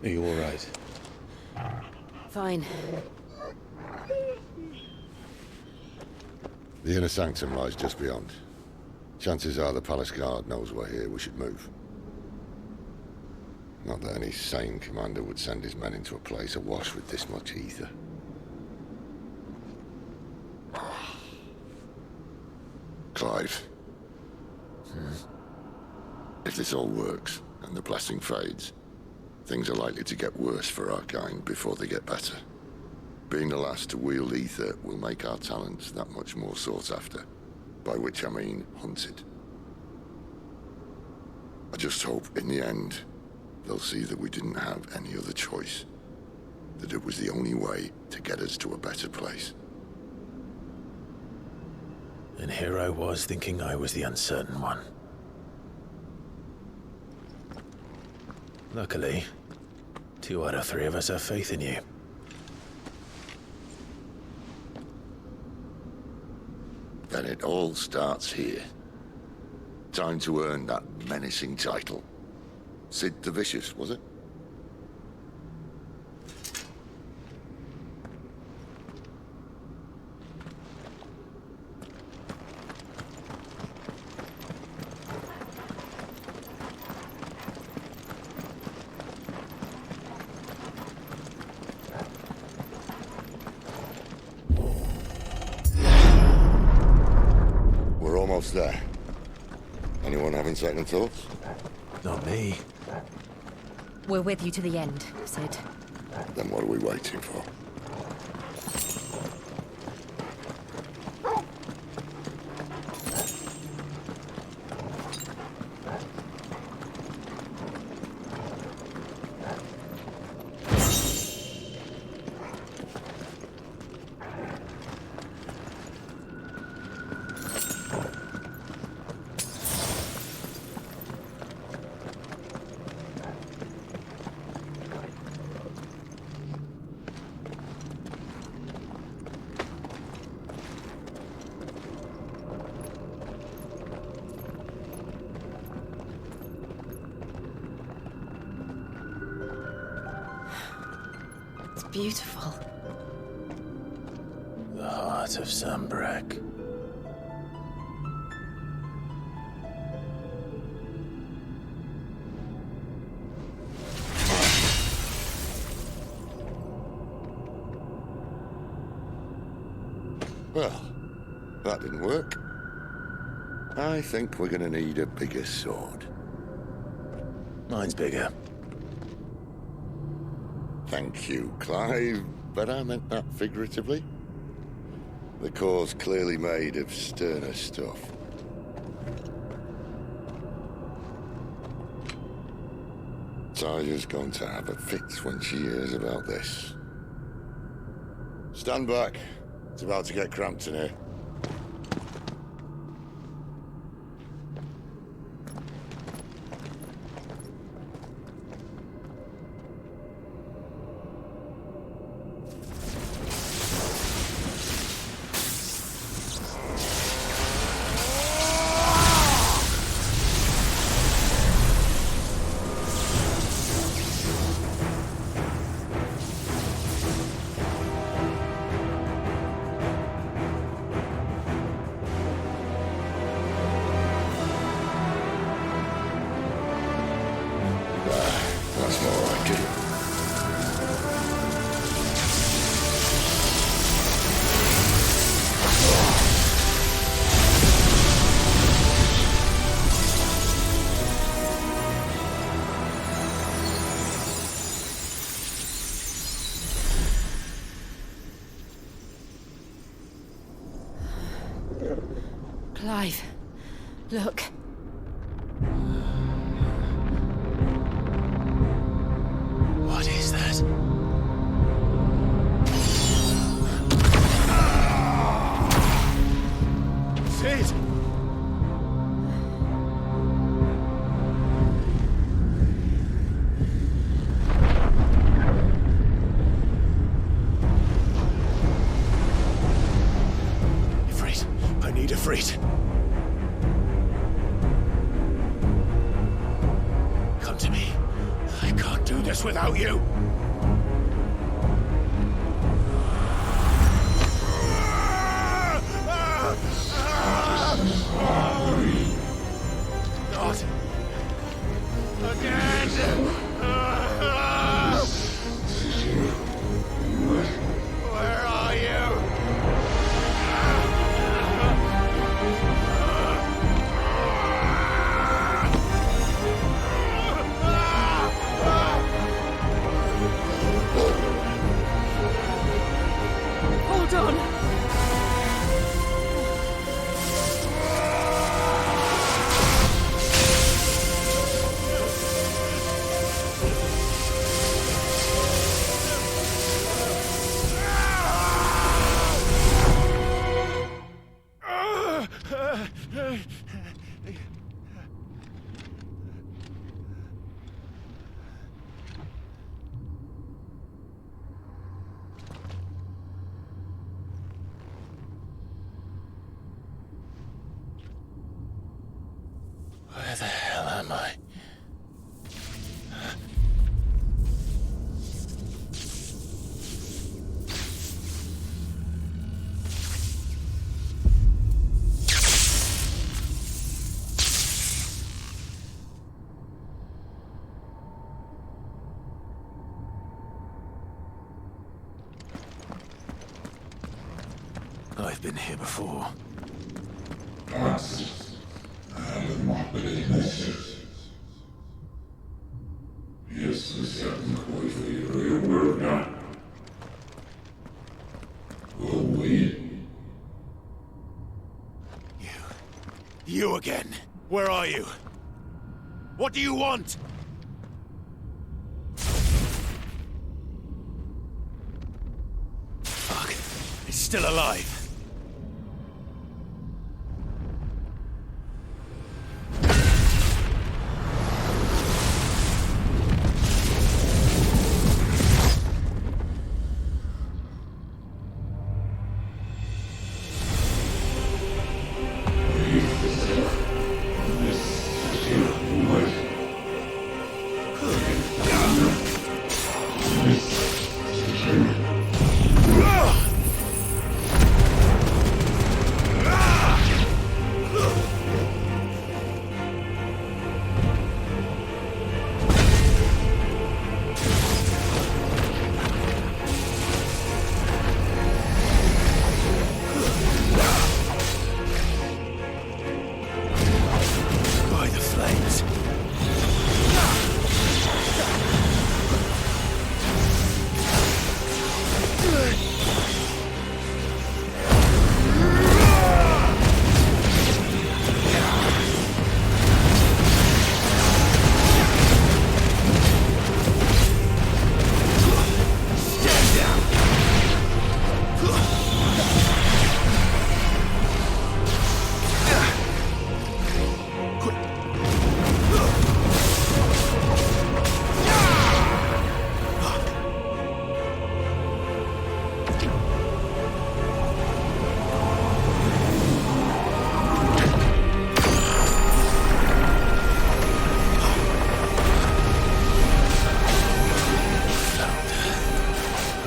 Are you all right? Fine. The inner sanctum lies just beyond. Chances are the palace guard knows we're here. We should move. Not that any sane commander would send his men into a place awash with this much ether. Clive. If this all works, and the blessing fades, things are likely to get worse for our kind before they get better. Being the last to wield ether will make our talents that much more sought after. By which I mean hunted. I just hope, in the end, they'll see that we didn't have any other choice. That it was the only way to get us to a better place. And here I was thinking I was the uncertain one. Luckily, 2 out of 3 of us have faith in you. Then it all starts here. Time to earn that menacing title. Sid the Vicious, was it? We're almost there. Anyone having second thoughts? Not me. We're with you to the end, Sid. Then what are we waiting for? It's beautiful. The heart of Sambrek. Well, that didn't work. I think we're gonna need a bigger sword. Mine's bigger. Thank you, Clive, but I meant that figuratively. The core's clearly made of sterner stuff. Taya's going to have a fit when she hears about this. Stand back. It's about to get cramped in here. That's more like it. Clive, look. What is that? Sid! Ifrit, I need Ifrit. Come to me. I can't do do this without you. Not again. Where are you? Hold on. Where the hell am I? I've been here before. You again. Where are you? What do you want? Fuck. He's still alive.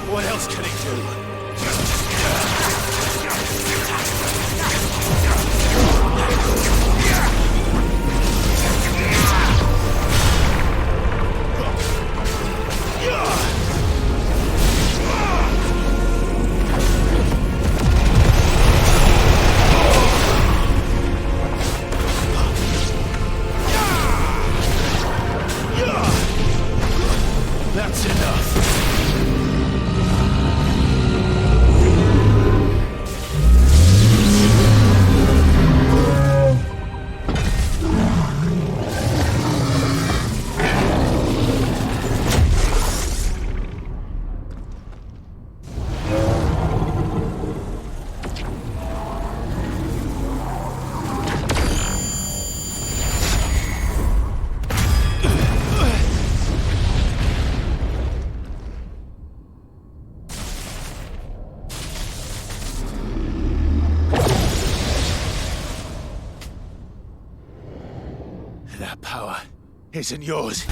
What else can he do? That's enough. That power isn't yours.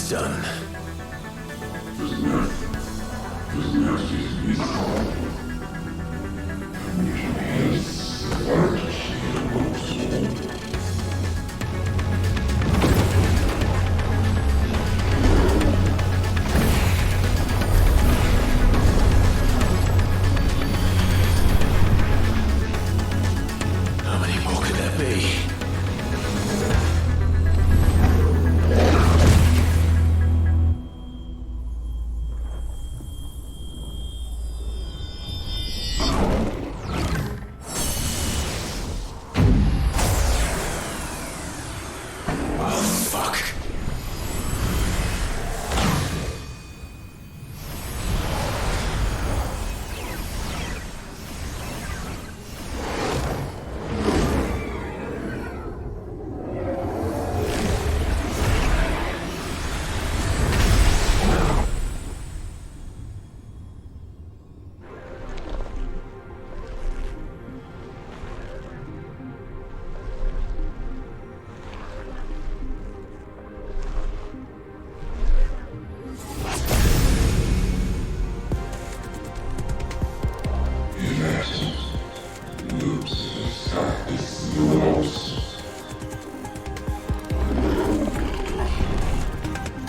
it's done. How many more could there be?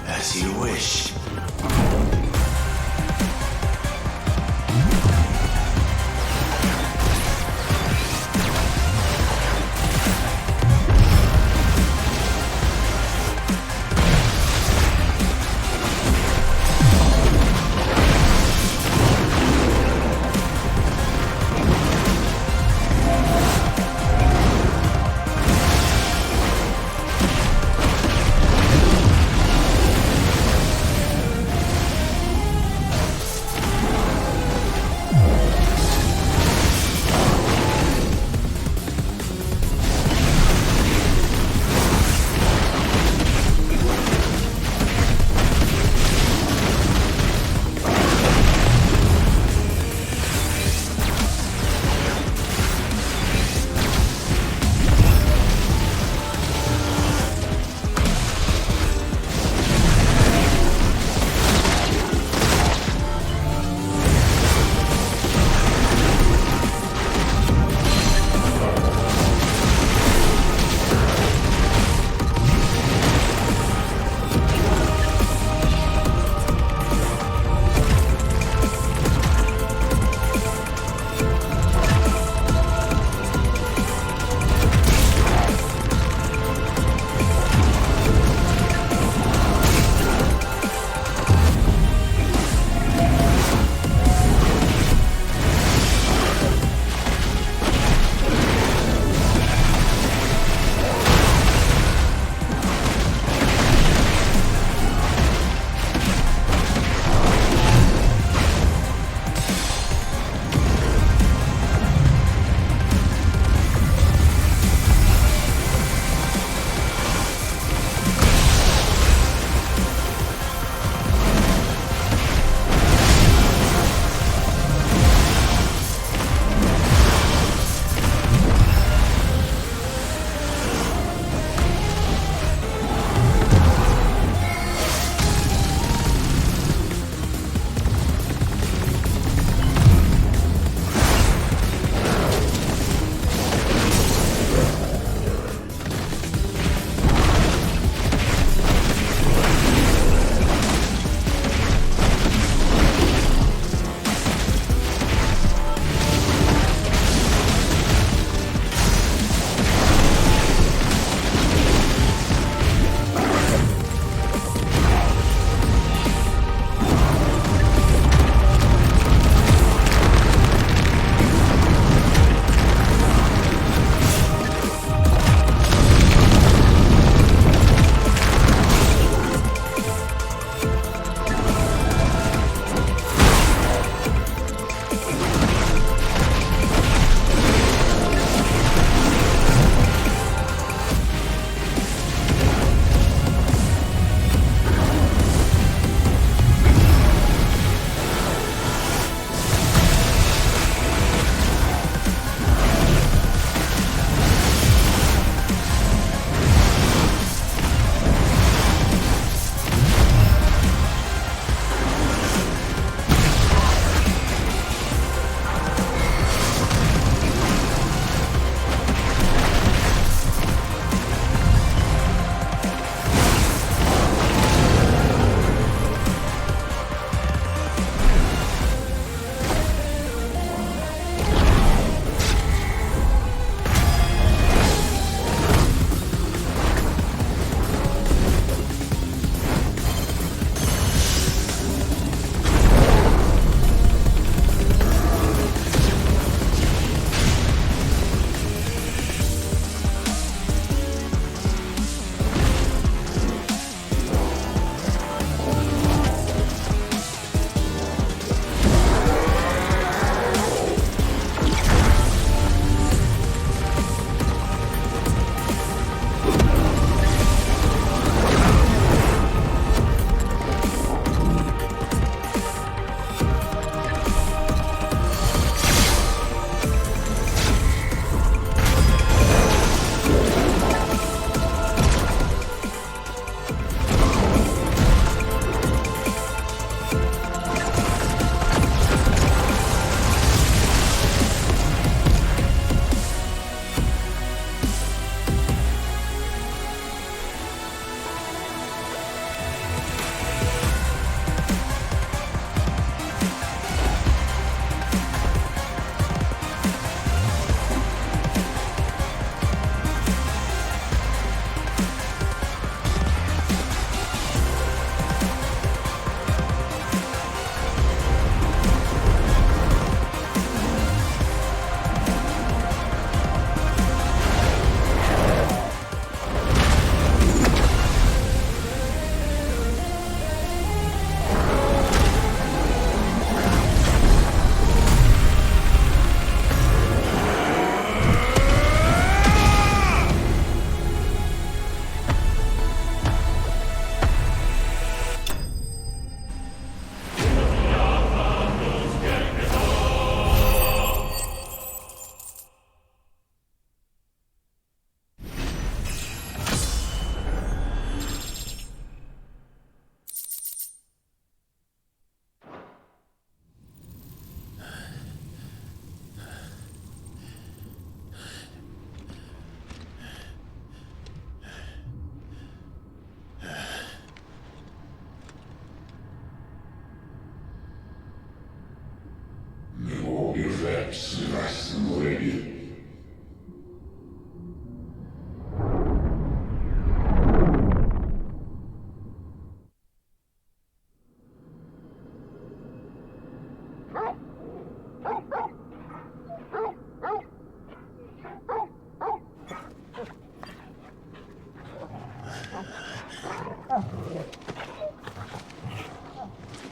As you wish.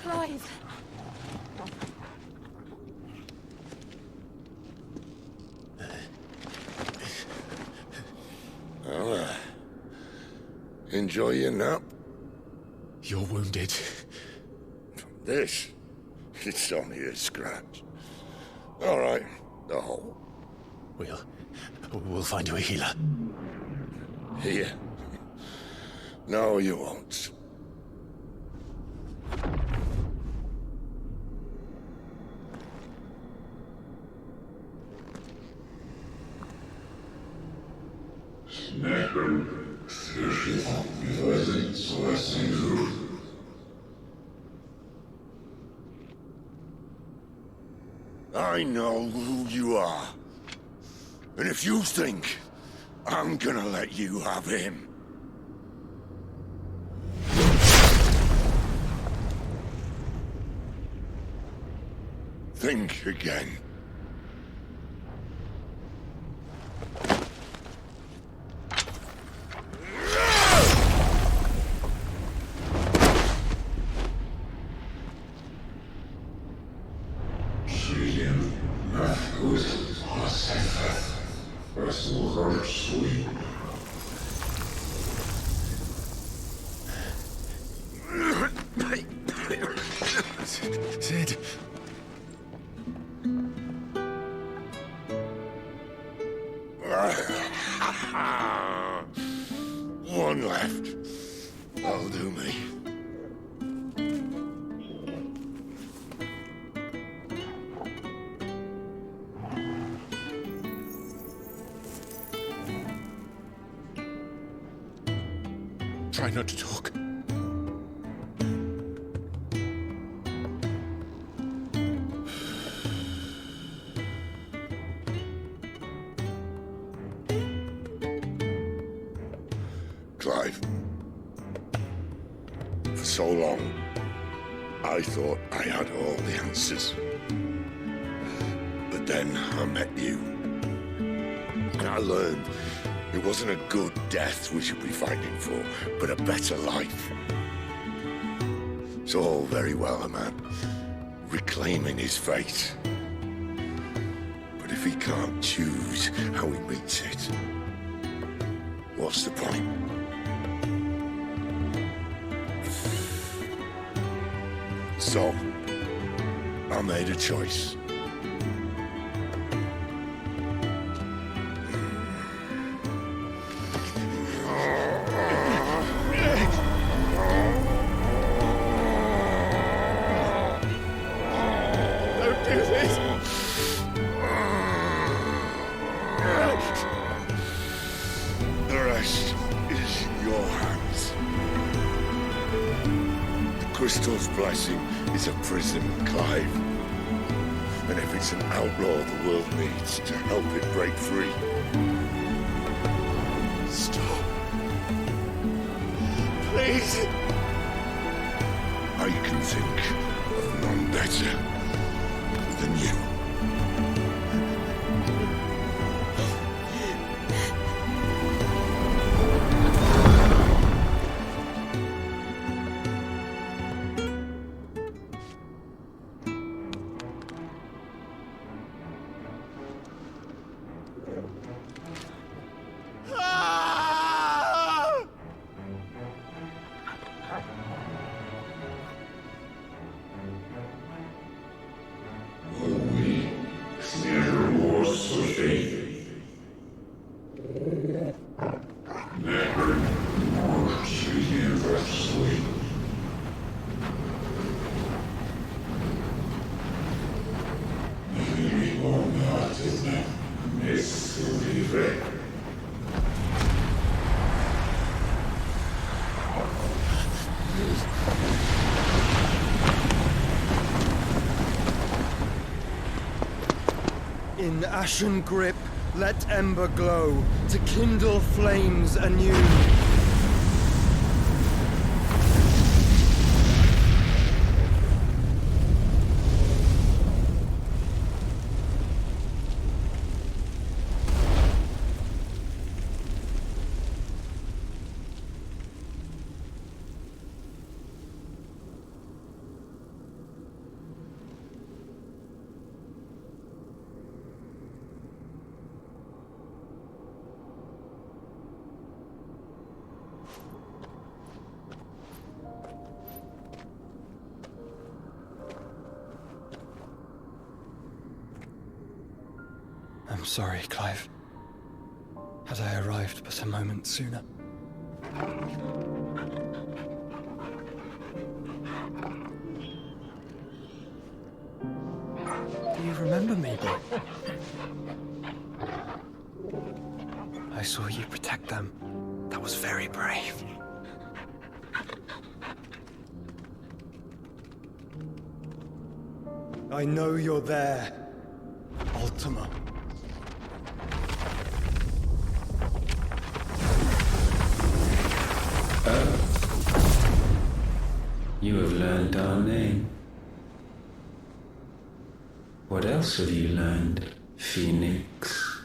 Clive. Well, enjoy your nap. You're wounded. This? It's only a scratch. All right, the hole. We'll find you a healer. Here? No, you won't. I know who you are. And if you think I'm gonna let you have him... think again. Sid. One left. That'll do me. Try not to talk. Clive. For so long, I thought I had all the answers. But then I met you. And I learned it wasn't a good death we should be fighting for, but a better life. It's all very well, a man reclaiming his fate. But if he can't choose how he meets it, what's the point? So, I made a choice. Don't do this! The rest is in your hands. The Crystal's blessing is a prison, Clive. And if it's an outlaw the world needs to help it break free... Stop. Please. I can think of none better than you. In ashen grip, let ember glow, to kindle flames anew. I'm sorry, Clive. Had I arrived but a moment sooner. Do you remember me, boy? I saw you protect them. That was very brave. I know you're there, Ultima. You have learned our name. What else have you learned, Phoenix?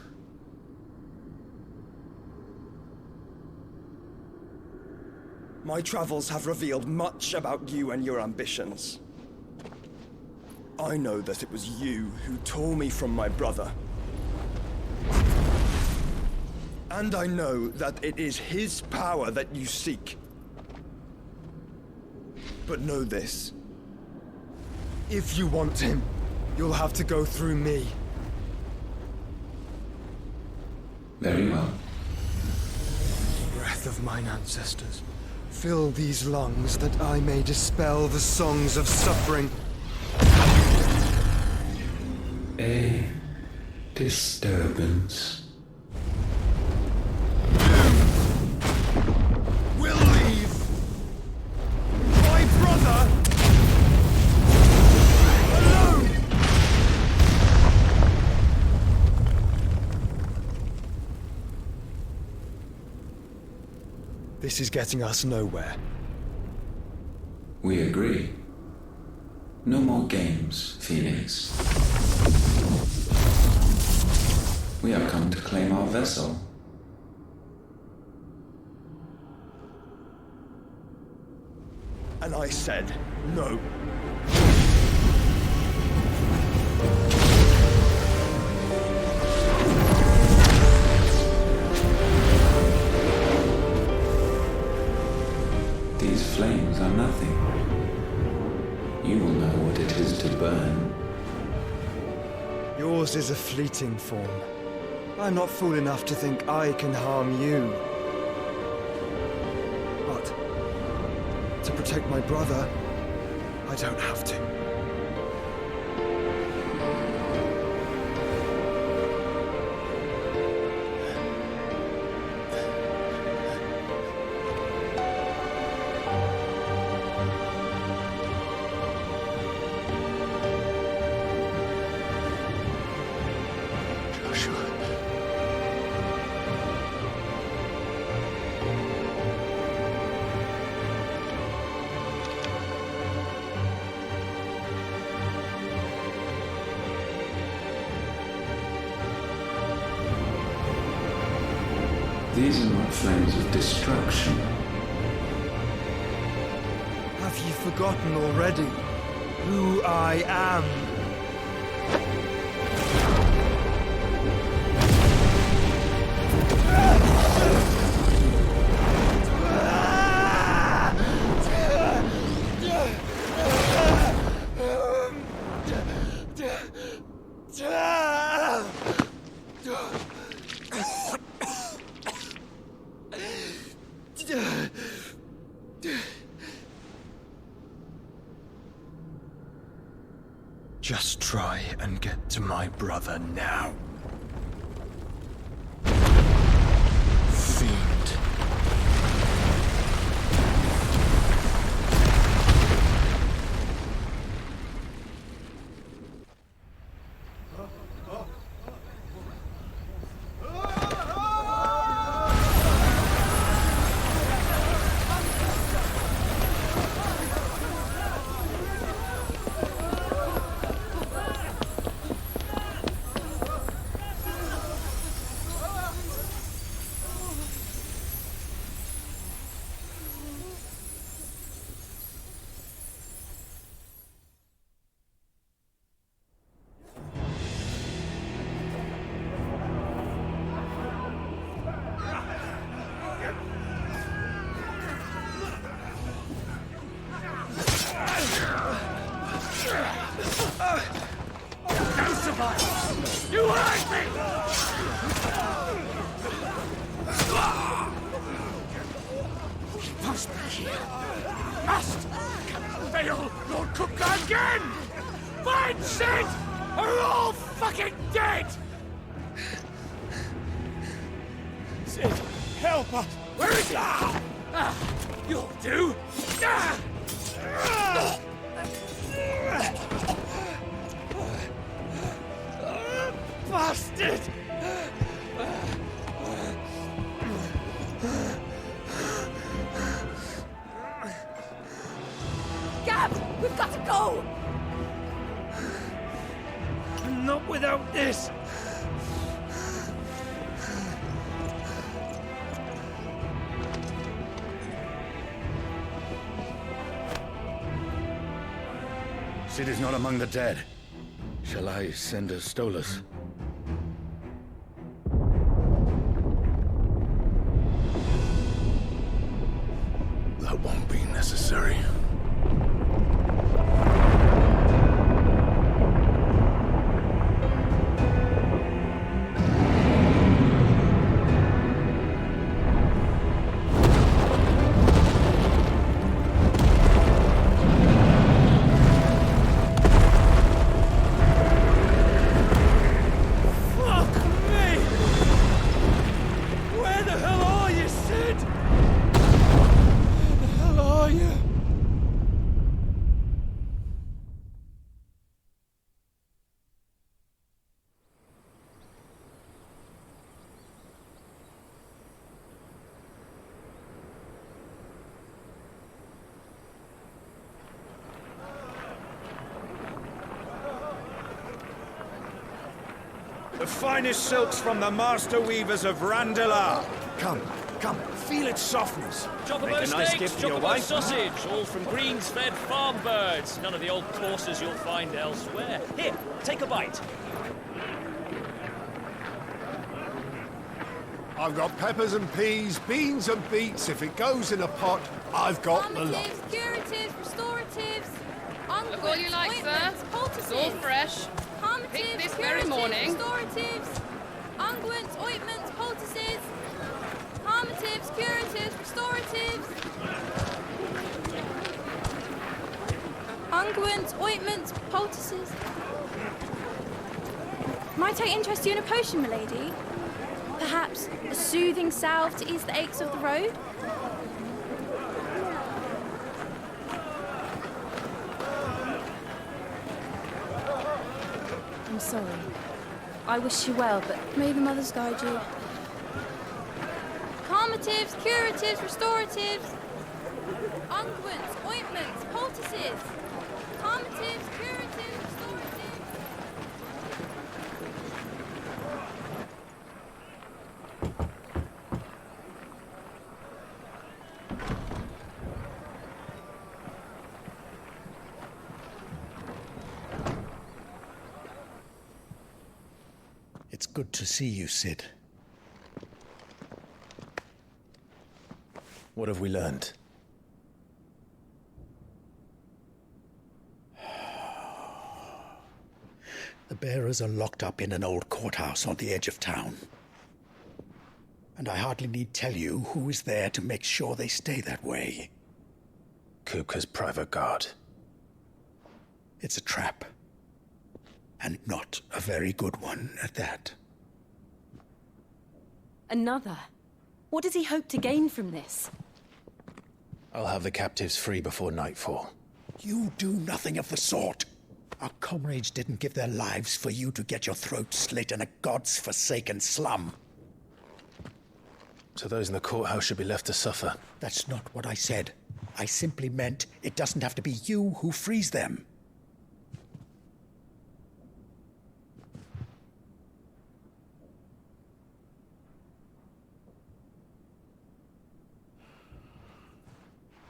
My travels have revealed much about you and your ambitions. I know that it was you who tore me from my brother. And I know that it is his power that you seek. But know this. If you want him, you'll have to go through me. Very well. Breath of mine ancestors, fill these lungs that I may dispel the songs of suffering. A disturbance. We'll leave. My brother alone. This is getting us nowhere. We agree. No more games, Phoenix. We have come to claim our vessel. And I said no. These flames are nothing. You will know what it is to burn. Yours is a fleeting form. I'm not fool enough to think I can harm you. But to protect my brother, I don't have to. These are not flames of destruction. Have you forgotten already who I am? Just try and get to my brother now. Fiend. You hurt me! We must be here. Must! Can fail Lord Cookland again! Find Sid! Are all fucking dead! Sid, help us! Where is he? You'll do! Bastard! Gab, we've got to go! Not without this! Sid is not among the dead. Shall I send a Stolas? That won't be necessary. The finest silks from the master weavers of Randalar. Come, feel its softness. Chocobo Make a nice steaks, gift for your chocobo wife. sausage, all from greens-fed farm birds. None of the old courses you'll find elsewhere. Here, take a bite. I've got peppers and peas, beans and beets. If it goes in a pot, I've got the lot. Curatives, restoratives, Look all you like, sir. It's all fresh. Picked this very morning. Restoratives, unguents, ointments, poultices, harmatives, curatives, restoratives, unguents, ointments, poultices. Might I interest you in a potion, milady? Perhaps a soothing salve to ease the aches of the road? I'm sorry. I wish you well, but may the mothers guide you. Calmatives, curatives, restoratives, unguents, ointments, poultices. Calmatives, curatives, restoratives. It's good to see you, Sid. What have we learned? The bearers are locked up in an old courthouse on the edge of town. And I hardly need tell you who is there to make sure they stay that way. Kupka's private guard. It's a trap. And not a very good one at that. Another? What does he hope to gain from this? I'll have the captives free before nightfall. You do nothing of the sort. Our comrades didn't give their lives for you to get your throat slit in a god's forsaken slum. So those in the courthouse should be left to suffer. That's not what I said. I simply meant it doesn't have to be you who frees them.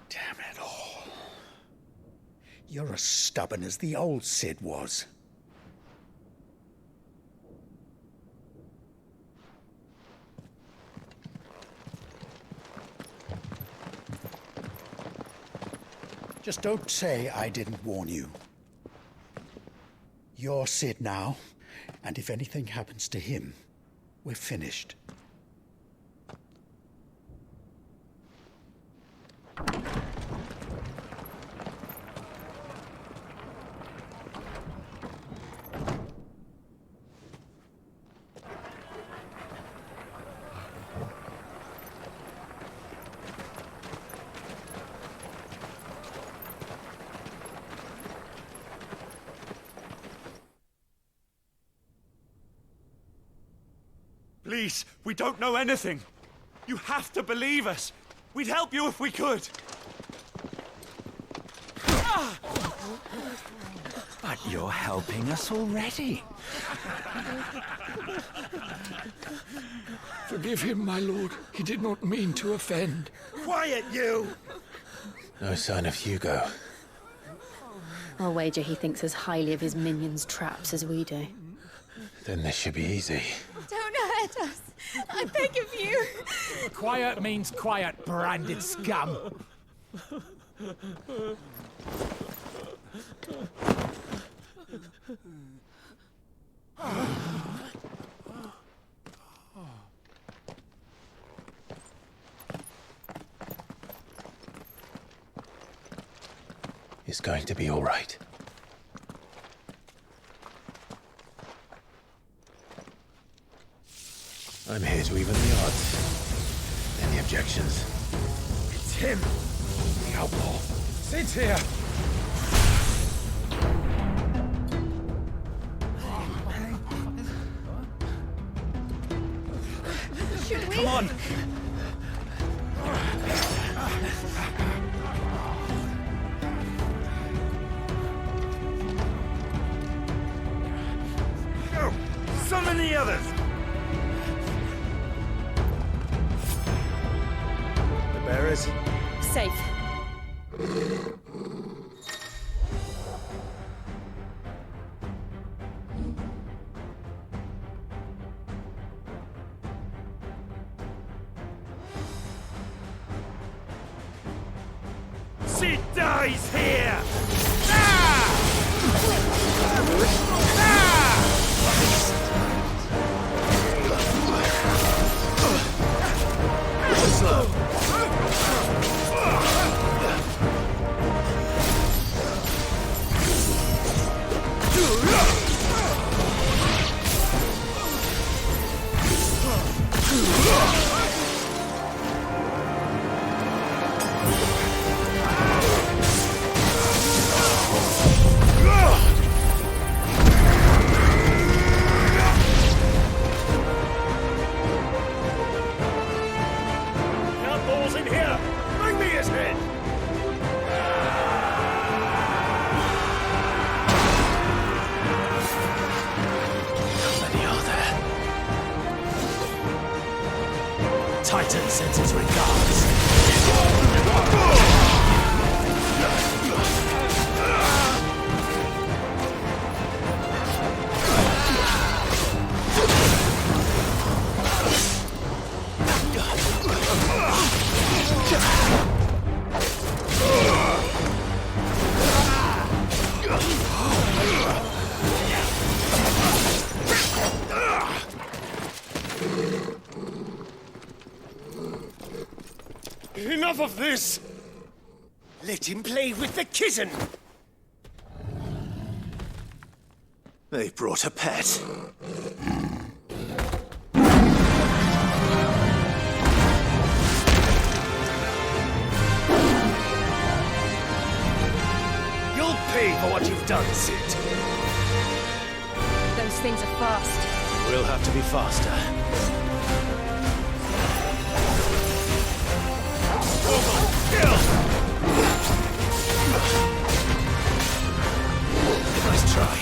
Damn it all. You're as stubborn as the old Sid was. Just don't say I didn't warn you. You're Sid now, And if anything happens to him, we're finished. Please, we don't know anything. You have to believe us. We'd help you if we could. But you're helping us already. Forgive him, my lord. He did not mean to offend. Quiet, you! No sign of Hugo. I'll wager he thinks as highly of his minions' traps as we do. Then this should be easy. Don't hurt us. I beg of you. Quiet means quiet, branded scum. It's going to be all right. I'm here to even the odds. Any objections? It's him, the outlaw. Sit here. Should we? Come on. Go! Summon the others! The bearers? Safe. She dies here! Outlaws in here! Bring me his head! How many are there? Titan sends his regards. Enough of this! Let him play with the kitten! They brought a pet. You'll pay for what you've done, Sid. Those things are fast. We'll have to be faster. Nice try.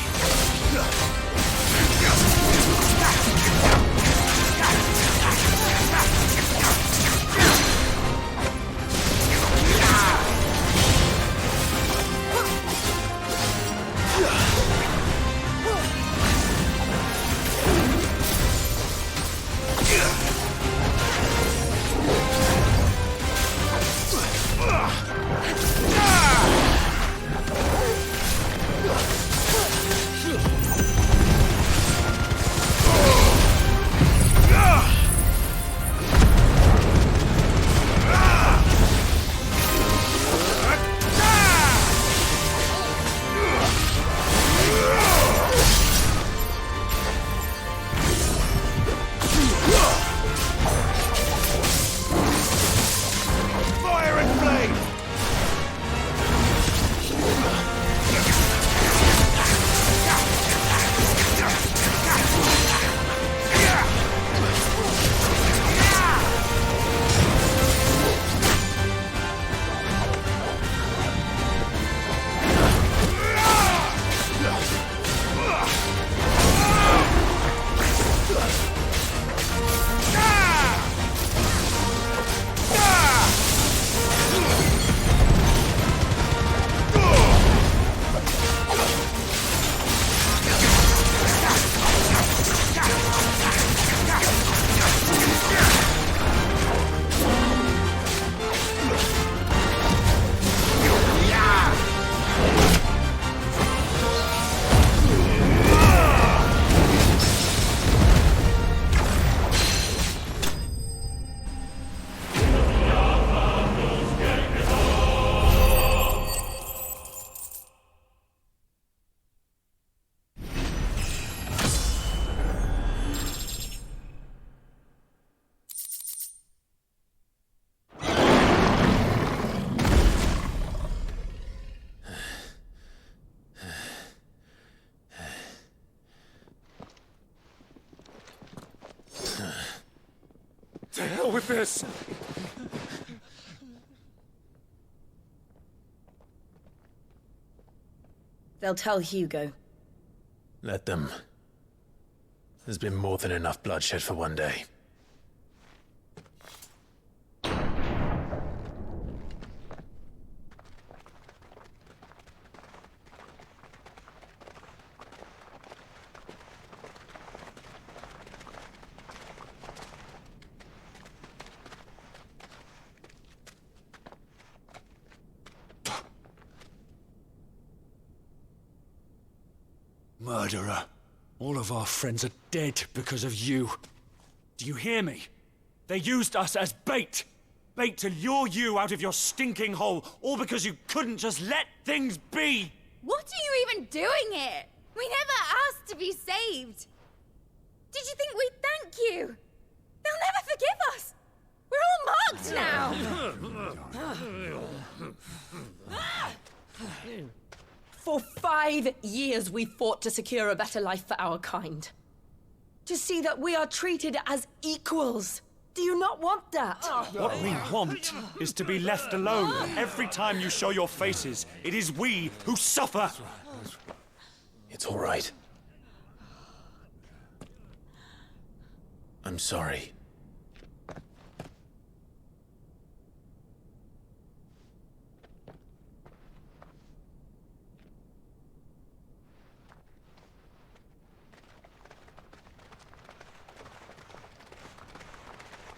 with this. They'll tell Hugo. Let them. There's been more than enough bloodshed for one day. Murderer. All of our friends are dead because of you. Do you hear me? They used us as bait. Bait to lure you out of your stinking hole, all because you couldn't just let things be. What are you even doing here? We never asked to be saved. Did you think we'd thank you? They'll never forgive us. We're all marked now. For 5 years we fought to secure a better life for our kind. To see that we are treated as equals. Do you not want that? What we want is to be left alone. Every time you show your faces, it is we who suffer. It's all right. I'm sorry.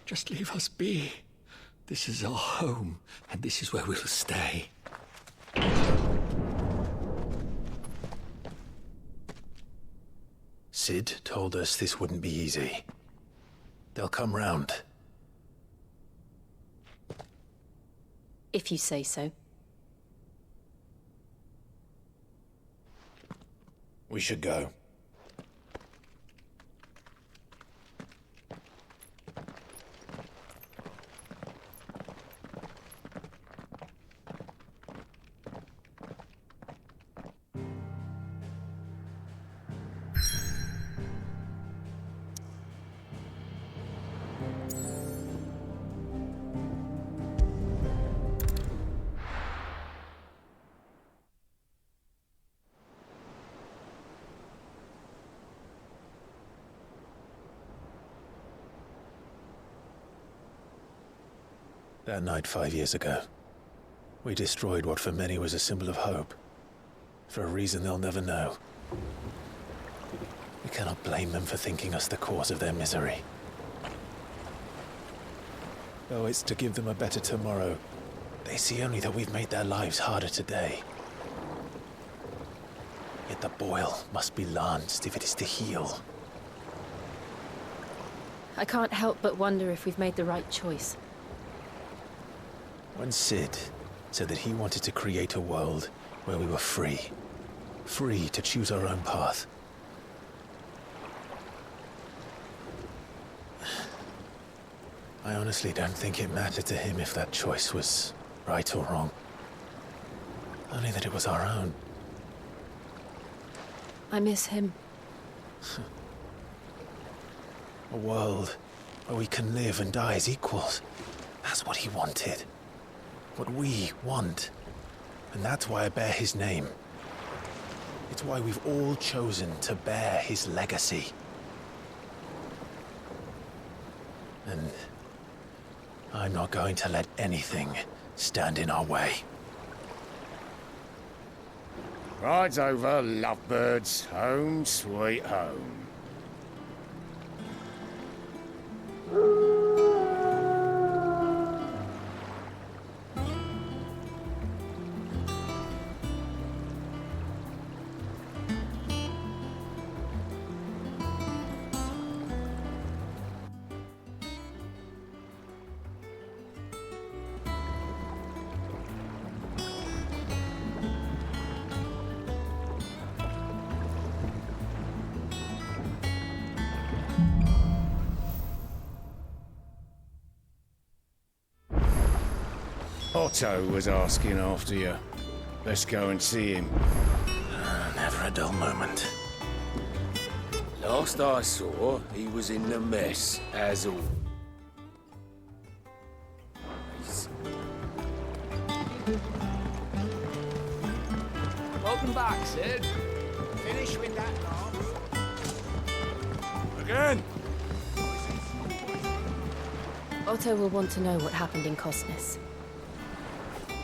Just leave us be. This is our home, and this is where we'll stay. Sid told us this wouldn't be easy. They'll come round. If you say so. We should go. That night 5 years ago, we destroyed what for many was a symbol of hope. For a reason they'll never know. We cannot blame them for thinking us the cause of their misery. Though it's to give them a better tomorrow, they see only that we've made their lives harder today. Yet the boil must be lanced if it is to heal. I can't help but wonder if we've made the right choice. When Sid said that he wanted to create a world where we were free. Free to choose our own path. I honestly don't think it mattered to him if that choice was right or wrong. Only that it was our own. I miss him. A world where we can live and die as equals. That's what he wanted. What we want. And that's why I bear his name. It's why we've all chosen to bear his legacy. And I'm not going to let anything stand in our way. Ride's over, lovebirds. Home sweet home. Otto was asking after you. Let's go and see him. Never a dull moment. Last I saw, he was in a mess, as all. Welcome back, Sid. Finish with that laugh. Again! Otto will want to know what happened in Cosnes.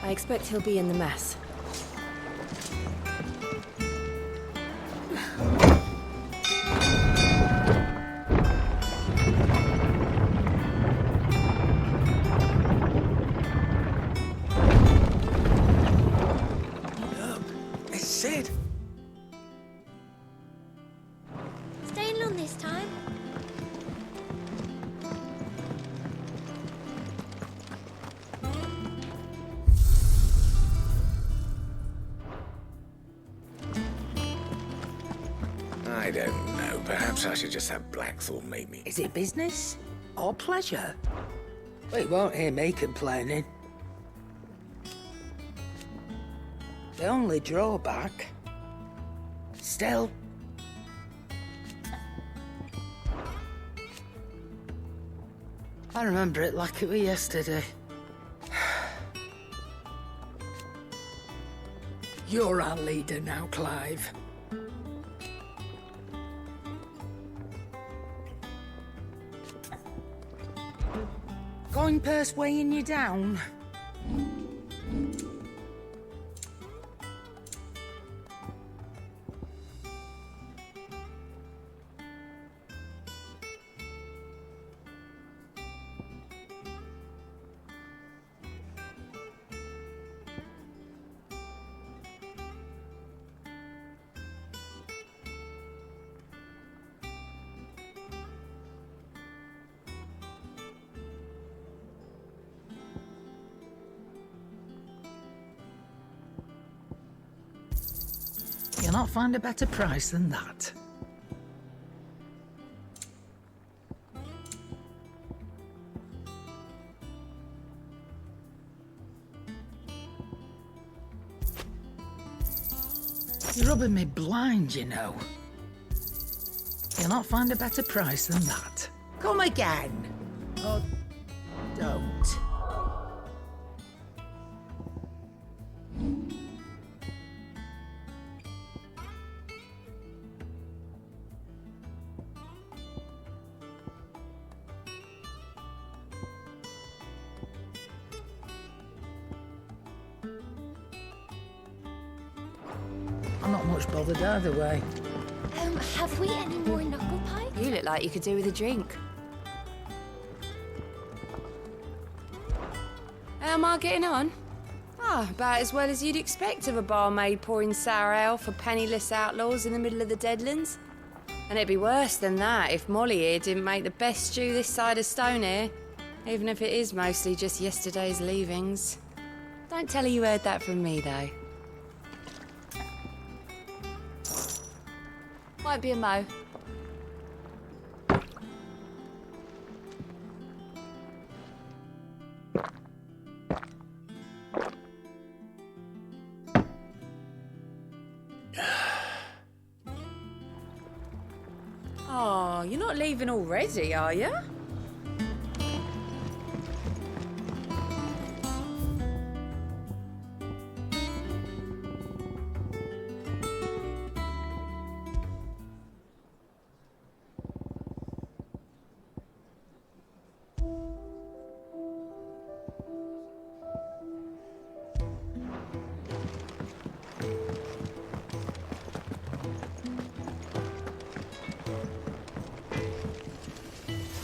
I expect he'll be in the mess. It's Sid. Staying long this time? I don't know. Perhaps I should just have Blackthorn meet me. Is it business or pleasure? Well, you won't hear me complaining. The only drawback... Still... I remember it like it was yesterday. You're our leader now, Clive. Going purse weighing you down? You'll not find a better price than that. You're rubbing me blind, you know. You'll not find a better price than that. Come again. Oh, don't. I'm not much bothered either way. Have we any more knuckle pie? You look like you could do with a drink. How am I getting on? Ah, about as well as you'd expect of a barmaid pouring sour ale for penniless outlaws in the middle of the Deadlands. And it'd be worse than that if Molly here didn't make the best stew this side of Stonehere, even if it is mostly just yesterday's leavings. Don't tell her you heard that from me, though. Might be a mo. Oh, you're not leaving already, are you?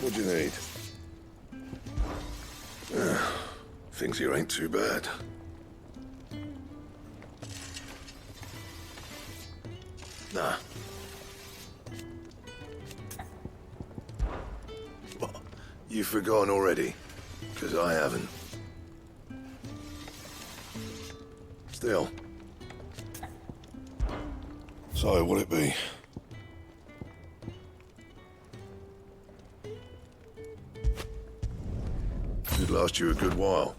What do you need? Things here ain't too bad. Nah. What? You've forgotten already? Because I haven't. Still. So, what'd it be? Should last you a good while.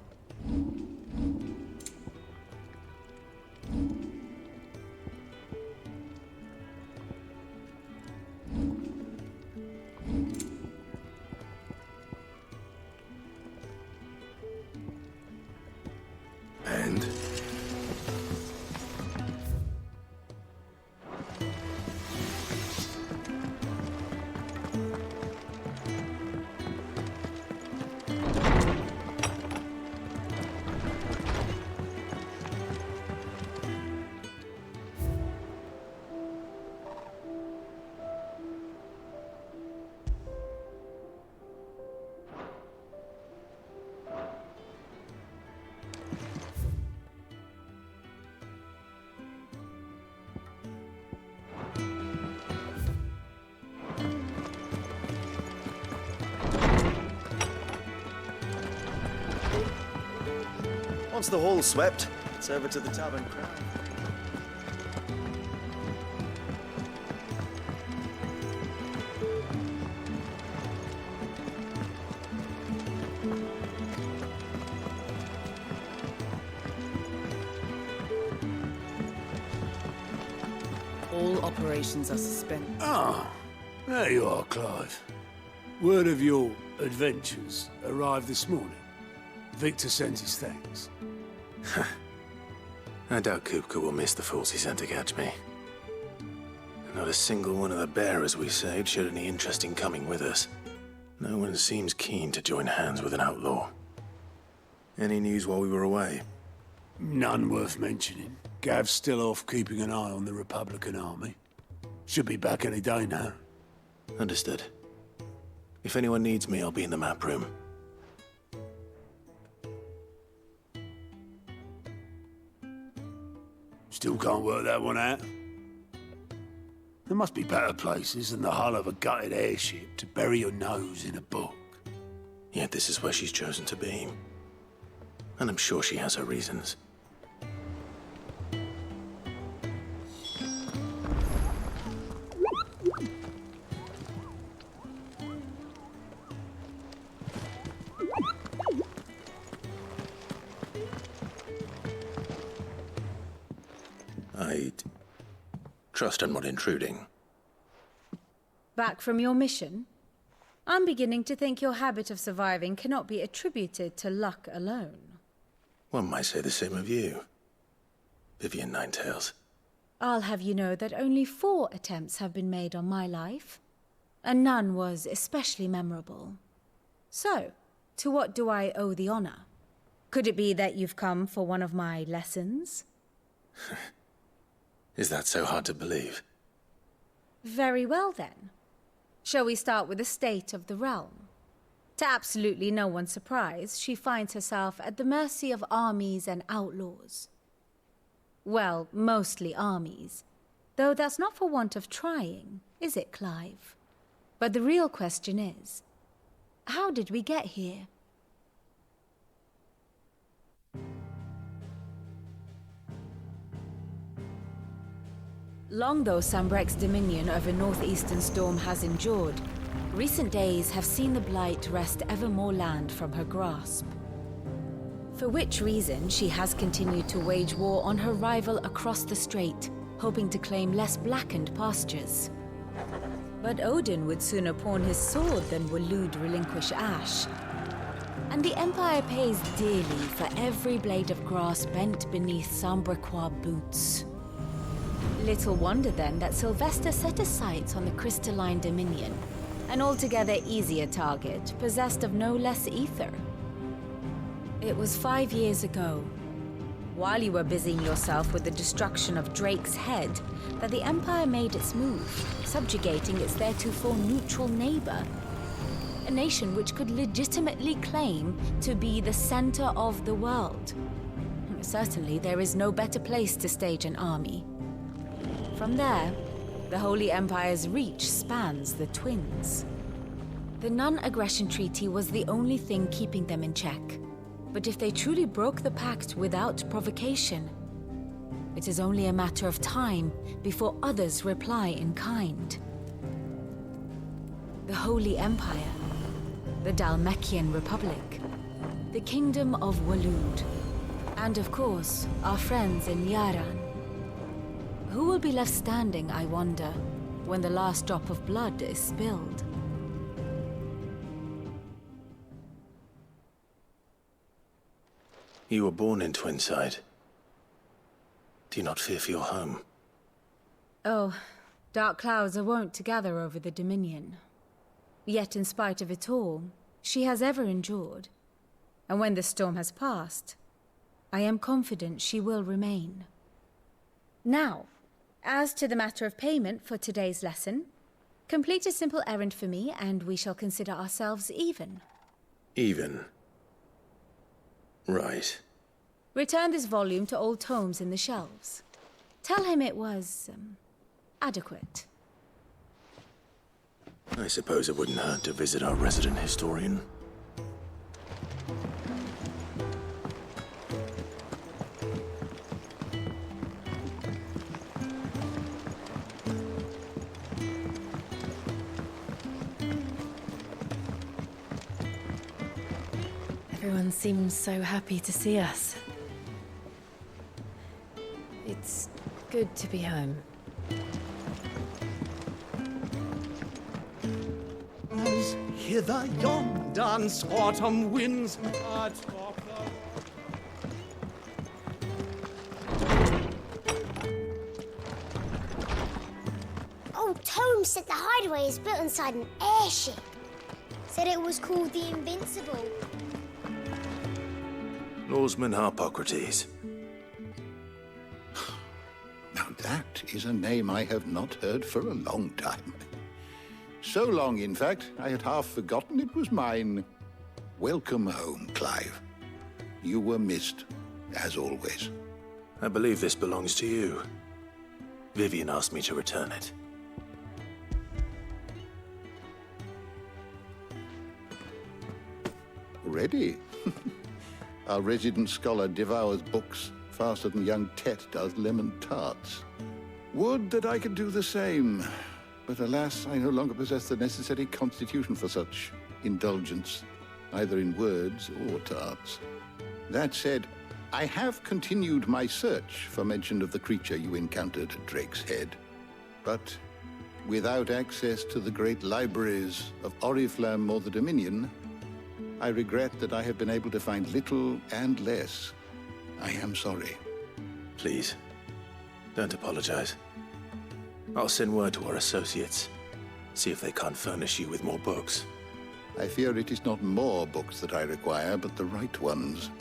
And? Once the hall's swept, it's over to the tavern crowd. All operations are suspended. Ah, there you are, Clive. Word of your adventures arrived this morning. Victor sends his thanks. I doubt Kupka will miss the fools he sent to catch me. Not a single one of the bearers we saved showed any interest in coming with us. No one seems keen to join hands with an outlaw. Any news while we were away? None worth mentioning. Gav's still off keeping an eye on the Republican army. Should be back any day now. Understood. If anyone needs me, I'll be in the map room. Still can't work that one out. There must be better places than the hull of a gutted airship to bury your nose in a book. Yet this is where she's chosen to be. And I'm sure she has her reasons. I'd trust I'm not intruding. Back from your mission? I'm beginning to think your habit of surviving cannot be attributed to luck alone. One might say the same of you, Vivian Ninetails. I'll have you know that only 4 attempts have been made on my life, and none was especially memorable. So, to what do I owe the honor? Could it be that you've come for one of my lessons? Is that so hard to believe? Very well, then. Shall we start with the state of the realm? To absolutely no one's surprise, she finds herself at the mercy of armies and outlaws. Well, mostly armies. Though that's not for want of trying, is it, Clive? But the real question is, how did we get here? Long though Sambrek's dominion over northeastern Storm has endured, recent days have seen the Blight wrest ever more land from her grasp. For which reason, she has continued to wage war on her rival across the strait, hoping to claim less blackened pastures. But Odin would sooner pawn his sword than Waloed relinquish Ash. And the Empire pays dearly for every blade of grass bent beneath Sambrequois boots. Little wonder then that Sylvester set his sights on the crystalline dominion, an altogether easier target, possessed of no less ether. It was 5 years ago, while you were busying yourself with the destruction of Drake's head, that the Empire made its move, subjugating its theretofore neutral neighbor. A nation which could legitimately claim to be the center of the world. Certainly, there is no better place to stage an army. From there, the Holy Empire's reach spans the Twins. The non-aggression treaty was the only thing keeping them in check. But if they truly broke the pact without provocation, it is only a matter of time before others reply in kind. The Holy Empire, the Dhalmekian Republic, the Kingdom of Waloed, and of course, our friends in Yaran. Who will be left standing, I wonder, when the last drop of blood is spilled? You were born in Twinside. Do you not fear for your home? Oh, dark clouds are wont to gather over the Dominion. Yet in spite of it all, she has ever endured. And when the storm has passed, I am confident she will remain. Now, as to the matter of payment for today's lesson, complete a simple errand for me and we shall consider ourselves even. Even? Right. Return this volume to old tomes in the shelves. Tell him it was, adequate. I suppose it wouldn't hurt to visit our resident historian. Everyone seems so happy to see us. It's good to be home. As hither yon dance autumn winds Old Tome said the hideaway is built inside an airship. Said it was called the Invincible. Norseman Harpocrates. Now that is a name I have not heard for a long time. So long, in fact, I had half forgotten it was mine. Welcome home, Clive. You were missed, as always. I believe this belongs to you. Vivian asked me to return it. Ready? Our resident scholar devours books faster than young Tet does lemon tarts. Would that I could do the same. But alas, I no longer possess the necessary constitution for such indulgence, either in words or tarts. That said, I have continued my search for mention of the creature you encountered at Drake's Head. But without access to the great libraries of Oriflamme or the Dominion, I regret that I have been able to find little and less. I am sorry. Please, don't apologize. I'll send word to our associates. See if they can't furnish you with more books. I fear it is not more books that I require, but the right ones.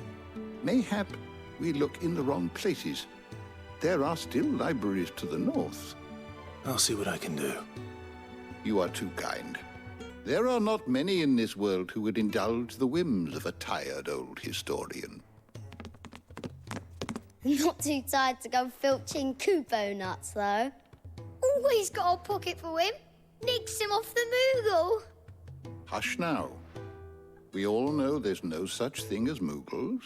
Mayhap we look in the wrong places. There are still libraries to the north. I'll see what I can do. You are too kind. There are not many in this world who would indulge the whims of a tired old historian. Not too tired to go filching Kupo nuts, though. Always got a pocket for him. Nicks him off the Moogle. Hush now. We all know there's no such thing as Moogles.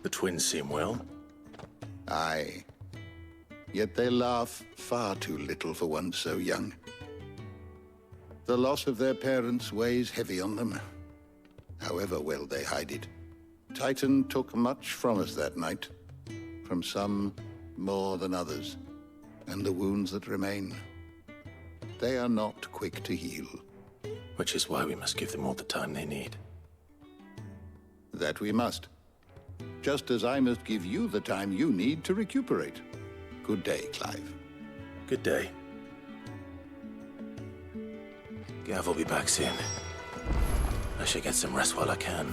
The twins seem well. Aye. Yet they laugh far too little for one so young. The loss of their parents weighs heavy on them, however well they hide it. Titan took much from us that night, from some more than others, and the wounds that remain, they are not quick to heal. Which is why we must give them all the time they need. That we must. Just as I must give you the time you need to recuperate. Good day, Clive. Good day. Gav will be back soon. I should get some rest while I can.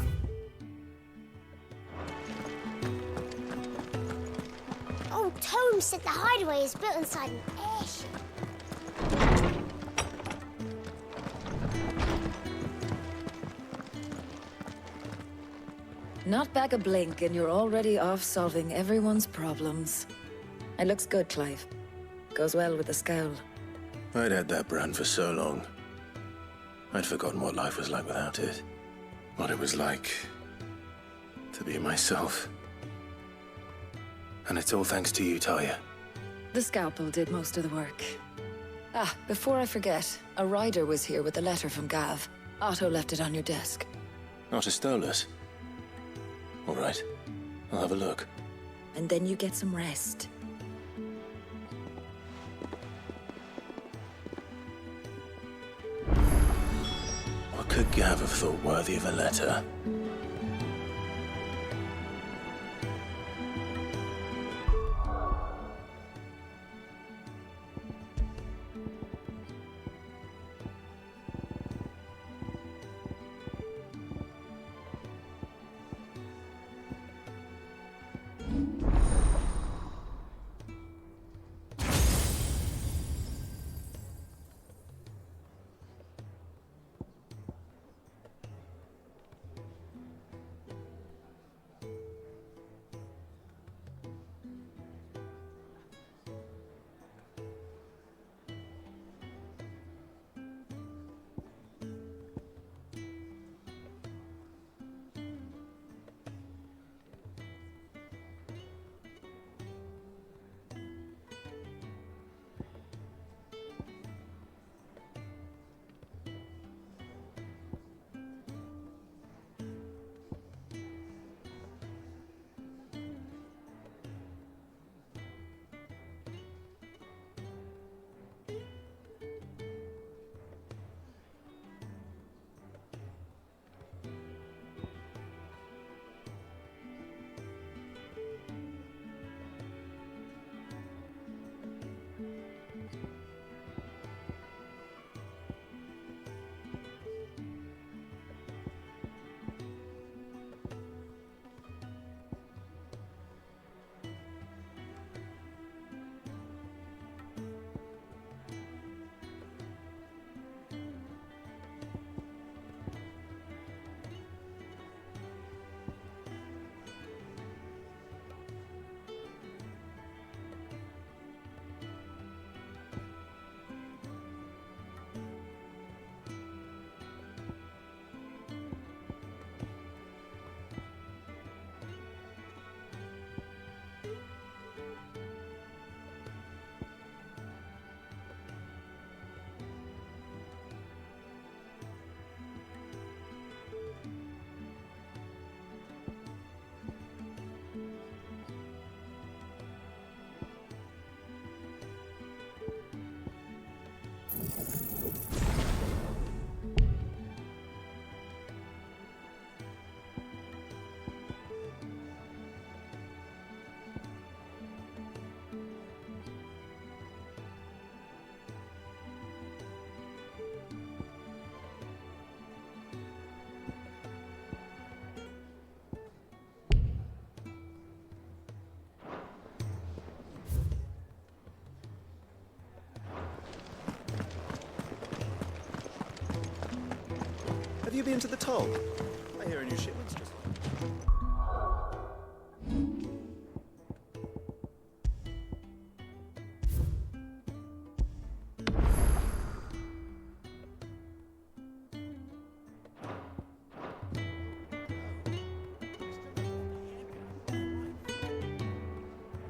Old Tome said the hideaway is built inside an airship. Not back a blink and you're already off solving everyone's problems. It looks good, Clive. Goes well with the scowl. I'd had that brand for so long. I'd forgotten what life was like without it. What it was like to be myself. And it's all thanks to you, Talia. The scalpel did most of the work. Ah, before I forget, a rider was here with a letter from Gav. Otto left it on your desk. Not a Stolas. All right, I'll have a look. And then you get some rest. What could Gav have thought worthy of a letter? you been to the toll? I hear a new shipment's just...